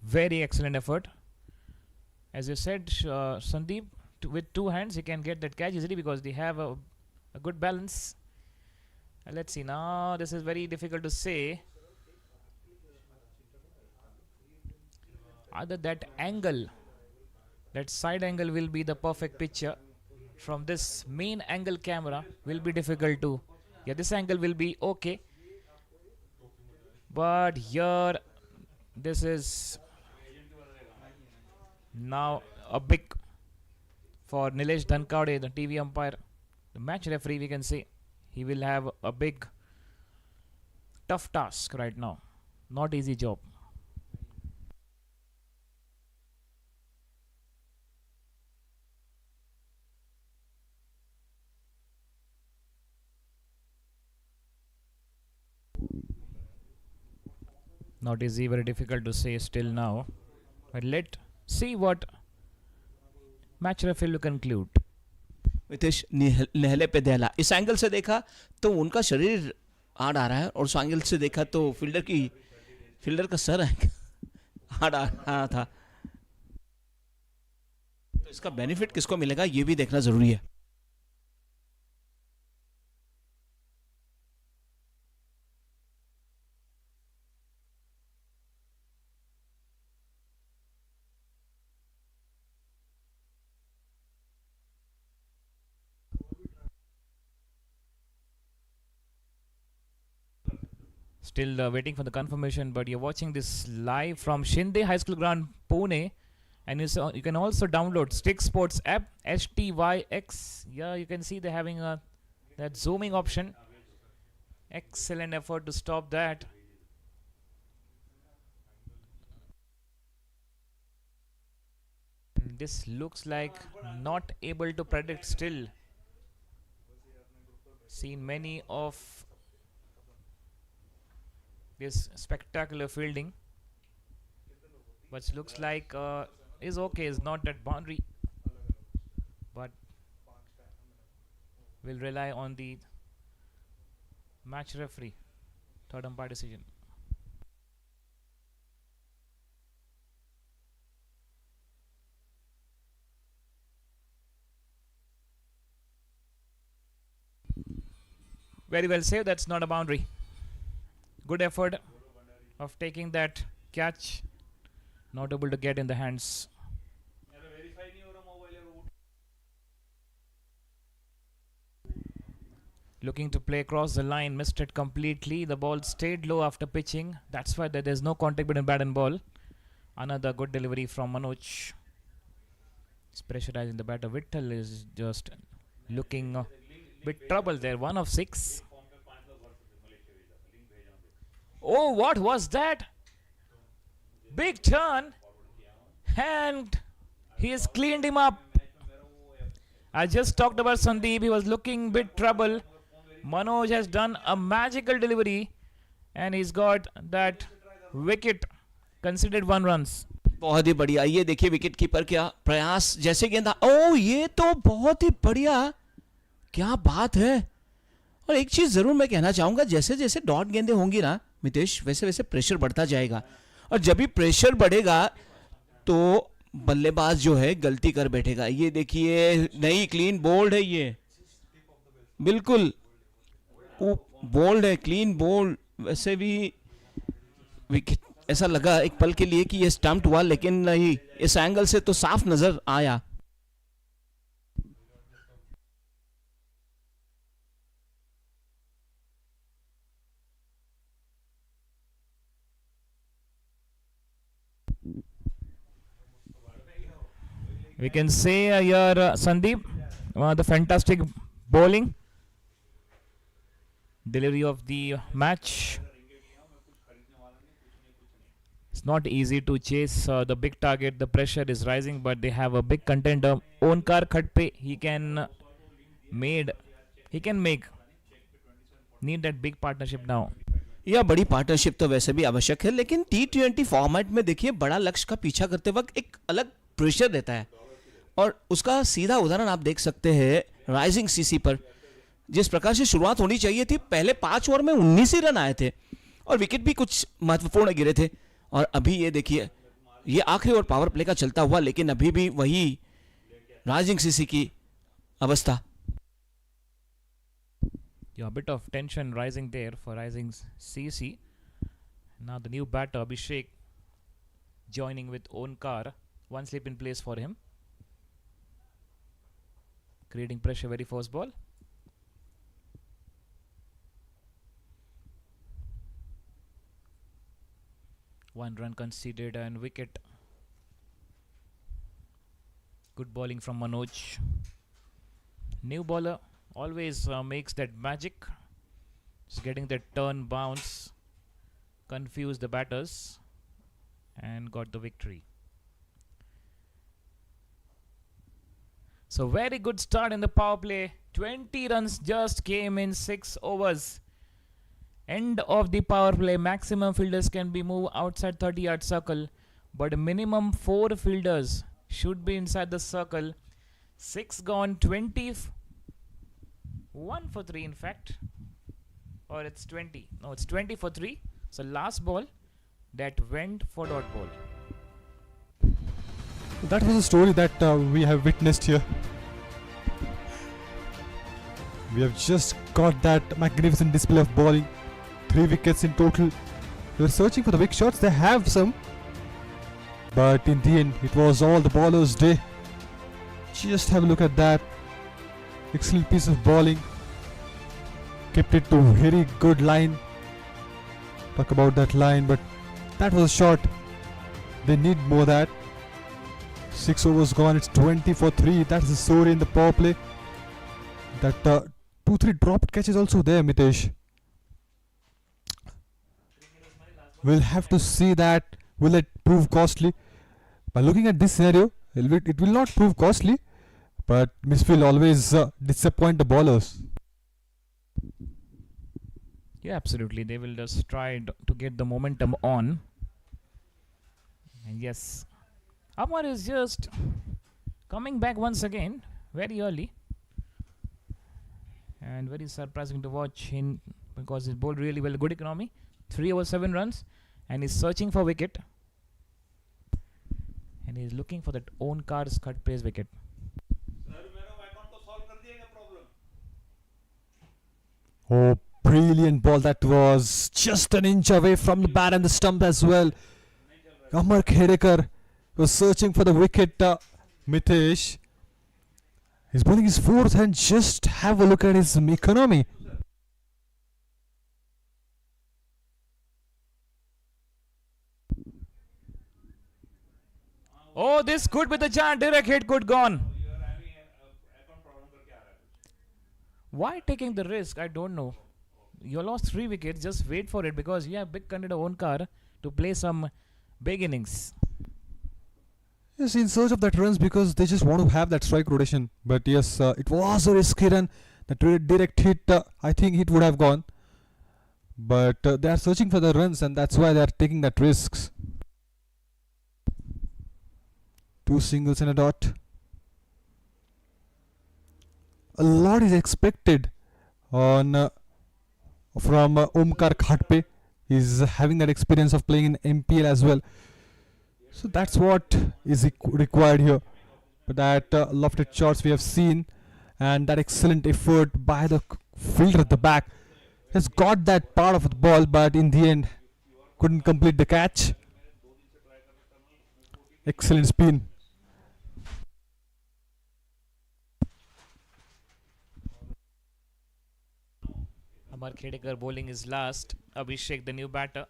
Very excellent effort. As you said, Sandeep, with 2 hands he can get that catch easily because they have a good balance. Let's see now. This is very difficult to say. Either that angle That side angle will be the perfect picture. From this main angle camera will be difficult to. Yeah, this angle will be okay. But here, this is now a big for Nilesh Dhankade, the TV umpire, the match referee. We can say he will have a big, tough task right now. Not easy job. Not easy, very difficult to say still now. But let's see what match referee will conclude. Mitesh नहले पे दहला, इस angle से देखा तो उनका शरीर आड़ आ रहा है, और उस एंगल से देखा तो फील्डर का सर आड़ आ रहा था। तो इसका बेनिफिट किसको मिलेगा ये भी देखना जरूरी है। Still waiting for the confirmation, but you're watching this live from Shinde High School Ground, Pune. And you can also download Stick Sports app, STYX. Yeah, you can see they're having that zooming option. Excellent effort to stop that. This looks like not able to predict still. Seen many of this spectacular fielding, but looks like is okay, is not that boundary, but will rely on the match referee, third umpire decision. Very well saved, that's not a boundary. Good effort of taking that catch, not able to get in the hands. Looking to play across the line, missed it completely. The ball stayed low after pitching. That's why there's no contact between bat and ball. Another good delivery from Manoj. He's pressurizing the batter. Vittal is just looking a bit trouble there. 1 of 6. Oh, what was that? Big turn. And he has cleaned him up. I just talked about Sandeep. He was looking bit trouble. Manoj has done a magical delivery. And he's got that wicket. Considered 1 runs. बहुत ही बढ़िया, ये देखिए wicket keeper क्या प्रयास, जैसे गेंद, ओ ये तो बहुत ही बढ़िया, क्या बात है। और एक चीज जरूर मैं कहना चाहूंगा, जैसे जैसे डॉट गेंदें होंगी ना मितेश, वैसे वैसे प्रेशर बढ़ता जाएगा, और जब भी प्रेशर बढ़ेगा तो बल्लेबाज जो है गलती कर बैठेगा। ये देखिए नई क्लीन बोल्ड है, ये बिल्कुल बोल्ड है, क्लीन बोल्ड। वैसे भी विकेट ऐसा लगा एक पल के लिए कि ये स्टंप्ड हुआ, लेकिन नहीं, इस एंगल से तो साफ नजर आया। We can say here Sandeep, the fantastic bowling delivery of the match. It's not easy to chase the big target. The pressure is rising, but they have a big contender. Onkar Khatpe, he can make need that big partnership now. यह बड़ी partnership तो वैसे भी आवश्यक है, लेकिन T20 format में देखिए बड़ा लक्ष्य का पीछा करते वक्त एक अलग प्रेशर देता है, और उसका सीधा उदाहरण आप देख सकते हैं राइजिंग सीसी पर। जिस प्रकार से शुरुआत होनी चाहिए थी, पहले 5 ओवर में 19 ही रन आए थे और विकेट भी कुछ महत्वपूर्ण गिरे थे, और अभी ये देखिए ये आखिरी ओवर पावर प्ले का चलता हुआ, लेकिन अभी भी वही राइजिंग सीसी की अवस्था। Yeah, a bit of tension rising there for rising CC. Now the new batter Abhishek joining with Onkar. One slip in place for him. creating pressure very first ball. One run conceded and wicket. Good bowling from Manoj. New bowler always makes that magic. Just getting that turn bounce, confused the batters and got the victory. So very good start in the power play. 20 runs just came in 6 overs. End of the power play. Maximum fielders can be moved outside 30-yard circle, but minimum 4 fielders should be inside the circle. 6 gone, 20. 1 for 3 in fact. Or it's 20. No, it's 20 for 3. So last ball that went for dot ball. That was a story that we have witnessed here. We have just got that magnificent display of bowling. 3 wickets in total. They were searching for the big shots. They have some. But in the end, it was all the bowlers' day. Just have a look at that. Excellent piece of bowling. Kept it to a very good line. Talk about that line, but that was a shot. They need more that. 6 overs gone. It's 20 for 3. That's the story in the power play. That 2-3 dropped catches also there, Mitesh. We'll have to see that. Will it prove costly? By looking at this scenario, it will not prove costly. But Misfield always disappoint the bowlers. Yeah, absolutely. They will just try to get the momentum on. And yes, Amar is just coming back once again very early. And very surprising to watch him because he bowled really well. Good economy. 3 over 7 runs. And he's searching for wicket. And he's looking for that own car's cut pace wicket. Oh, brilliant ball. That was just an inch away from the bat and the stump as well. Amar Khedekar was searching for the wicket. Mitesh. He's bowling his fourth and just have a look at his economy. Oh, this could be the chance. Direct hit, good gone. Why taking the risk? I don't know. You lost 3 wickets. Just wait for it because you have big candidate own car to play some big innings. Yes, in search of that runs because they just want to have that strike rotation. But yes, it was a risky run. That direct hit, I think it would have gone. But they are searching for the runs and that's why they are taking that risks. 2 singles and a dot. A lot is expected on from Omkar Khatpe. He's having that experience of playing in MPL as well. So that's what is required here. But that lofted shots we have seen and that excellent effort by the fielder at the back has got that part of the ball, but in the end couldn't complete the catch. Excellent spin. Amar Khedekar bowling is last. Abhishek, the new batter.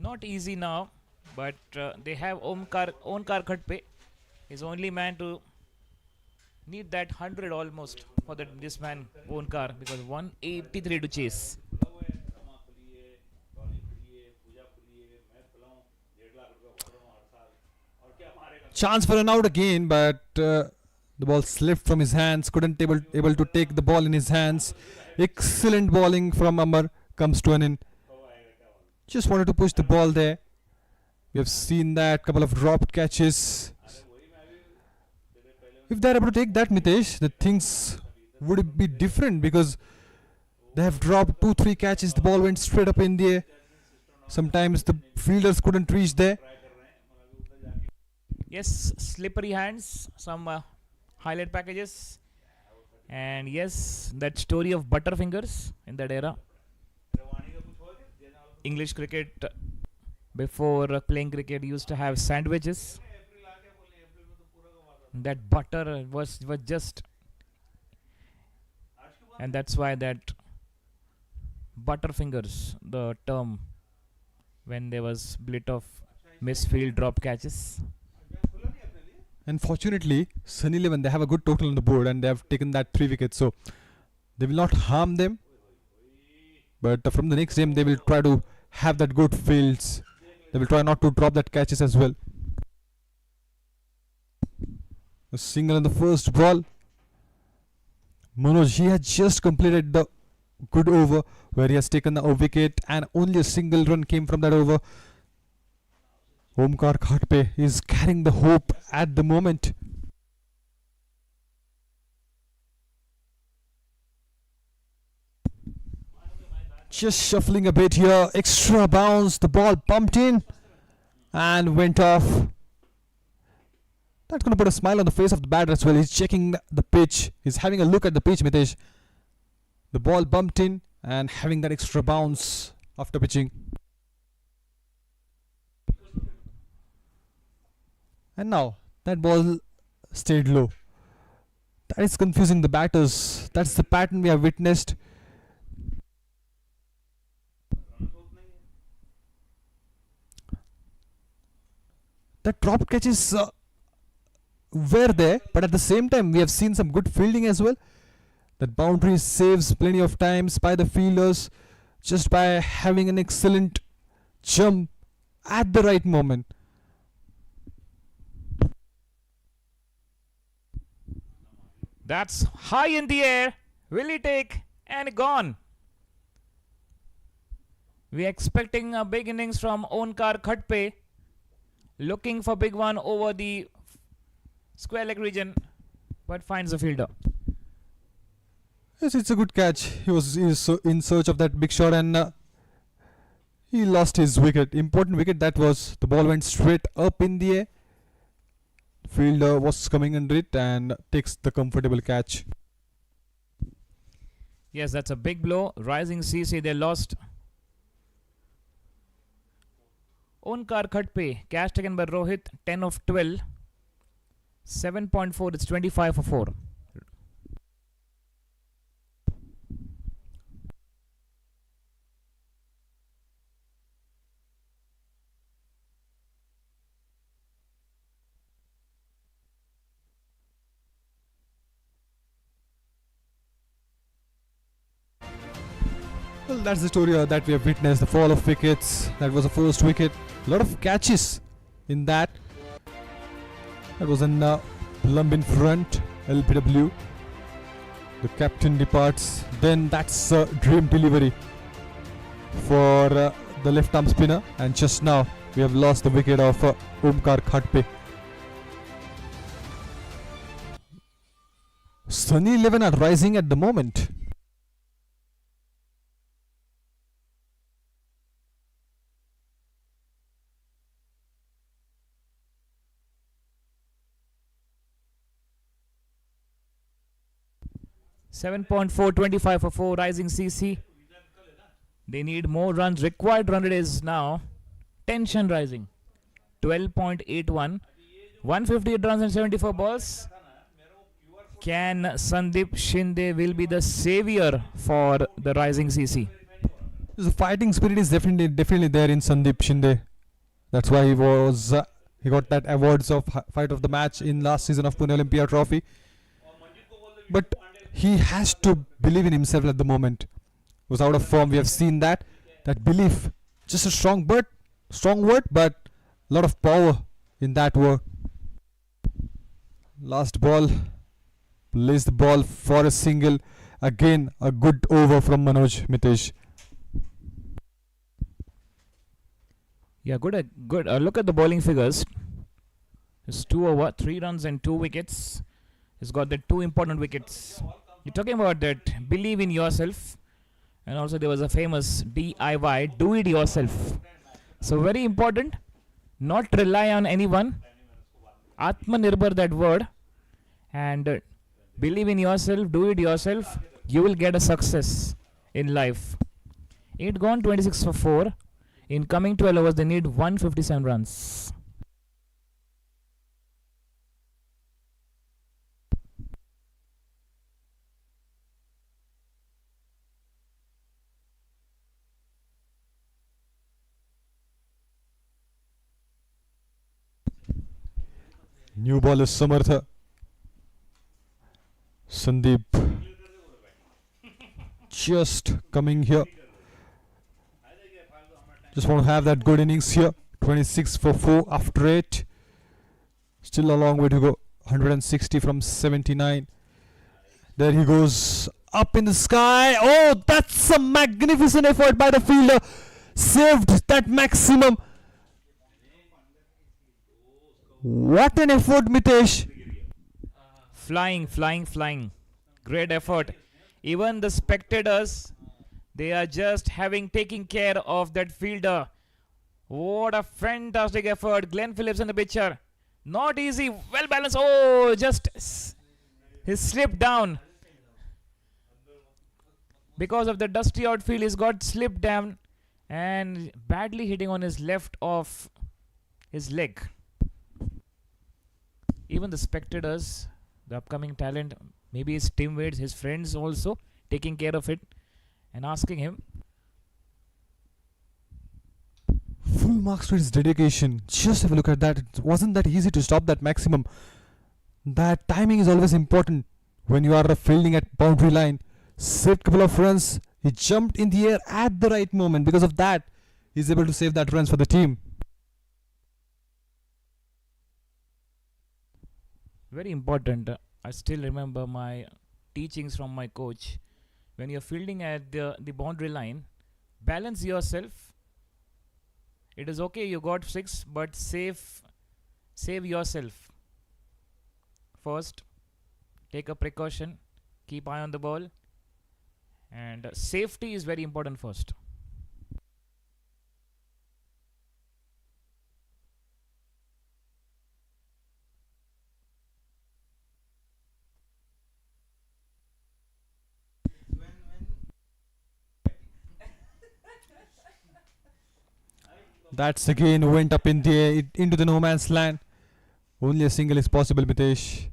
Not easy now, but they have Onkar Khatpe. He's only man to need that 100 almost for this man Onkar because 183 to chase. Chance for an out again, but the ball slipped from his hands. Couldn't able to take the ball in his hands. Excellent bowling from Amar comes to an end. Just wanted to push the ball there. We have seen that couple of dropped catches. If they're able to take that, Mitesh, the things would be different because they have dropped 2-3 catches. The ball went straight up in the air. Sometimes the fielders couldn't reach there. Yes, slippery hands, some highlight packages. And yes, that story of butterfingers in that era. English cricket before playing cricket used to have sandwiches. That butter was just, and that's why that butterfingers, the term when there was bit of misfield drop catches. Unfortunately, Sunny Levan, they have a good total on the board and they have taken that 3 wickets, so they will not harm them. But from the next game, they will try to have that good fields. They will try not to drop that catches as well. A single on the first ball. Manoj, he has just completed the good over where he has taken a wicket and only a single run came from that over. Omkar Khatpe is carrying the hope at the moment. Just shuffling a bit here, extra bounce, the ball bumped in and went off. That's going to put a smile on the face of the batter as well. He's checking the pitch, he's having a look at the pitch, Mitesh. The ball bumped in and having that extra bounce after pitching. And now that ball stayed low. That is confusing the batters. That's the pattern we have witnessed. The drop catches were there, but at the same time we have seen some good fielding as well. That boundary saves plenty of times by the fielders just by having an excellent jump at the right moment. That's high in the air. Will he take? And gone. We're expecting a big innings from Onkar Khatpe. Looking for big one over the square leg region, but finds the fielder. Yes, it's a good catch. He was in search of that big shot and he lost his wicket. Important wicket that was. The ball went straight up in the air. Fielder was coming under it and takes the comfortable catch. Yes, that's a big blow. Rising CC, they lost. Onkar Khatpe, catch taken by Rohit, 10 of 12. 7.4, it's 25 for 4. Well, that's the story that we have witnessed. The fall of wickets. That was the first wicket. A lot of catches in that. That was an plumb in front. LBW. The captain departs. Then that's a dream delivery for the left arm spinner. And just now we have lost the wicket of Omkar Khatpe. Sunny 11 are rising at the moment. .4, 25 for 4, rising CC. They need more runs. Required run rate is now tension rising. 12.81. 158 runs and 74 balls. Can Sandeep Shinde will be the savior for the rising CC? The fighting spirit is definitely there in Sandeep Shinde. That's why he got that awards of fight of the match in last season of Pune Olympia Trophy. But he has to believe in himself at the moment. He was out of form. We have seen that belief. Just a strong word, but a lot of power in that word. Last ball, plays the ball for a single. Again, a good over from Manoj, Mitesh. Yeah, good. Look at the bowling figures. It's 2 over, 3 runs and 2 wickets. He's got the 2 important wickets. You're talking about that believe in yourself, and also there was a famous DIY, do it yourself. So very important, not rely on anyone. Atmanirbhar, that word, and believe in yourself, do it yourself. You will get a success in life. 8 gone, 26 for 4. In coming 12 overs, they need 157 runs. New ball is Samartha. Sandeep just coming here. Just want to have that good innings here. 26 for 4 after 8. Still a long way to go. 160 from 79. There he goes. Up in the sky. Oh, that's a magnificent effort by the fielder. Saved that maximum. What an effort, Mitesh. Flying. Great effort. Even the spectators, they are just taking care of that fielder. What a fantastic effort. Glenn Phillips in the picture. Not easy. Well balanced. Oh, just he slipped down. Because of the dusty outfield, he's got slipped down and badly hitting on his left of his leg. Even the spectators, the upcoming talent, maybe his teammates, his friends also taking care of it and asking him. Full marks for his dedication. Just have a look at that. It wasn't that easy to stop that maximum. That timing is always important when you are fielding at boundary line. Saved couple of runs. He jumped in the air at the right moment. Because of that, he's able to save that runs for the team. Very important. I still remember my teachings from my coach. When you're fielding at the boundary line, balance yourself. It is okay, you got 6, but save yourself. First, take a precaution. Keep eye on the ball. And safety is very important first. That's again went up in the air, into the no man's land. Only a single is possible, Mitesh.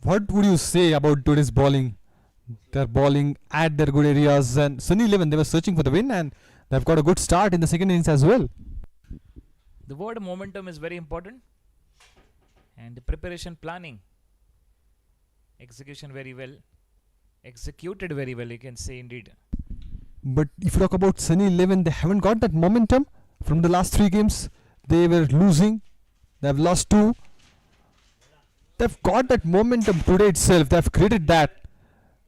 What would you say about today's bowling? They're bowling at their good areas, and Sunny 11, they were searching for the win, and they've got a good start in the second innings as well. The word momentum is very important. And the preparation planning. Execution very well. Executed very well, you can say indeed. But if you talk about Sunny 11, they haven't got that momentum from the last 3 games. They were losing. They've lost 2. They've got that momentum today itself. They've created that.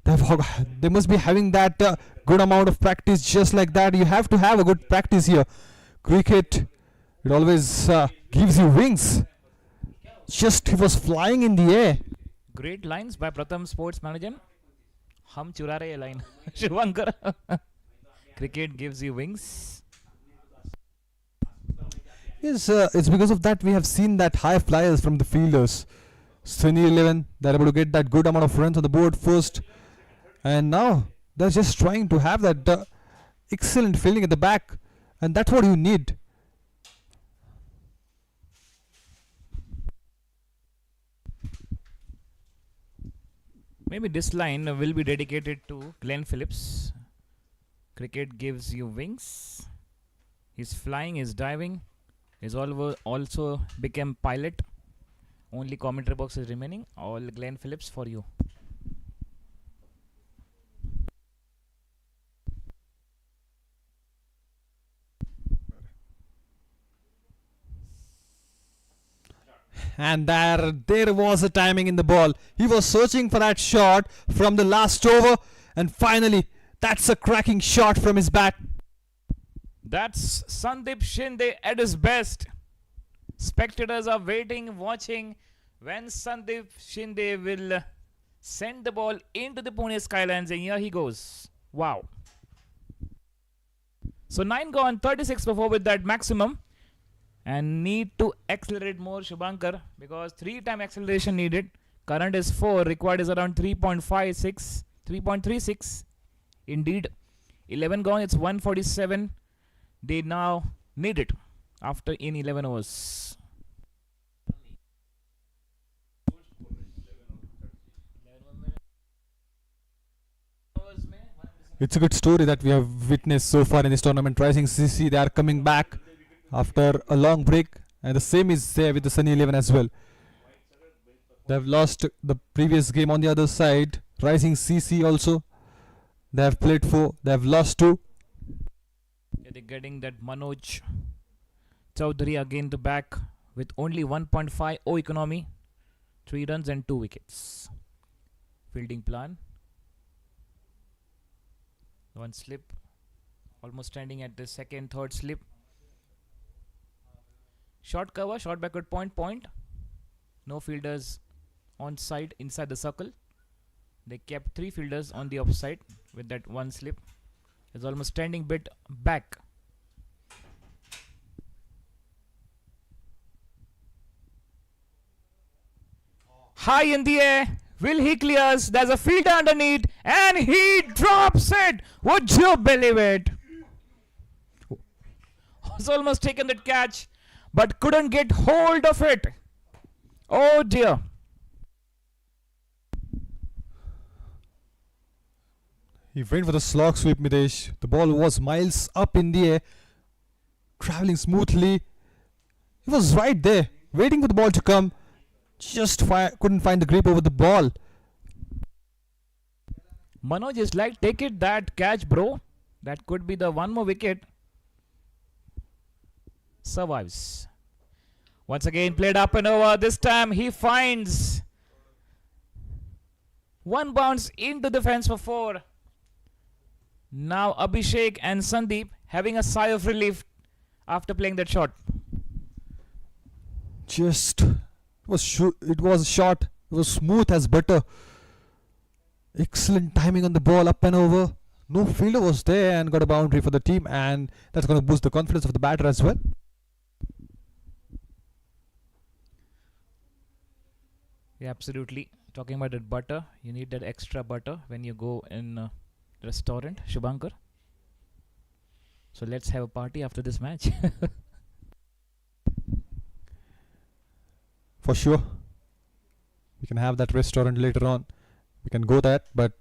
They must be having that good amount of practice just like that. You have to have a good practice here. Cricket, it always gives you wings. Just he was flying in the air. Great lines by Pratham Sports Manager. Hum chura rahe hai line. Shivankar. Cricket gives you wings. Yes, it's because of that we have seen that high flyers from the fielders. Sunny 11, they're able to get that good amount of runs on the board first. And now they're just trying to have that excellent fielding at the back. And that's what you need. Maybe this line will be dedicated to Glenn Phillips. Cricket gives you wings. He's flying, he's diving. He's also become pilot. Only commentary box is remaining. All Glenn Phillips for you. And there was a timing in the ball. He was searching for that shot from the last over. And finally, that's a cracking shot from his bat. That's Sandeep Shinde at his best. Spectators are waiting, watching when Sandeep Shinde will send the ball into the Pune Skylines, and here he goes. Wow. So 9 gone, 36 for 4 with that maximum. And need to accelerate more, Shubhankar, because 3-time acceleration needed. Current is 4, required is around 3.56, 3.36. Indeed, 11 gone, it's 147. They now need it after in 11 overs. It's a good story that we have witnessed so far in this tournament. Rising CC, they are coming back after a long break. And the same is there with the Sunny 11 as well. They have lost the previous game on the other side. Rising CC also. They have played 4. They have lost 2. Yeah, they're getting that Manoj Chaudhary again to back with only 1.50 economy. 3 runs and 2 wickets. Fielding plan. 1 slip. Almost standing at the second, third slip. Short cover, short backward point. No fielders on side inside the circle. They kept 3 fielders on the offside with that 1 slip. It's almost standing bit back. High in the air. Will he clears? There's a fielder underneath and he drops it. Would you believe it? Was almost taken that catch but couldn't get hold of it. Oh dear. He went for the slog sweep, Mitesh. The ball was miles up in the air, traveling smoothly. He was right there, waiting for the ball to come. Just couldn't find the grip over the ball. Manoj is like, take it, that catch, bro. That could be the 1 more wicket. Survives. Once again played up and over. This time he finds 1 bounce into the fence for 4. Now Abhishek and Sandeep having a sigh of relief after playing that shot. It was short. It was smooth as butter. Excellent timing on the ball, up and over. No fielder was there and got a boundary for the team, and that's going to boost the confidence of the batter as well. Yeah, absolutely. Talking about that butter, you need that extra butter when you go in restaurant, Shubhankar. So let's have a party after this match. For sure. We can have that restaurant later on. We can go that, but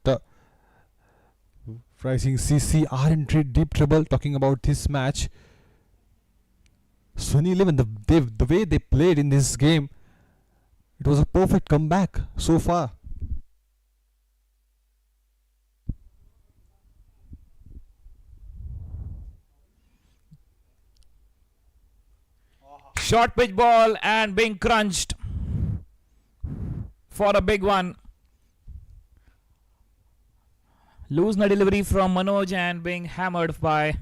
Rising CC are in deep trouble. Talking about this match, Sunny 11, the way they played in this game, it was a perfect comeback so far. Short pitch ball and being crunched for a big one. Loose delivery from Manoj and being hammered by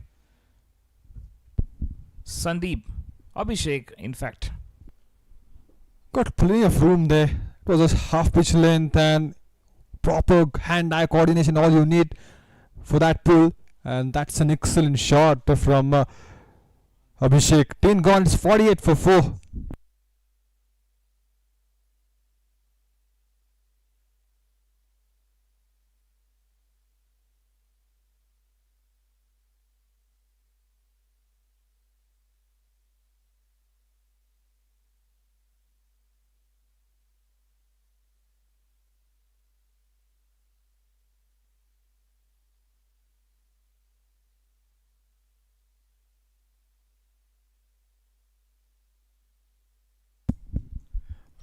Sandeep. Abhishek, in fact. Got plenty of room there. It was a half pitch length and proper hand-eye coordination, all you need for that pull. And that's an excellent shot from Abhishek. 10 gone, it's 48 for 4.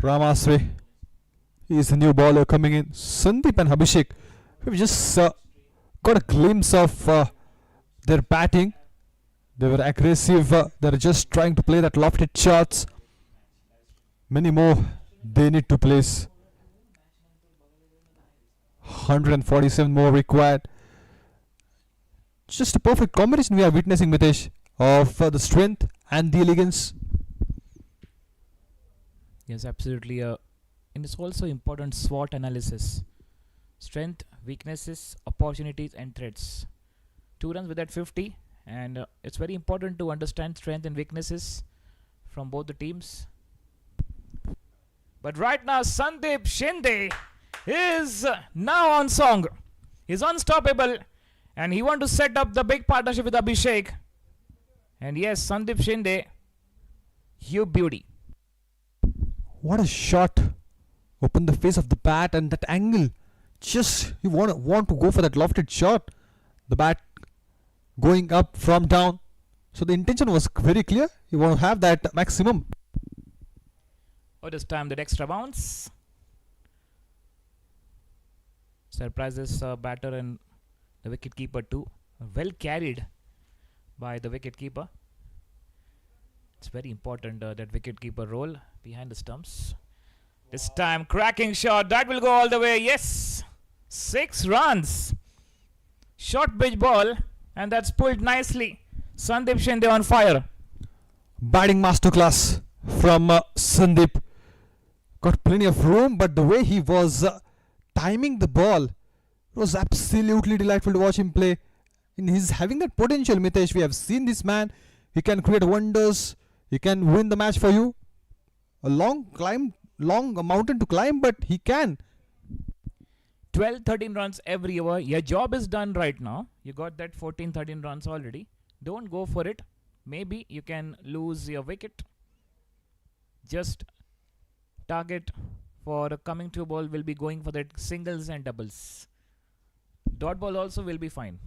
Ramaswamy, he is the new bowler coming in. Sandeep and Abhishek, we've just got a glimpse of their batting. They were aggressive. They're just trying to play that lofted shots. Many more they need to place. 147 more required. Just a perfect combination we are witnessing, Mitesh, of the strength and the elegance. Yes, absolutely. And it's also important SWOT analysis. Strength, weaknesses, opportunities and threats. 2 runs with that 50. And it's very important to understand strength and weaknesses from both the teams. But right now, Sandeep Shinde is now on song. He's unstoppable. And he wants to set up the big partnership with Abhishek. And yes, Sandeep Shinde, you beauty. What a shot. Open the face of the bat and that angle. Just you want to go for that lofted shot. The bat going up from down. So the intention was very clear. You want to have that maximum. Oh, this time that extra bounce. Surprises batter and the wicket keeper too. Well carried by the wicket keeper. It's very important that wicket keeper role behind the stumps. This time cracking shot. That will go all the way. Yes. 6 runs. Short pitch ball. And that's pulled nicely. Sandeep Shinde on fire. Batting masterclass from Sandeep. Got plenty of room, but the way he was timing the ball, it was absolutely delightful to watch him play. And he's having that potential, Mitesh. We have seen this man. He can create wonders. He can win the match for you. A long mountain to climb, but he can. 12-13 runs every over. Your job is done right now. You got that 14-13 runs already. Don't go for it. Maybe you can lose your wicket. Just target for a coming to ball will be going for that singles and doubles. Dot ball also will be fine.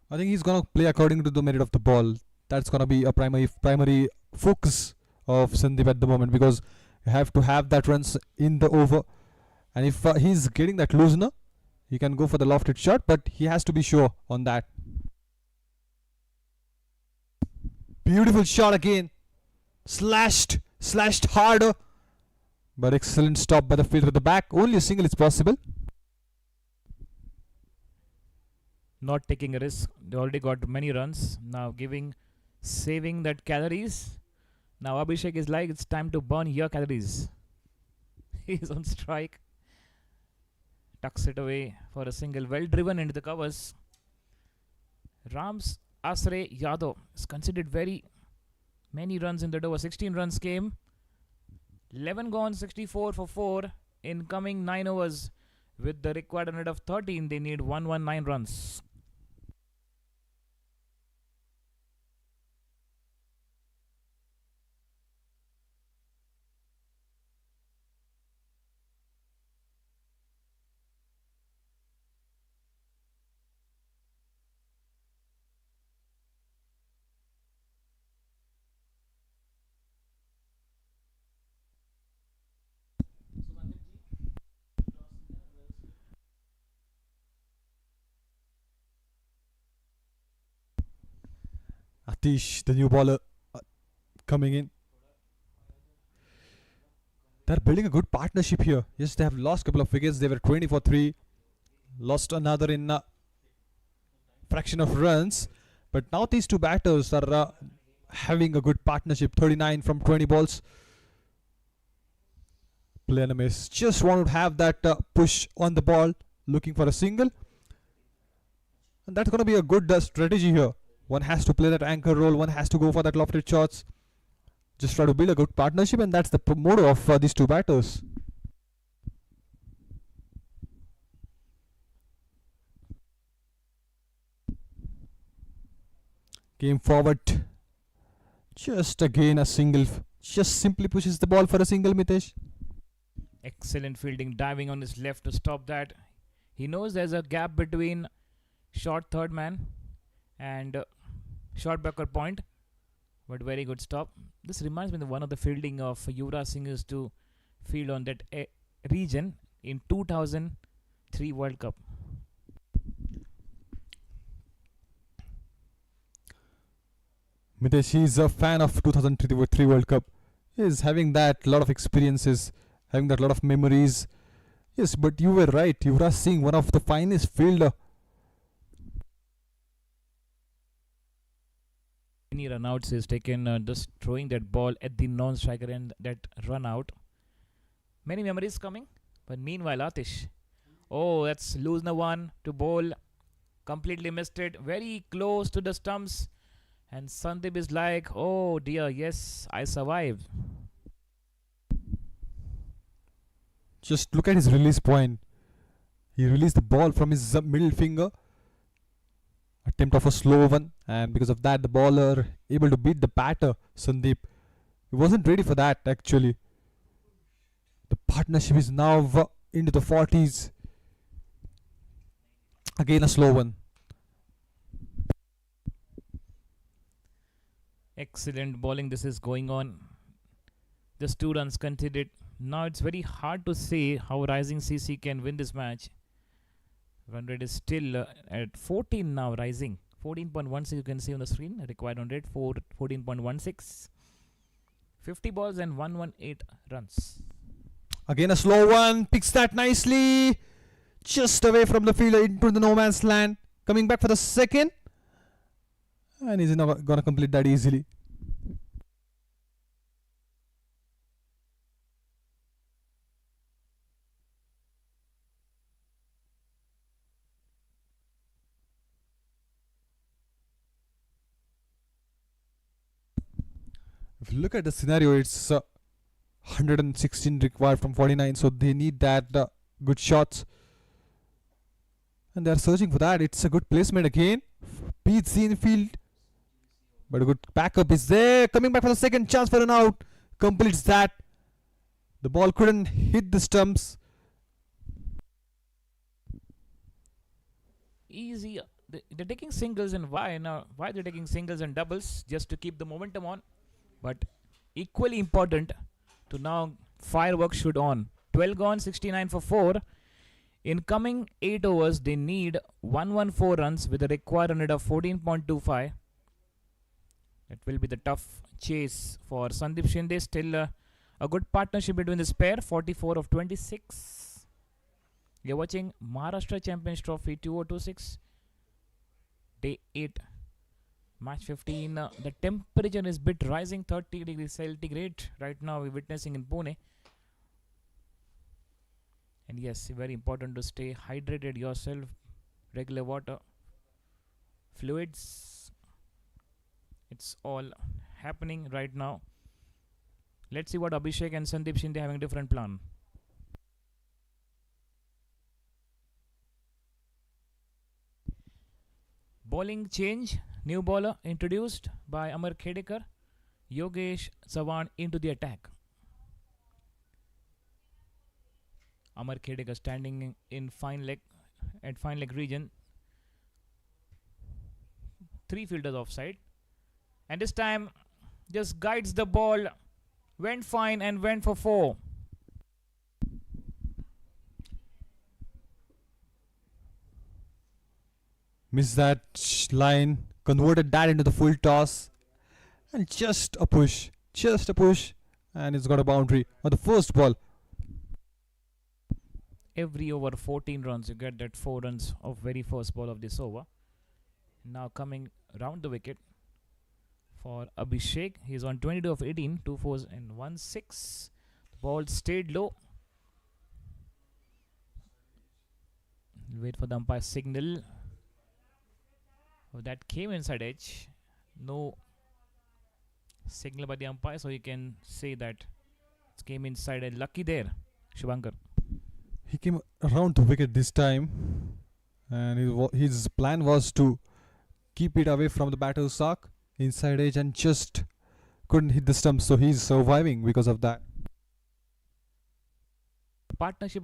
I think he's gonna play according to the merit of the ball. That's gonna be a primary focus of Sandeep at the moment, because you have to have that runs in the over. And if he's getting that loosener, he can go for the lofted shot, but he has to be sure on that. Beautiful shot again. Slashed harder. But excellent stop by the fielder at the back. Only a single is possible. Not taking a risk. They already got many runs. Now saving that calories. Now Abhishek is like, it's time to burn your calories. He's on strike. Tucks it away for a single. Well driven into the covers. Rams Asre Yadav is considered very many runs in the over. 16 runs came. 11 gone, 64 for 4. In coming 9 overs with the required run rate of 13, they need 119 runs. Atish, the new bowler, coming in. They're building a good partnership here. Yes, they have lost a couple of wickets. They were 20 for 3. Lost another in fraction of runs. But now these two batters are having a good partnership. 39 from 20 balls. Play and a miss. Just want to have that push on the ball. Looking for a single. And that's going to be a good strategy here. One has to play that anchor role. One has to go for that lofted shots. Just try to build a good partnership, and that's the motto of these two batters. Came forward. Just again a single. Just simply pushes the ball for a single, Mitesh. Excellent fielding, diving on his left to stop that. He knows there's a gap between short third man and short backer point, but very good stop. This reminds me of one of the fielding of Yuvraj Singh used to field on that region in 2003 World Cup. Mitesh, he's a fan of 2003 World Cup. He's having that lot of experiences, having that lot of memories. Yes, but you were right. Yuvraj Singh, one of the finest fielder. Many runouts is taken, just throwing that ball at the non-striker and that run out. Many memories coming, but meanwhile Atish. Oh, that's loosener one to bowl. Completely missed it. Very close to the stumps. And Sandeep is like, oh dear, yes, I survived. Just look at his release point. He released the ball from his middle finger. Attempt of a slow one, and because of that the bowler able to beat the batter Sandeep. He wasn't ready for that actually. The partnership is now into the 40s. Again a slow one. Excellent bowling this is going on. Just 2 runs conceded. Now it's very hard to say how Rising CC can win this match. Run rate is still at 14 now, Rising. 14.16 you can see on the screen. Required run rate 14.16. 50 balls and 118 runs. Again a slow one. Picks that nicely. Just away from the fielder into the no man's land. Coming back for the second. And he's not gonna complete that easily. If you look at the scenario, it's 116 required from 49, so they need that good shots. And they're searching for that. It's a good placement again. Beats the infield. But a good backup is there. Coming back for the second chance for an out. Completes that. The ball couldn't hit the stumps. Easy. They're taking singles, and why now? Why they're taking singles and doubles? Just to keep the momentum on. But equally important to now fireworks should on. 12 gone, 69 for 4. In coming 8 overs, they need 114 runs with a required run rate of 14.25. It will be the tough chase for Sandeep Shinde. Still a good partnership between this pair. 44 of 26. You're watching Maharashtra Champions Trophy 2026. Day 8. Match 15. The temperature is bit rising. 30 degrees centigrade right now we're witnessing in Pune. And yes, very important to stay hydrated yourself. Regular water, fluids. It's all happening right now. Let's see what Abhishek and Sandeep Shinde having a different plan. Bowling change. New bowler introduced by Amar Khedekar. Yogesh Sawan into the attack. Amar Khedekar standing in fine leg region. 3 fielders offside. And this time just guides the ball. Went fine and went for 4. Missed that line. Converted that into the full toss. And just a push. Just a push. And it's got a boundary on the first ball. Every over 14 runs, you get that 4 runs of very first ball of this over. Now coming round the wicket for Abhishek. He's on 22 of 18, 2 fours and 1 6. The ball stayed low. Wait for the umpire signal. Oh, that came inside edge. No signal by the umpire, so you can say that it came inside edge. Lucky there, Shubhankar. He came around the wicket this time, and his plan was to keep it away from the batter's sock, inside edge, and just couldn't hit the stump. So he's surviving because of that. Partnership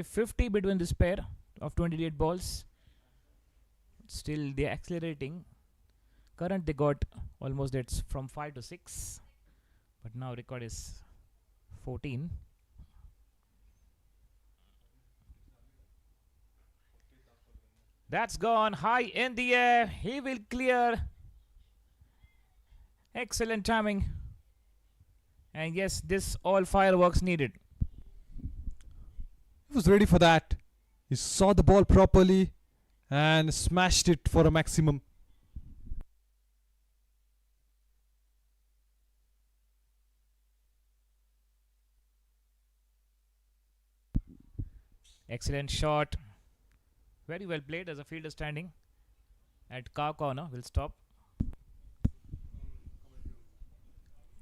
50 between this pair of 28 balls. Still they're accelerating. Current they got almost it's from 5 to 6, but now record is 14. That's gone high in the air. He will clear. Excellent timing. And yes, this all fireworks needed. He was ready for that. He saw the ball properly and smashed it for a maximum. Excellent shot. Very well played as a fielder standing at car corner. Will stop.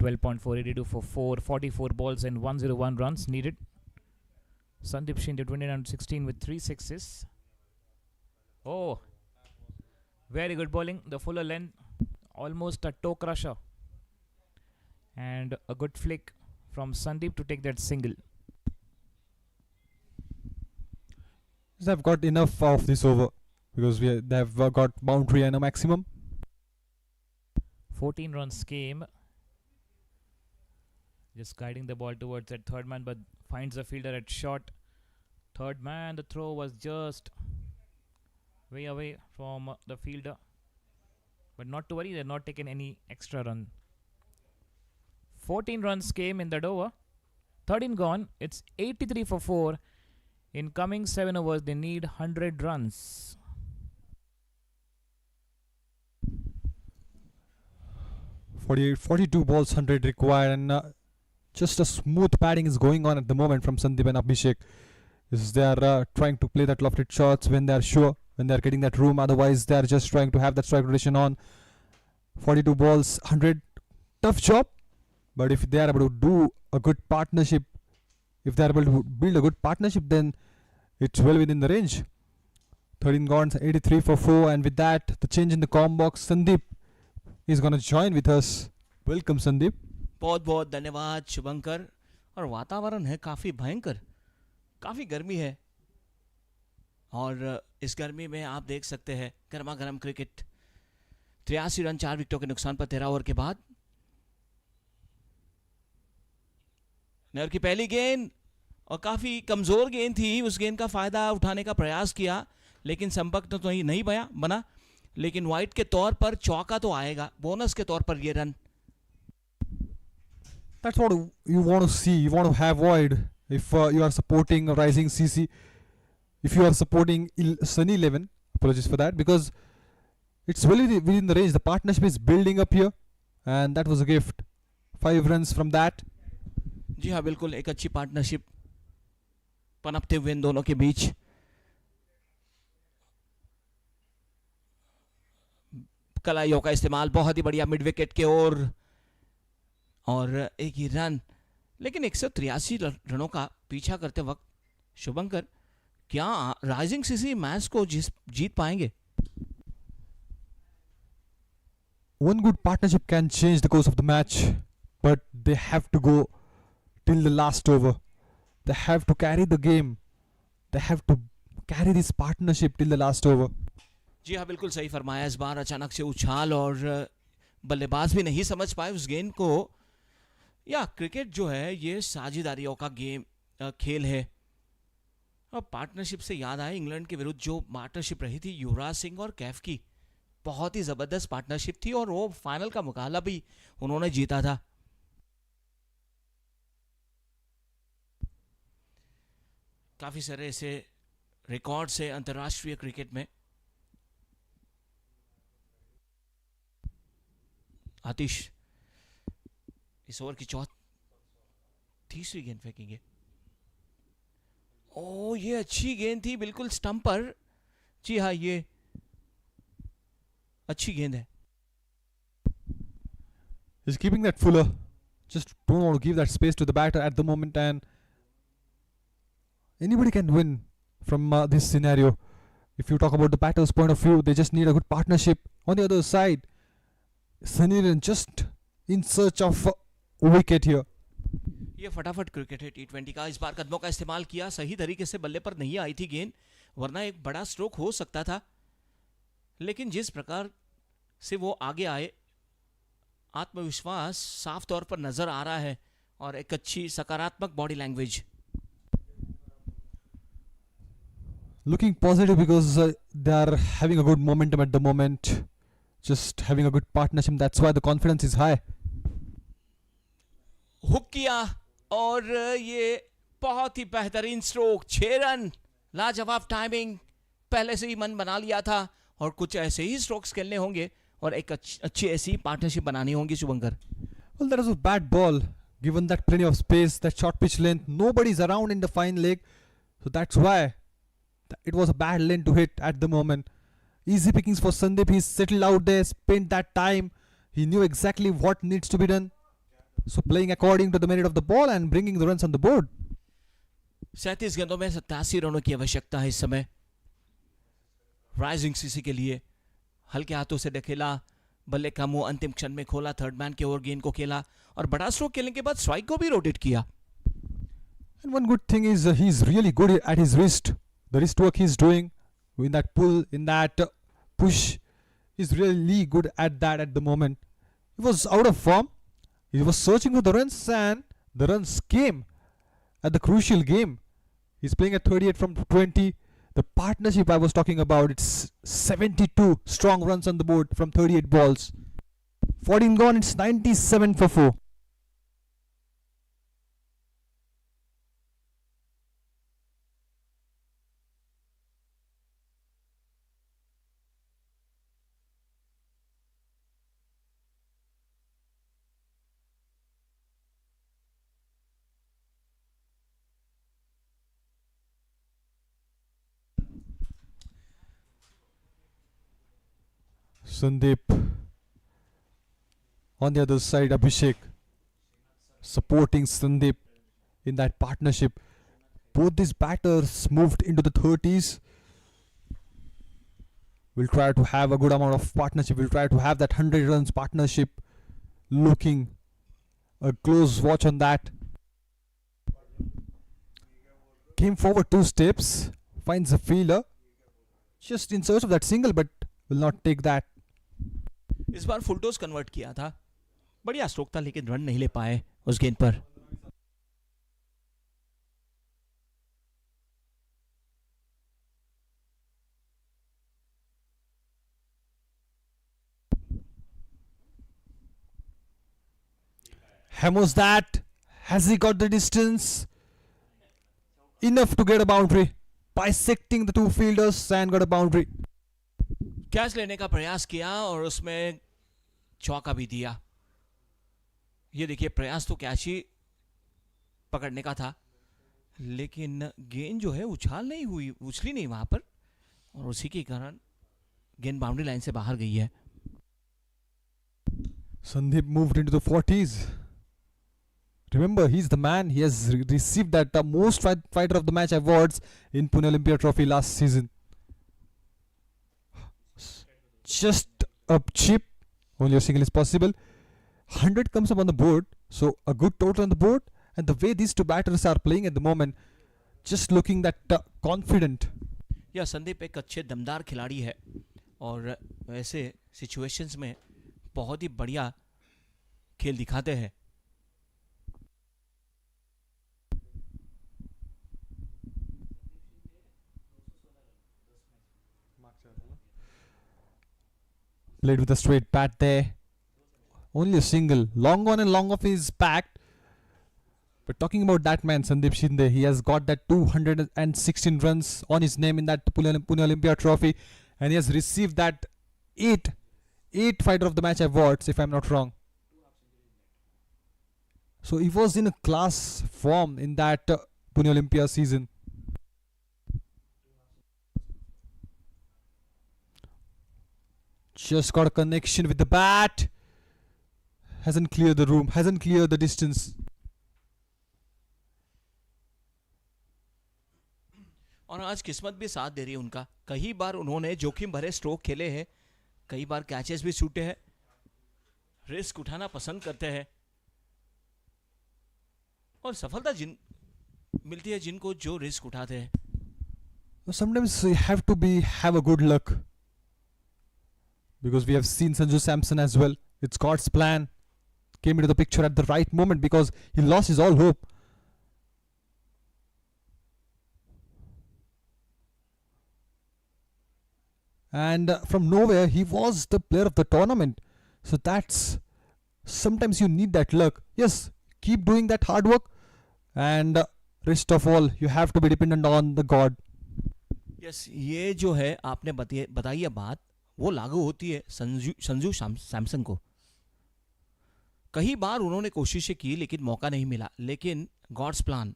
12.482 for 44 balls and 101 runs needed. Sandeep Shinde 29-16 with 3 sixes. Oh, very good bowling. The fuller length, almost a toe crusher, and a good flick from Sandeep to take that single. They've got enough of this over because they've got boundary and a maximum. 14 runs came. Just guiding the ball towards that third man, but finds a fielder at short. Third man, the throw was just way away from the fielder. But not to worry, they're not taking any extra run. 14 runs came in that over. 13 gone. It's 83 for 4. In coming 7 overs, they need 100 runs. Forty-two balls, 100 required, and just a smooth batting is going on at the moment from Sandeep and Abhishek. They are trying to play that lofted shots when they are sure, when they are getting that room. Otherwise, they are just trying to have that strike rotation on. 42 balls, 100. Tough job, but if they are able to do a good partnership, if they are able to build a good partnership, then it's well within the range. 13 gone, 83 for 4, and with that, the change in the com box, Sandeep is going to join with us. Welcome, Sandeep. बहुत बहुत धन्यवाद शुभंकर। और वातावरण है काफ़ी भयंकर, काफ़ी गर्मी है, और इस गर्मी में आप देख सकते हैं गर्मा गर्म क्रिकेट। 83 रन 4 विकेटों के नुकसान पर 13 ओवर के बाद। नहर की पहली गेंद, और काफ़ी कमज़ोर गेंद थी, उस गेंद का फ़ायदा उठाने का प्रयास किया, लेकिन संपर्क तो नहीं बना। लेकिन वाइट के तौर पर चौका तो आएगा, बोनस के तौर पर ये run. That's what you want to see. You want to have void if you are supporting a rising CC. If you are supporting Sunny 11, apologies for that, because it's well within the range. The partnership is building up here, and that was a gift. 5 runs from that. जी हाँ, बिल्कुल एक अच्छी partnership पनपते हुए इन दोनों के बीच। कलाइयों का इस्तेमाल बहुत ही बढ़िया मिड विकेट के ओर, और एक ही रन। लेकिन 183 रनों का पीछा करते वक्त शुभंकर, क्या राइजिंग सीसी मैच को जीत पाएंगे? One good partnership can change the course of the match, but they have to go till the last over. They have to carry the game. They have to carry this partnership till the last over. जी हाँ, बिल्कुल सही फरमाया। इस बार अचानक से उछाल, और बल्लेबाज भी नहीं समझ पाए उस गेंद को। या क्रिकेट जो है ये साझेदारियों का खेल है। और पार्टनरशिप से याद आया, इंग्लैंड के विरुद्ध जो पार्टनरशिप रही थी युवराज सिंह और कैफ की, बहुत ही ज़बरदस्त पार्टनरशिप थी, और वो फाइनल का मुकाबला भी उन्होंने जीता था। काफ़ी सारे ऐसे रिकॉर्ड्स है अंतर्राष्ट्रीय क्रिकेट में। आतिश इस ओवर की तीसरी गेंद फेंकेंगे। ओ, ये अच्छी गेंद थी, बिल्कुल स्टंप पर। जी हाँ, ये अच्छी गेंद है। He's keeping that fuller. Just don't want to give that space to the batter at the moment, and anybody can win from this scenario. If you talk about the batter's point of view, they just need a good partnership. On the other side, Sunny just in search of a wicket here. ये फटाफट cricket है T20 का। इस बार कदमों का इस्तेमाल किया, सही तरीके से बल्ले पर नहीं आई थी गेंद, वरना एक बड़ा स्ट्रोक हो सकता था। लेकिन जिस प्रकार से वो आगे आए, आत्मविश्वास साफ तौर पर नजर आ रहा है, और एक अच्छी सकारात्मक body language. Looking positive because they are having a good momentum at the moment. Just having a good partnership. That's why the confidence is high. Hook किया, और ये बहुत ही बेहतरीन स्ट्रोक। 6 रन, लाजवाब टाइमिंग, पहले से ही मन बना लिया था, और कुछ ऐसे ही स्ट्रोक्स खेलने होंगे, और एक अच्छी ऐसी पार्टनरशिप बनानी होगी शुभंकर। Well, that was a bad ball. Given that plenty of space, that short pitch length, nobody's around in the fine leg, so that's why it was a bad lane to hit at the moment. Easy pickings for Sandeep. He's settled out there, spent that time. He knew exactly what needs to be done. So playing according to the merit of the ball and bringing the runs on the board. 37 गेंदों में 87 रनों की आवश्यकता है इस समय rising CC के लिए। हल्के हाथों से खेला, बल्ले का मुंह अंतिम क्षण में खोला, थर्ड मैन के ओवर गेंद को खेला, और बड़ा स्ट्रोक खेलने के बाद स्ट्राइक को भी रोटेट किया। And one good thing is he's really good at his wrist. The wrist work he's doing in that pull, in that push, he's really good at that at the moment. He was out of form. He was searching for the runs, and The runs came at the crucial game. He's playing at 38 from 20. The partnership I was talking about, it's 72 strong runs on the board from 38 balls. 14 gone, it's 97 for 4. Sandeep. On the other side, Abhishek supporting Sandeep in that partnership. Both these batters moved into the 30s. We'll try to have a good amount of partnership. We'll try to have that 100 runs partnership. Looking a close watch on that. Came forward 2 steps. Finds a fielder. Just in search of that single, but will not take that. इस बार full toss convert किया था, बढ़िया stroke था, लेकिन run नहीं ले पाए उस गेंद पर. Hammers that. Has he got the distance? Enough to get a boundary. Bisecting the 2 fielders and got a boundary. Catch लेने का प्रयास किया और उसमें चौका भी दिया. ये देखिए, प्रयास तो कैच ही पकड़ने का था, लेकिन गेंद जो है उछली नहीं वहां पर, और उसी के कारण गेंद बाउंड्री लाइन से बाहर गई है. Sandeep moved into the 40s. Remember, he's the man. He has received that most fighter of the match awards in Pune Olympia Trophy last season. Just a chip, only a single is possible. 100 comes up on the board, so a good total on the board. And the way these 2 batters are playing at the moment, just looking that confident. या संदीप एक अच्छे दमदार खिलाड़ी है और ऐसे situations में बहुत ही बढ़िया खेल दिखाते हैं. Played with a straight bat there. Only a single. Long on and long off is packed. But talking about that man, Sandeep Shinde, he has got that 216 runs on his name in that Pune Olympia Trophy. And he has received that 8 Fighter of the Match awards, if I'm not wrong. So he was in a class form in that Pune Olympia season. Just got a connection with the bat. Hasn't cleared the room. Hasn't cleared the distance. और आज किस्मत भी साथ दे रही है उनका. कई बार उन्होंने जोखिम भरे स्ट्रोक खेले हैं, कई बार कैचेस भी छूटे हैं. रिस्क उठाना पसंद करते हैं और सफलता मिलती है जिनको जो रिस्क उठाते हैं. Sometimes you have to have a good luck. Because we have seen Sanju Samson as well. It's God's plan. Came into the picture at the right moment because he lost his all hope. And from nowhere, he was the player of the tournament. So that's, sometimes you need that luck. Yes, keep doing that hard work. And rest of all, you have to be dependent on the God. Yes, ये जो है आपने बताई है बात, वो लागू होती है संजू सैमसन को. कई बार उन्होंने कोशिशें की लेकिन मौका नहीं मिला, लेकिन गॉड्स प्लान,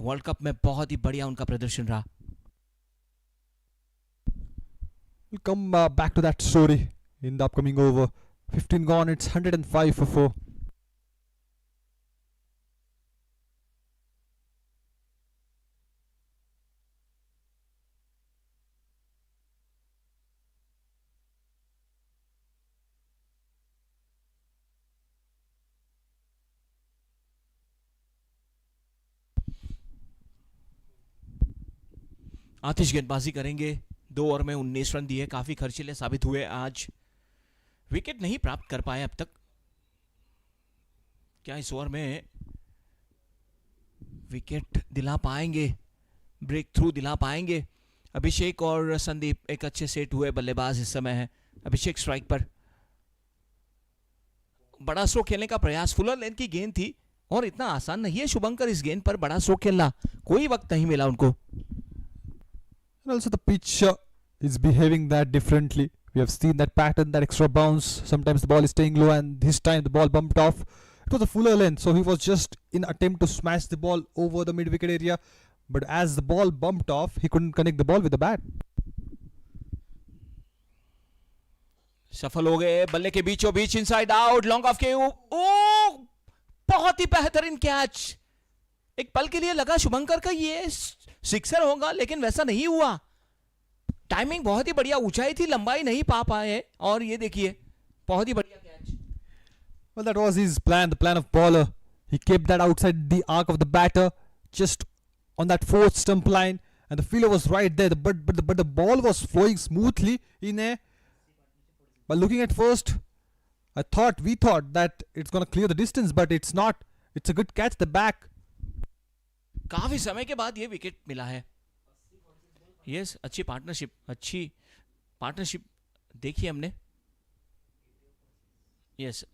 वर्ल्ड कप में बहुत ही बढ़िया उनका प्रदर्शन रहा. We'll come back to that story in the upcoming over. 15 gone, it's 105 for 4. आतिश गेंदबाजी करेंगे. 2 ओवर में 19 रन दिए, काफी खर्चीले साबित हुए आज. विकेट नहीं प्राप्त कर पाए अब तक. क्या इस ओवर में विकेट दिला पाएंगे, ब्रेक थ्रू दिला पाएंगे? अभिषेक और संदीप एक अच्छे सेट हुए बल्लेबाज इस समय है। अभिषेक स्ट्राइक पर, बड़ा स्ट्रोक खेलने का प्रयास, फुलर लेंथ की गेंद थी और इतना आसान नहीं है शुभंकर इस गेंद पर बड़ा स्ट्रोक खेलना, कोई वक्त नहीं मिला उनको। And also the pitch is behaving that differently. We have seen that pattern, that extra bounce. Sometimes the ball is staying low, and this time the ball bumped off. It was a fuller length, so he was just in attempt to smash the ball over the mid-wicket area. But as the ball bumped off, he couldn't connect the ball with the bat. सफल हो गए, बल्ले के बीचों बीच inside out, long off के ओ बहुत ही बेहतरीन catch. एक पल के लिए लगा शुभंकर का ये सिक्सर होगा, लेकिन वैसा नहीं हुआ। टाइमिंग बहुत ही बढ़िया, ऊंचाई थी, लंबाई नहीं पा पाए, और ये देखिए बहुत ही बढ़िया catch. Well, that was his plan, the plan of bowler. He kept that outside the arc of the batter, just on that fourth stump line, and the fielder was right there. But the ball was flowing smoothly in air. But looking at first, we thought that it's gonna clear the distance, but it's not. It's a good catch the back. काफी समय के बाद ये wicket मिला है। Yes, अच्छी partnership देखी हमने। यस,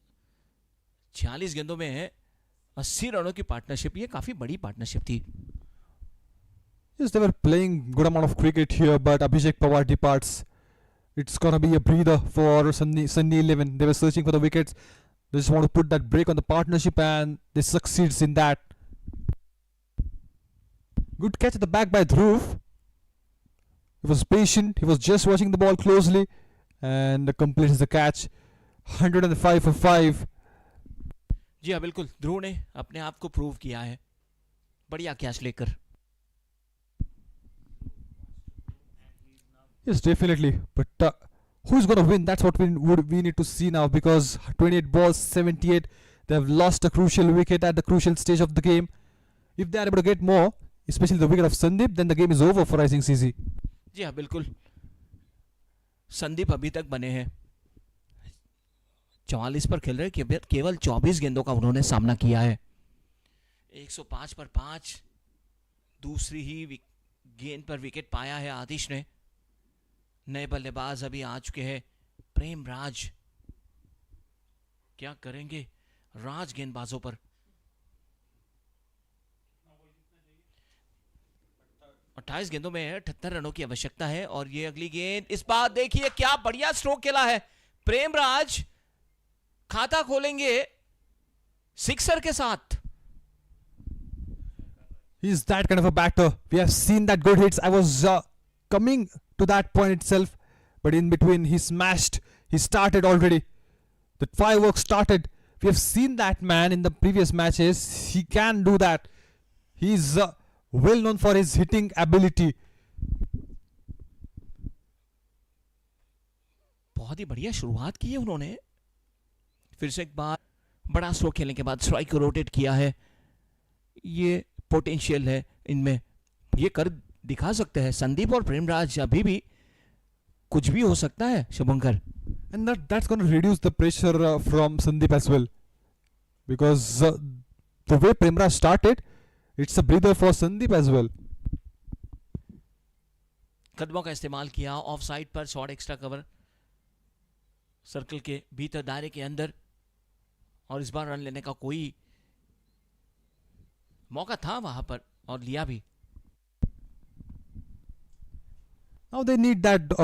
46 गेंदों में 80 रनों की पार्टनरशिप, ये काफी बड़ी पार्टनरशिप थी। Yes, they were playing good amount of cricket here, but Abhishek Pawar departs. It's gonna be a breather for Sunny 11. They were searching for the wickets. They just want to put that break on the partnership, and they succeeds in that. Good catch at the back by Dhruv. He was patient. He was just watching the ball closely, and completes the catch. 105 for 5. जी हाँ, बिल्कुल, ध्रुव ने अपने आप को prove किया है बढ़िया catch लेकर। Yes, definitely. But who's going to win? That's what we need to see now, because 28 balls, 78. They have lost a crucial wicket at the crucial stage of the game. If they are able to get more, especially the wicket of Sandeep, then the game is over for Rising CC. जी हाँ, बिल्कुल, संदीप अभी तक बने हैं 44 पर खेल रहे, केवल 24 गेंदों का उन्होंने सामना किया है। 105 पर 5, दूसरी ही गेंद पर विकेट पाया है आतिश ने। नए बल्लेबाज अभी आ चुके हैं, प्रेम राज। क्या करेंगे राज गेंदबाजों पर? 28 गेंदों में 78 रनों की आवश्यकता है, और ये अगली गेंद, इस बार देखिए क्या बढ़िया स्ट्रोक खेला है प्रेम राज। खाता खोलेंगे सिक्सर के साथ। He's that kind of a batter. We have seen that good hits. I was coming to that point itself, but in between he smashed. He started already. The fireworks started. We have seen that man in the previous matches. He can do that. He's well known for his hitting ability. बहुत ही बढ़िया शुरुआत की है उन्होंने। फिर से एक बार बड़ा स्ट्रोक खेलने के बाद स्ट्राइक को रोटेट किया है। ये पोटेंशियल है इनमें, ये कर दिखा सकते हैं संदीप और प्रेमराज। अभी भी कुछ भी हो सकता है शुभंकर। And that's going to reduce the pressure from Sandeep as well, because the way Premraj started, it's a breather for Sandeep as well. कदमों का इस्तेमाल किया ऑफ साइड पर, शॉर्ट एक्स्ट्रा कवर सर्कल के भीतर, दायरे के अंदर, और इस बार रन लेने का कोई मौका था वहां पर और लिया भी। Now they need that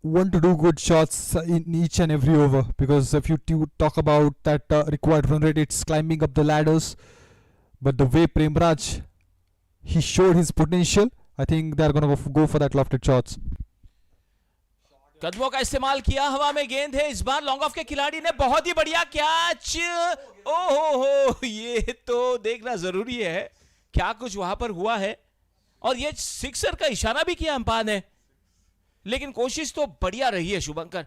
one to do good shots in each and every over, because if you talk about that required run rate, it's climbing up the ladders. But the way Premraj, he showed his potential, I think they're going to go for that lofted shots. कदमों का इस्तेमाल किया, हवा में गेंद है, इस बार long off के खिलाड़ी ने बहुत ही बढ़िया कैच। ओहो, ये तो देखना जरूरी है क्या कुछ वहां पर हुआ है, और ये सिक्सर का इशारा भी किया अंपायर ने, लेकिन कोशिश तो बढ़िया रही है शुभंकर।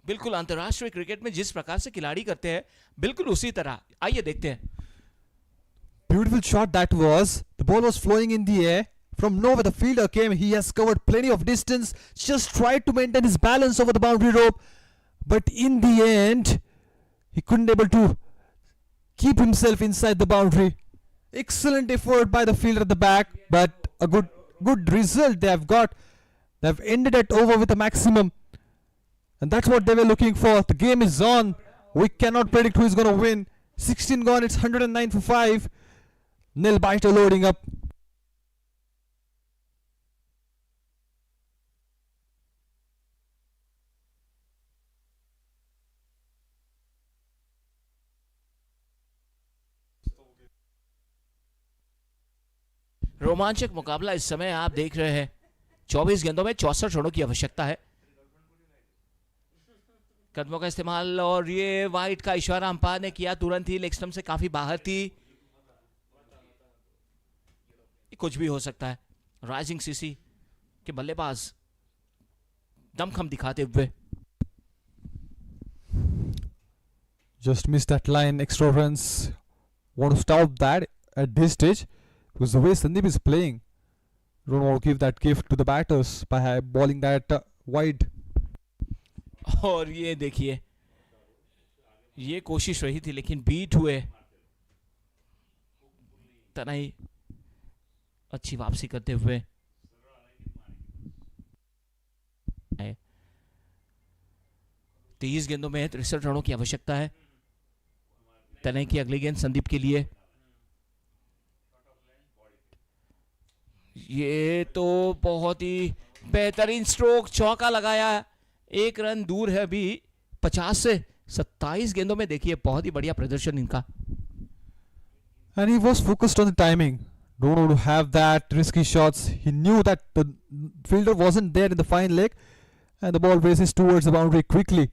बिल्कुल अंतरराष्ट्रीय क्रिकेट में जिस प्रकार से खिलाड़ी करते हैं, बिल्कुल उसी तरह। आइए देखते हैं। Beautiful shot that was. The ball was flowing in the air. From nowhere the fielder came. He has covered plenty of distance. Just tried to maintain his balance over the boundary rope. But in the end, he couldn't able to keep himself inside the boundary. Excellent effort by the fielder at the back, but a good result they have got. They've ended it over with a maximum, and that's what they were looking for. The game is on. We cannot predict who is going to win. 16 gone. It's 109 for 5. Nil biter loading up. रोमांचक मुकाबला इस समय आप देख रहे हैं। 24 गेंदों में 64 रनों की आवश्यकता है। कदमों का इस्तेमाल और ये वाइड का इशारा अंपायर ने किया तुरंत ही। लेग स्टंप से काफी बाहर थी। कुछ भी हो सकता है। राइजिंग सीसी के बल्लेबाज दमखम दिखाते हुए। Just missed that line. Extra runs. Want to stop that at this stage because the way Sandeep is playing, don't want to give that gift to the batters by bowling that wide. और ये देखिए, ये कोशिश रही थी लेकिन beat हुए। तनाई अच्छी वापसी करते हुए। 23 गेंदों में 63 रनों की आवश्यकता है। तनय की अगली गेंद संदीप के लिए। ये तो बहुत ही बेहतरीन स्ट्रोक, चौका लगाया। 1 रन दूर है अभी 50 से। 27 गेंदों में देखिए बहुत ही बढ़िया प्रदर्शन इनका। And he was focused on the timing. Don't want to have that risky shots. He knew that the fielder wasn't there in the fine leg, and the ball races towards the boundary quickly.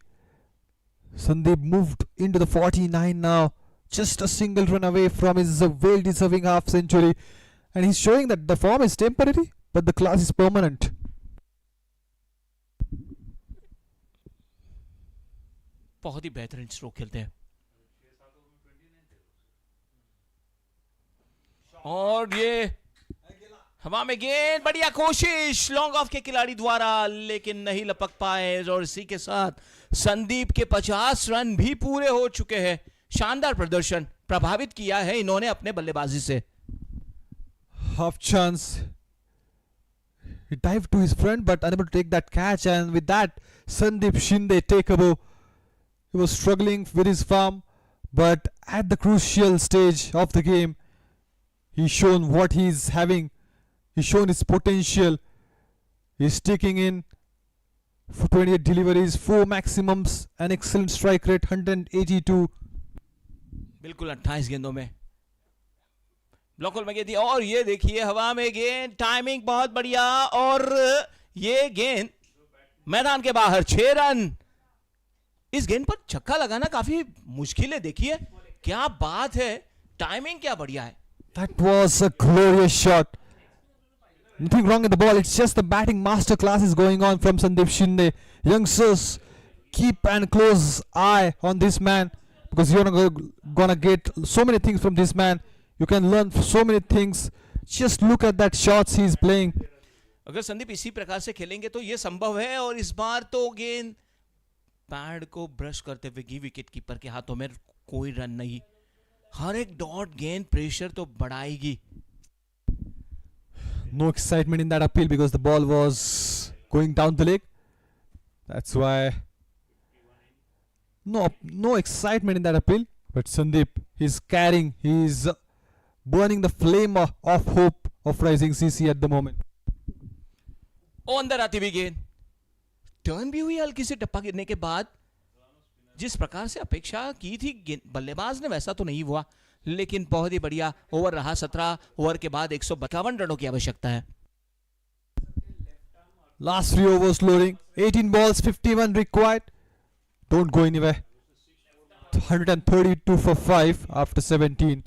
Sandeep moved into the 49 now, just a single run away from his well-deserving half century, and he's showing that the form is temporary, but the class is permanent. बहुत ही बेहतरीन stroke खेलते हैं। और ये हवा में गेंद, बढ़िया कोशिश लॉन्ग ऑफ के खिलाड़ी द्वारा, लेकिन नहीं लपक पाए। और इसी के साथ संदीप के 50 रन भी पूरे हो चुके हैं। शानदार प्रदर्शन, प्रभावित किया है इन्होंने अपने बल्लेबाजी से। Half chance. He dived to his front but unable to take that catch, and with that Sandeep Shinde takeable. He was struggling with his form, but at the crucial stage of the game, he's shown what he's having. He's shown his potential. He's taking in for 28 deliveries, 4 maximums, an excellent strike rate, 182. बिल्कुल 28 गेंदों में block whole में गेंद दी। और ये देखिए हवा में गेंद, टाइमिंग बहुत बढ़िया। और ये गेंद मैदान के बाहर, 6 रन। इस गेंद पर छक्का लगाना काफी मुश्किल है। देखिए क्या बात है, टाइमिंग क्या बढ़िया है। That was a glorious shot. Nothing wrong in the ball. It's just the batting masterclass is going on from Sandeep Shinde. Youngsters, keep an close eye on this man, because you're gonna get so many things from this man. You can learn so many things. Just look at that shots he's playing. अगर संदीप इसी प्रकार से खेलेंगे तो ये संभव है। और इस बार तो गेंद पैड को ब्रश करते हुए गी विकेट कीपर के हाथों में। कोई रन नहीं। हर एक डॉट गेंद प्रेशर तो बढ़ाएगी। No excitement in that appeal because the ball was going down the leg. That's why no excitement in that appeal. But Sandeep, he's carrying, he's burning the flame of hope of Rising CC at the moment. ओ अंदर आती हुई गेंद, turn भी हुई हल्की से टप्पा गिरने के बाद। जिस प्रकार से अपेक्षा की थी बल्लेबाज ने वैसा तो नहीं हुआ, लेकिन बहुत ही बढ़िया ओवर रहा। 17 ओवर के बाद 152 रनों की आवश्यकता है। Last 3 overs loading, 18 balls, 51 required. Don't go anywhere. 132 for 5 after 17.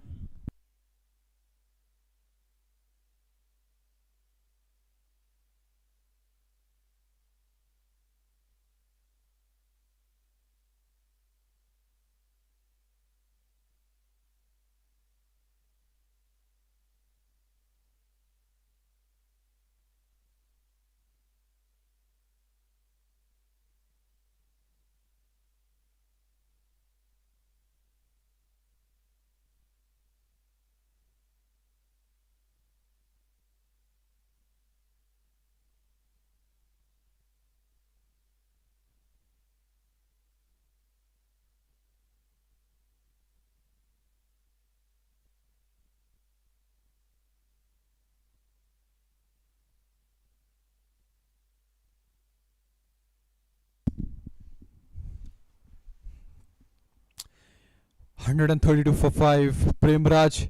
132 for 5. Premraj,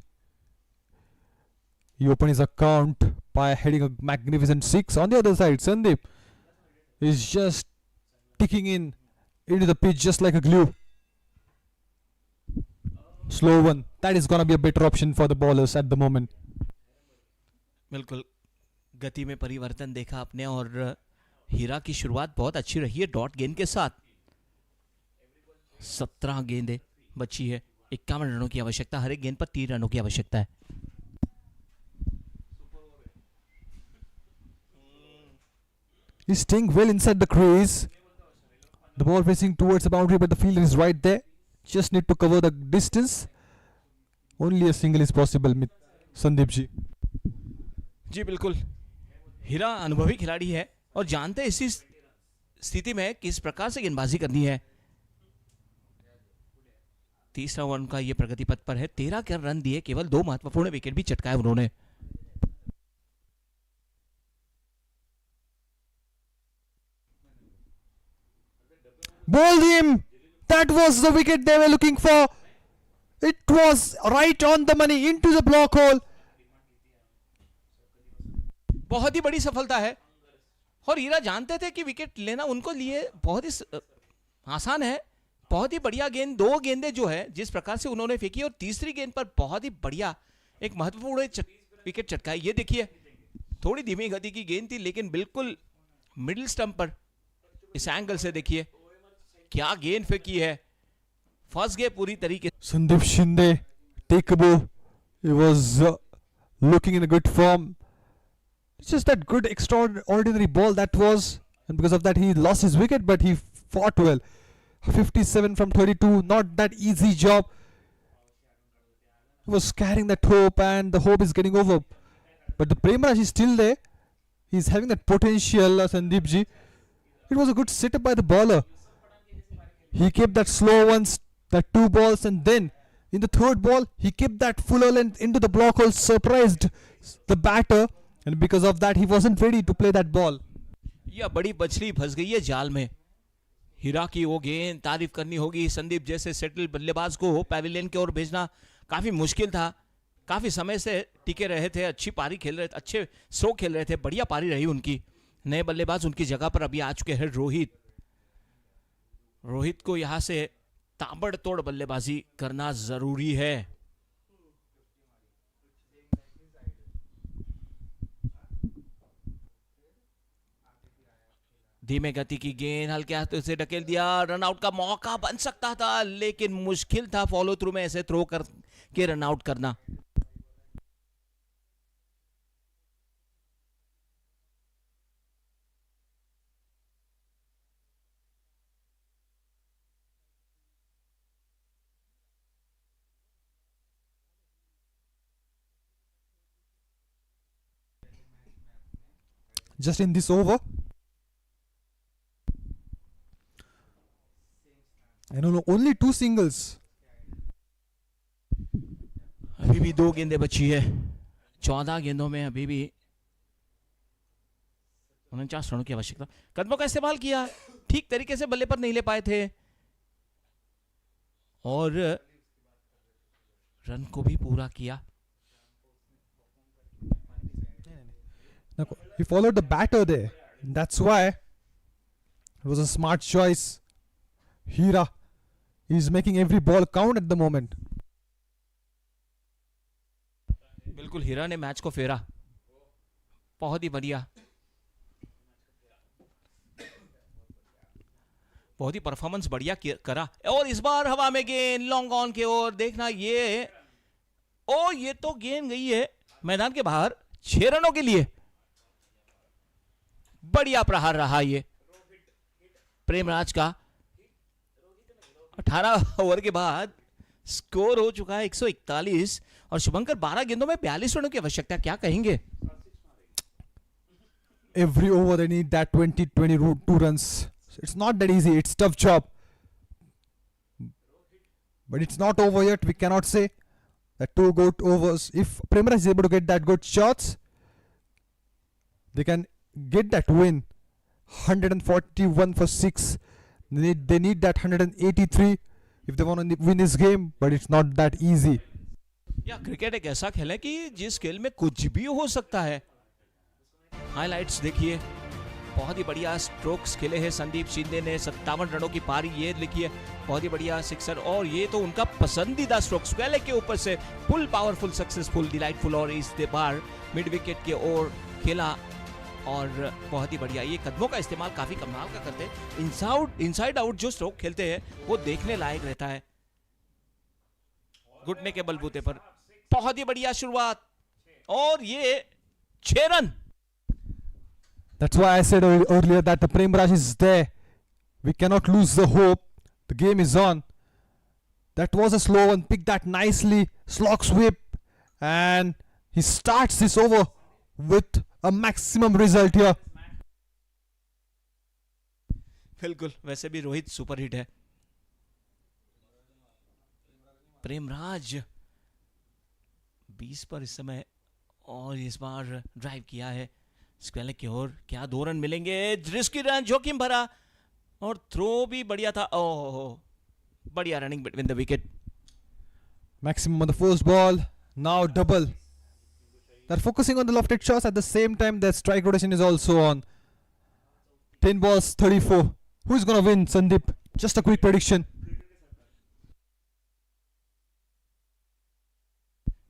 he opened his account by heading a magnificent 6. On the other side, Sandeep is just ticking into the pitch just like a glue. Slow one. That is gonna be a better option for the bowlers at the moment. बिल्कुल गति में परिवर्तन देखा आपने और हीरा की शुरुआत बहुत अच्छी रही है डॉट गेंद के साथ. 17 गेंदें बची है. 51 रनों की आवश्यकता. हर एक गेंद पर 3 रनों की आवश्यकता है. He's staying well inside the crease. The ball facing towards the boundary, but the fielder is right there. Just need to cover the distance. Only a single is possible, Sandeep ji. जी बिल्कुल. हीरा अनुभवी खिलाड़ी है और जानते हैं इसी स्थिति में किस प्रकार से गेंदबाजी करनी है. तीसरा ओवर उनका ये प्रगति पथ पर है. 13 के रन दिए, केवल 2 महत्वपूर्ण विकेट भी चटकाए उन्होंने. Bowled him. That was the wicket they were looking for. It was right on the money into the block hole. बहुत ही बड़ी सफलता है और हीरा जानते थे कि विकेट लेना उनको लिए बहुत ही आसान है. बहुत ही बढ़िया गेंद. 2 गेंदें जो है जिस प्रकार से उन्होंने फेंकी और तीसरी गेंद पर बहुत ही बढ़िया एक महत्वपूर्ण विकेट चटकाई. ये देखिए थोड़ी धीमी गति की गेंद थी लेकिन बिल्कुल मिडिल स्टंप पर. इस एंगल से देखिए क्या गेंद फेंकी है. फंस गए पूरी तरीके. Sandeep Shinde, takeable. He was looking in a good form. It's just that good extraordinary ball that was, and because of that he lost his wicket, but he fought well. 57 from 32, not that easy job. He was carrying that hope and the hope is getting over. But the Premraj is still there. He's having that potential, Sandeep ji. It was a good setup by the bowler. He kept that slow ones, that 2 balls, and then in the 3rd ball he kept that fuller length into the block hole, surprised the batter, and because of that he wasn't ready to play that ball. यह बड़ी बछली फंस गई है जाल में. हीरा की वो गेंद तारीफ करनी होगी. संदीप जैसे सेटल बल्लेबाज को पैविलियन की ओर भेजना काफी मुश्किल था. काफी समय से टिके रहे थे. अच्छी पारी खेल रहे थे. अच्छे स्ट्रोक खेल रहे थे. बढ़िया पारी रही उनकी. नए बल्लेबाज उनकी जगह पर अभी आ चुके हैं रोहित. रोहित को यहां से ताबड़तोड़ बल्लेबाजी करना जरूरी है. धीमे गति की गेंद हल्के हाथों से ढकेल दिया. रन आउट का मौका बन सकता था लेकिन मुश्किल था फॉलो थ्रू में ऐसे थ्रो करके रन आउट करना. Just in this over, I don't know, only 2 singles. अभी भी 2 गेंदें बची है. 14 गेंदों में अभी भी 49 रनों की आवश्यकता. कदमों का इस्तेमाल किया. ठीक तरीके से बल्ले पर नहीं ले पाए थे और रन को भी पूरा किया. He followed the batter there. That's why it was a smart choice. Hira is making every ball count at the moment. बिल्कुल हीरा ने मैच को फेरा. बहुत ही बढ़िया. बहुत ही परफॉर्मेंस बढ़िया करा. और इस बार हवा में गेंद लॉन्ग ऑन के ओर. देखना ये ये तो गेंद गई है मैदान के बाहर. 6 रनों के लिए बढ़िया प्रहार रहा ये प्रेमराज का. 18 ओवर के बाद स्कोर हो चुका है 141 और शुभंकर 12 गेंदों में 42 रनों की आवश्यकता. क्या कहेंगे? Every over they need that 22 runs. It's not that easy. It's tough job. But it's not over yet. We cannot say that 2 good overs. If Premraj is able to get that good shots, they can get that win. 141 for 6. They need that 183 if they want to win this game, but it's not that easy. या cricket एक ऐसा खेल है कि जिस खेल में कुछ भी हो सकता है. हाइलाइट्स देखिए, बहुत ही बढ़िया स्ट्रोक्स खेले हैं संदीप शिंदे ने. 57 रनों की पारी ये लिखी है, बहुत ही बढ़िया सिक्सर. और ये तो उनका पसंदीदा स्ट्रोक स्क्वेले के ऊपर से फुल पावरफुल, सक्सेसफुल, डिलाइटफुल और इस बार मिड विकेट के ओर खेला और बहुत ही बढ़िया. ये कदमों का इस्तेमाल काफी कमाल का करते हैं. इनसाइड आउट जो स्ट्रोक खेलते हैं वो देखने लायक रहता है. घुटने के बलबूते पर बहुत ही बढ़िया शुरुआत और ये 6 run. That's why I said earlier that the Prem Raj is there. We cannot lose the hope. The game is on. That was a slow one. Picked that nicely. Slog sweep. And he starts this over with a maximum result here. बिल्कुल, वैसे भी Rohit super hit है. प्रेमराज 20 पर इस समय और इस बार drive किया है स्क्वेले की ओर. क्या 2 रन मिलेंगे? रिस्की रन, जोखिम भरा और थ्रो भी बढ़िया था. ओह, बढ़िया running between the wicket. Maximum on the first ball. Now double. They're focusing on the lofted shots at the same time their strike rotation is also on. 10 balls, 34. Who's gonna win, Sandeep? Just a quick prediction.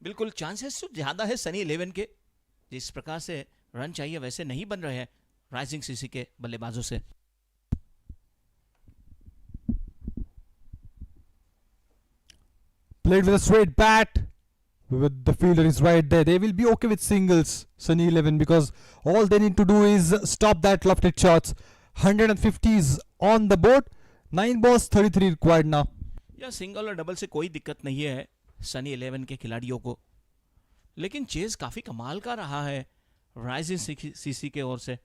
बिल्कुल, chances तो ज्यादा है सनी 11 के. जिस प्रकार से run चाहिए वैसे नहीं बन रहे हैं राइजिंग सीसी के बल्लेबाजों से. Played with a straight bat. With the fielder is right there. They will be okay with singles, Sunny 11, because all they need to do is stop that lofted shots. 150 is on the board. 9 balls, 33 required now. या single और double से कोई दिक्कत नहीं है सनी 11 के खिलाड़ियों को. लेकिन चेज काफी कमाल का रहा है राइजिंग सीसी के ओर से.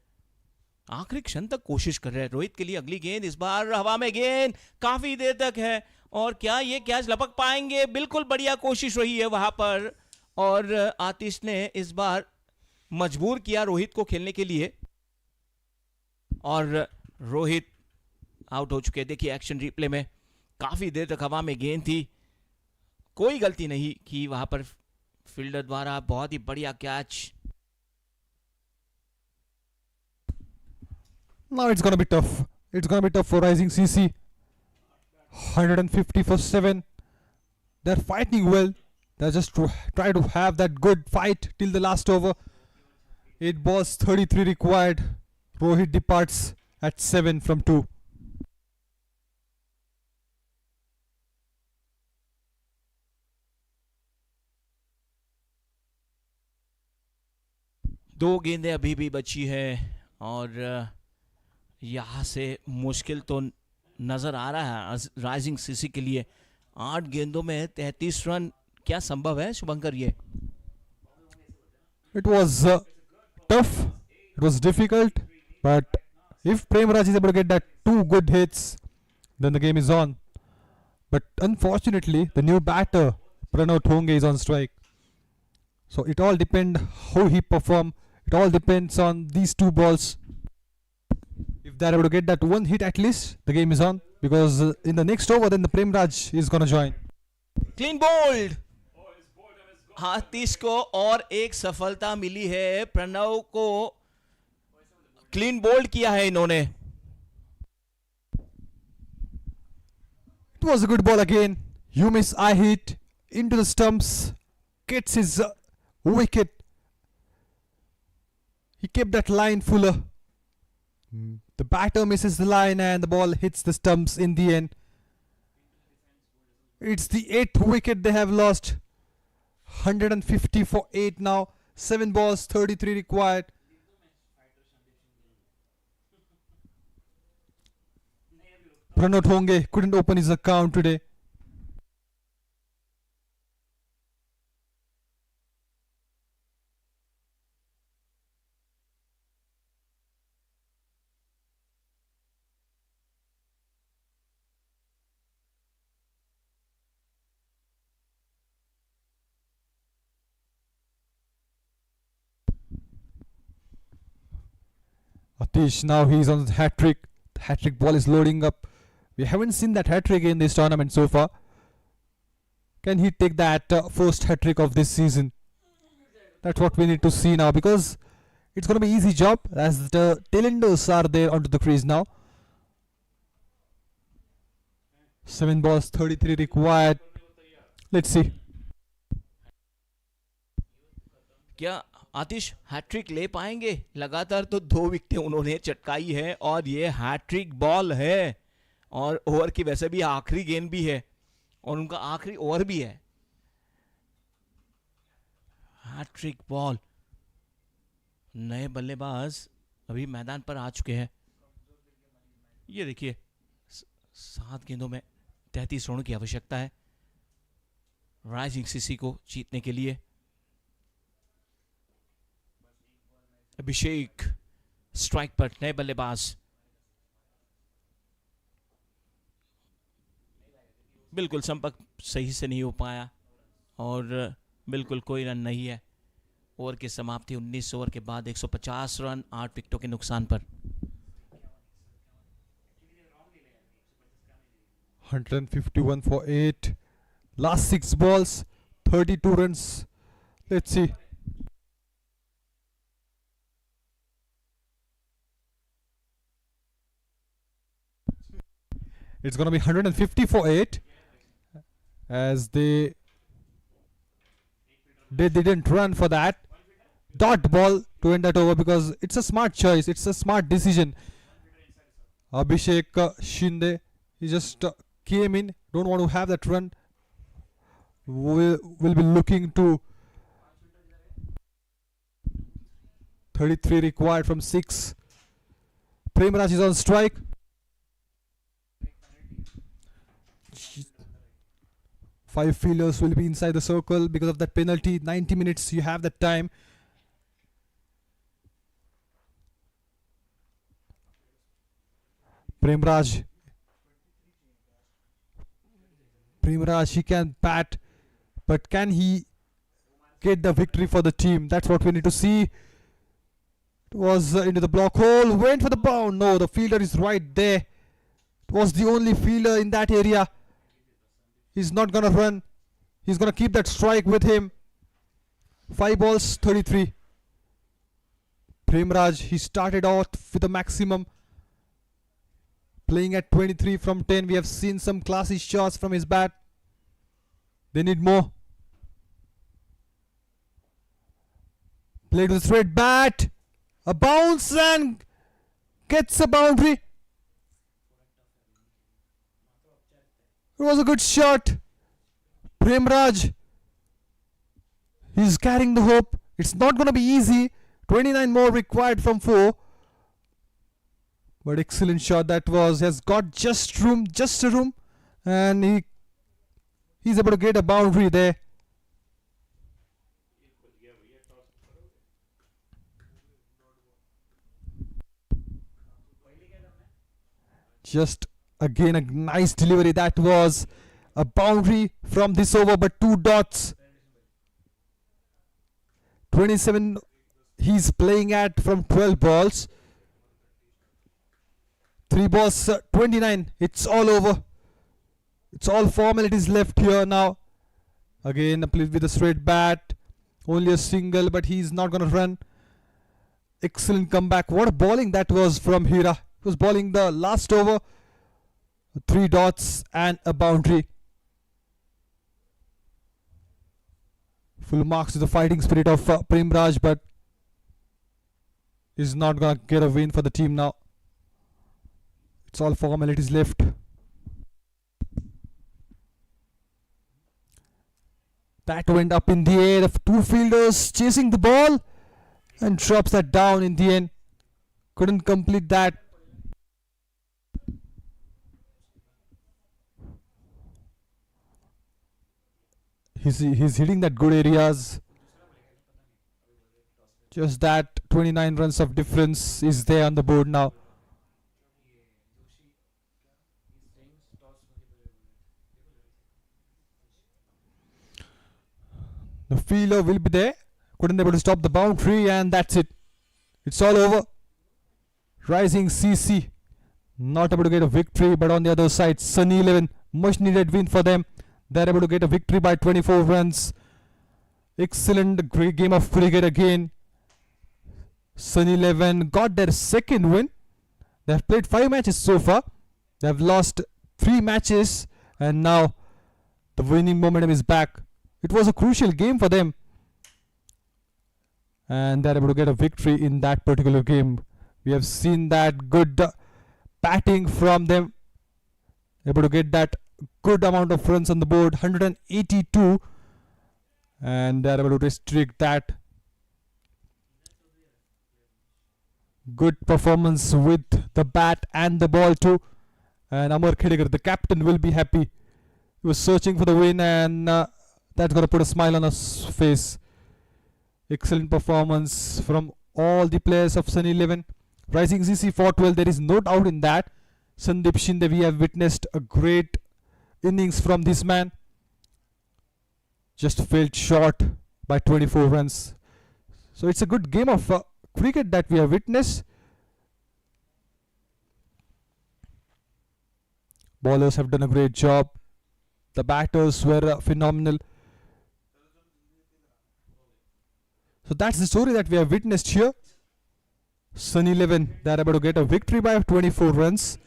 आखिरी क्षण तक कोशिश कर रहे हैं. रोहित के लिए अगली गेंद, इस बार हवा में गेंद काफी देर तक है और क्या ये कैच लपक पाएंगे? बिल्कुल बढ़िया कोशिश रही है वहां पर और आतिश ने इस बार मजबूर किया रोहित को खेलने के लिए और रोहित आउट हो चुके. देखिए एक्शन रिप्ले में काफी देर तक हवा में गेंद थी, कोई गलती नहीं की वहां पर फील्डर द्वारा. बहुत ही बढ़िया catch. Now it's gonna be tough. It's gonna be tough for Rising CC. 150 for 7. They're fighting well. They're just try to have that good fight till the last over. 8 balls, 33 required. Rohit departs at 7 from 2. दो गेंदें अभी भी बची है और यहाँ से मुश्किल तो नजर आ रहा है राइजिंग सीसी के लिए. 8 गेंदों में 33 रन, क्या संभव है शुभंकर? ये It was tough. It was difficult. But if Prem Raj is able to get that 2 good hits, then the game is on. But unfortunately, the new batter, Pranav Thonge, is on strike. So it all depends how he perform. It all depends on these 2 balls. If they're able to get that 1 hit at least, the game is on. Because in the next over, then the Prem Raj is going to join. Clean bowled. Atish को और एक सफलता मिली है. प्रणव को clean bowled किया है इन्होंने. It was a good ball again. You miss, I hit into the stumps. Gets his wicket. He kept that line fuller. The batter misses the line and the ball hits the stumps in the end. It's the 8th wicket they have lost. 150 for 8 now. 7 balls, 33 required. Pranav Thonge couldn't open his account today. Atish, now he's on the hat trick. The hat trick ball is loading up. We haven't seen that hat-trick in this tournament so far. Can he take that first hat-trick of this season? That's what we need to see now, because it's going to be easy job as the tailenders are there onto the crease now. 7 balls, 33 required. Let's see. क्या आतिश hat trick ले पाएंगे? लगातार तो 2 विकेटें उन्होंने चटकाई है और ये hat trick ball है और ओवर की वैसे भी आखिरी गेंद भी है और उनका आखिरी ओवर भी है. Hat trick ball. नए बल्लेबाज अभी मैदान पर आ चुके हैं. ये देखिए 7 गेंदों में 33 रनों की आवश्यकता है राइजिंग सीसी को जीतने के लिए. अभिषेक स्ट्राइक पर, नए बल्लेबाज. बिल्कुल संपर्क सही से नहीं हो पाया और बिल्कुल कोई रन नहीं है. ओवर की समाप्ति 19 ओवर के बाद 150 रन 8 विकेटों के नुकसान पर. 151 for 8. Last 6 balls, 32 runs. Let's see. It's going to be 150 for 8 as they didn't run for that dot ball to end that over, because it's a smart choice, it's a smart decision. Abhishek Shinde, he just came in, don't want to have that run. Will be looking to 33 required from 6. Premraj is on strike. Five fielders will be inside the circle because of that penalty. 90 minutes, you have that time. Premraj, he can bat, but can he get the victory for the team? That's what we need to see. It was into the block hole, went for the bound. No, the fielder is right there. It was the only fielder in that area. He's not gonna run. He's gonna keep that strike with him. 5 balls, 33. Premraj, he started out with a maximum, playing at 23 from 10. We have seen some classy shots from his bat. They need more. Played with straight bat. A bounce and gets a boundary. It was a good shot. Premraj, he's carrying the hope. It's not going to be easy. 29 more required from 4. But excellent shot that was. Has got just a room. And he's able to get a boundary there. Just again a nice delivery. That was a boundary from this over, but 2 dots. 27 he's playing at from 12 balls. 3 balls, 29. It's all over. It's all formalities left here now. Again, played with a straight bat. Only a single, but he's not going to run. Excellent comeback. What a bowling that was from Hira. He was bowling the last over. 3 dots and a boundary. Full marks to the fighting spirit of Premraj, but he's not going to get a win for the team now. It's all formalities left. That went up in the air. The 2 fielders chasing the ball and drops that down in the end. Couldn't complete that. He's hitting that good areas. Just that 29 runs of difference is there on the board now. The fielder will be there. Couldn't be able to stop the boundary, and that's it. It's all over. Rising CC not able to get a victory, but on the other side, Sunny 11, much needed win for them. They're able to get a victory by 24 runs. Excellent, great game of cricket again. Sunny 11 got their second win. They have played 5 matches so far. They have lost 3 matches, and now the winning momentum is back. It was a crucial game for them, and they're able to get a victory in that particular game. We have seen that good batting from them, able to get that good amount of runs on the board, 182, and they're able to restrict that. Good performance with the bat and the ball too, and Amar Khedekar, the captain, will be happy. He was searching for the win, and that's gonna put a smile on his face. Excellent performance from all the players of Sunny 11. Rising CC fought well, there is no doubt in that. Sandeep Shinde, we have witnessed a great innings from this man. Just fell short by 24 runs. So it's a good game of cricket that we have witnessed. Bowlers have done a great job. The batters were phenomenal. So that's the story that we have witnessed here. Sunny 11, they are able to get a victory by 24 runs.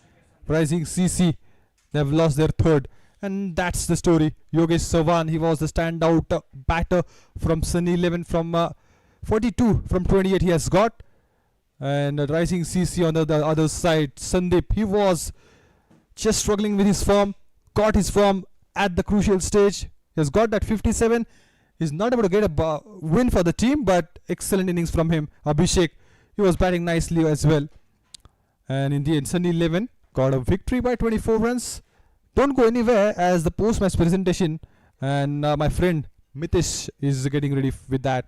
Rising CC, they have lost their third. And that's the story. Yogesh Sawan, he was the standout batter from Sunny 11 from 42 from 28 he has got. And Rising CC on the other side, Sandeep, he was just struggling with his form. Got his form at the crucial stage. He has got that 57. He's not able to get a win for the team, but excellent innings from him. Abhishek, he was batting nicely as well. And in the end, Sunny 11 got a victory by 24 runs. Don't go anywhere as the post-match presentation, and my friend Mitish is getting ready with that.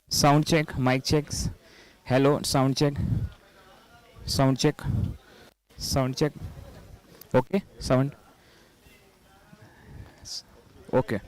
Sound check, mic checks. Hello, sound check. Sound check. Sound check. Okay, sound. Okay.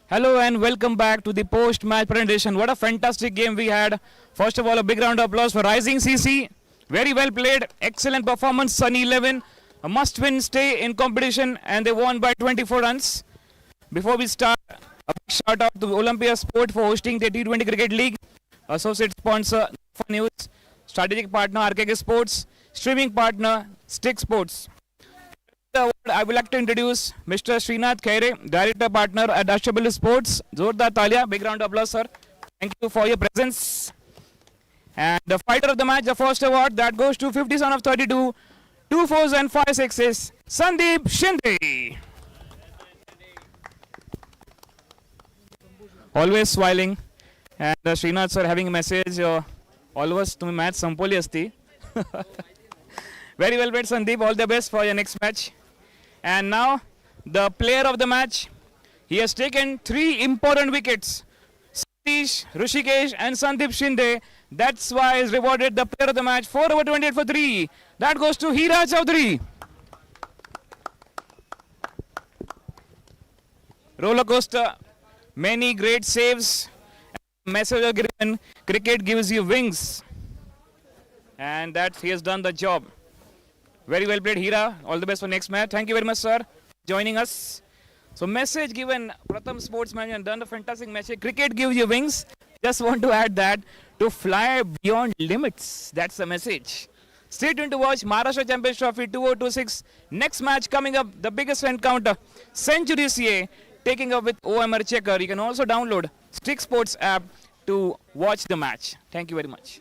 Hello and welcome back to the post-match presentation. What a fantastic game we had. First of all, a big round of applause for Rising CC. Very well played. Excellent performance. Sunny 11. A must-win stay in competition and they won by 24 runs. Before we start, a big shout out to Olympia Sport for hosting the T20 Cricket League. Associate sponsor for News. Strategic partner RKK Sports. Streaming partner Stick Sports. I would like to introduce Mr. Srinath Khaire, Director Partner at Ashtabal Sports. Zordar Talia, big round of applause, sir. Thank you for your presence. And the fighter of the match, the first award, that goes to 50 son of 32, 2 fours and 5 sixes, Sandeep Shinde. Always smiling. And Srinath sir having a message, always to match sampoli asti. Very well played, Sandeep. All the best for your next match. And now, the player of the match. He has taken 3 important wickets. Satish, Rishikesh and Sandeep Shinde. That's why he is rewarded the player of the match. 4 over 28 for 3. That goes to Hira Chaudhary. Roller coaster. Many great saves. Message given. Cricket gives you wings. And that he has done the job. Very well played, Hira. All the best for next match. Thank you very much, sir, joining us. So, message given, Pratham Sportsman, and done a fantastic match. Cricket gives you wings. Just want to add that to fly beyond limits. That's the message. Stay tuned to watch Maharashtra Champions Trophy 2026. Next match coming up, the biggest encounter. Century CA taking up with OMR Checker. You can also download Stick Sports app to watch the match. Thank you very much.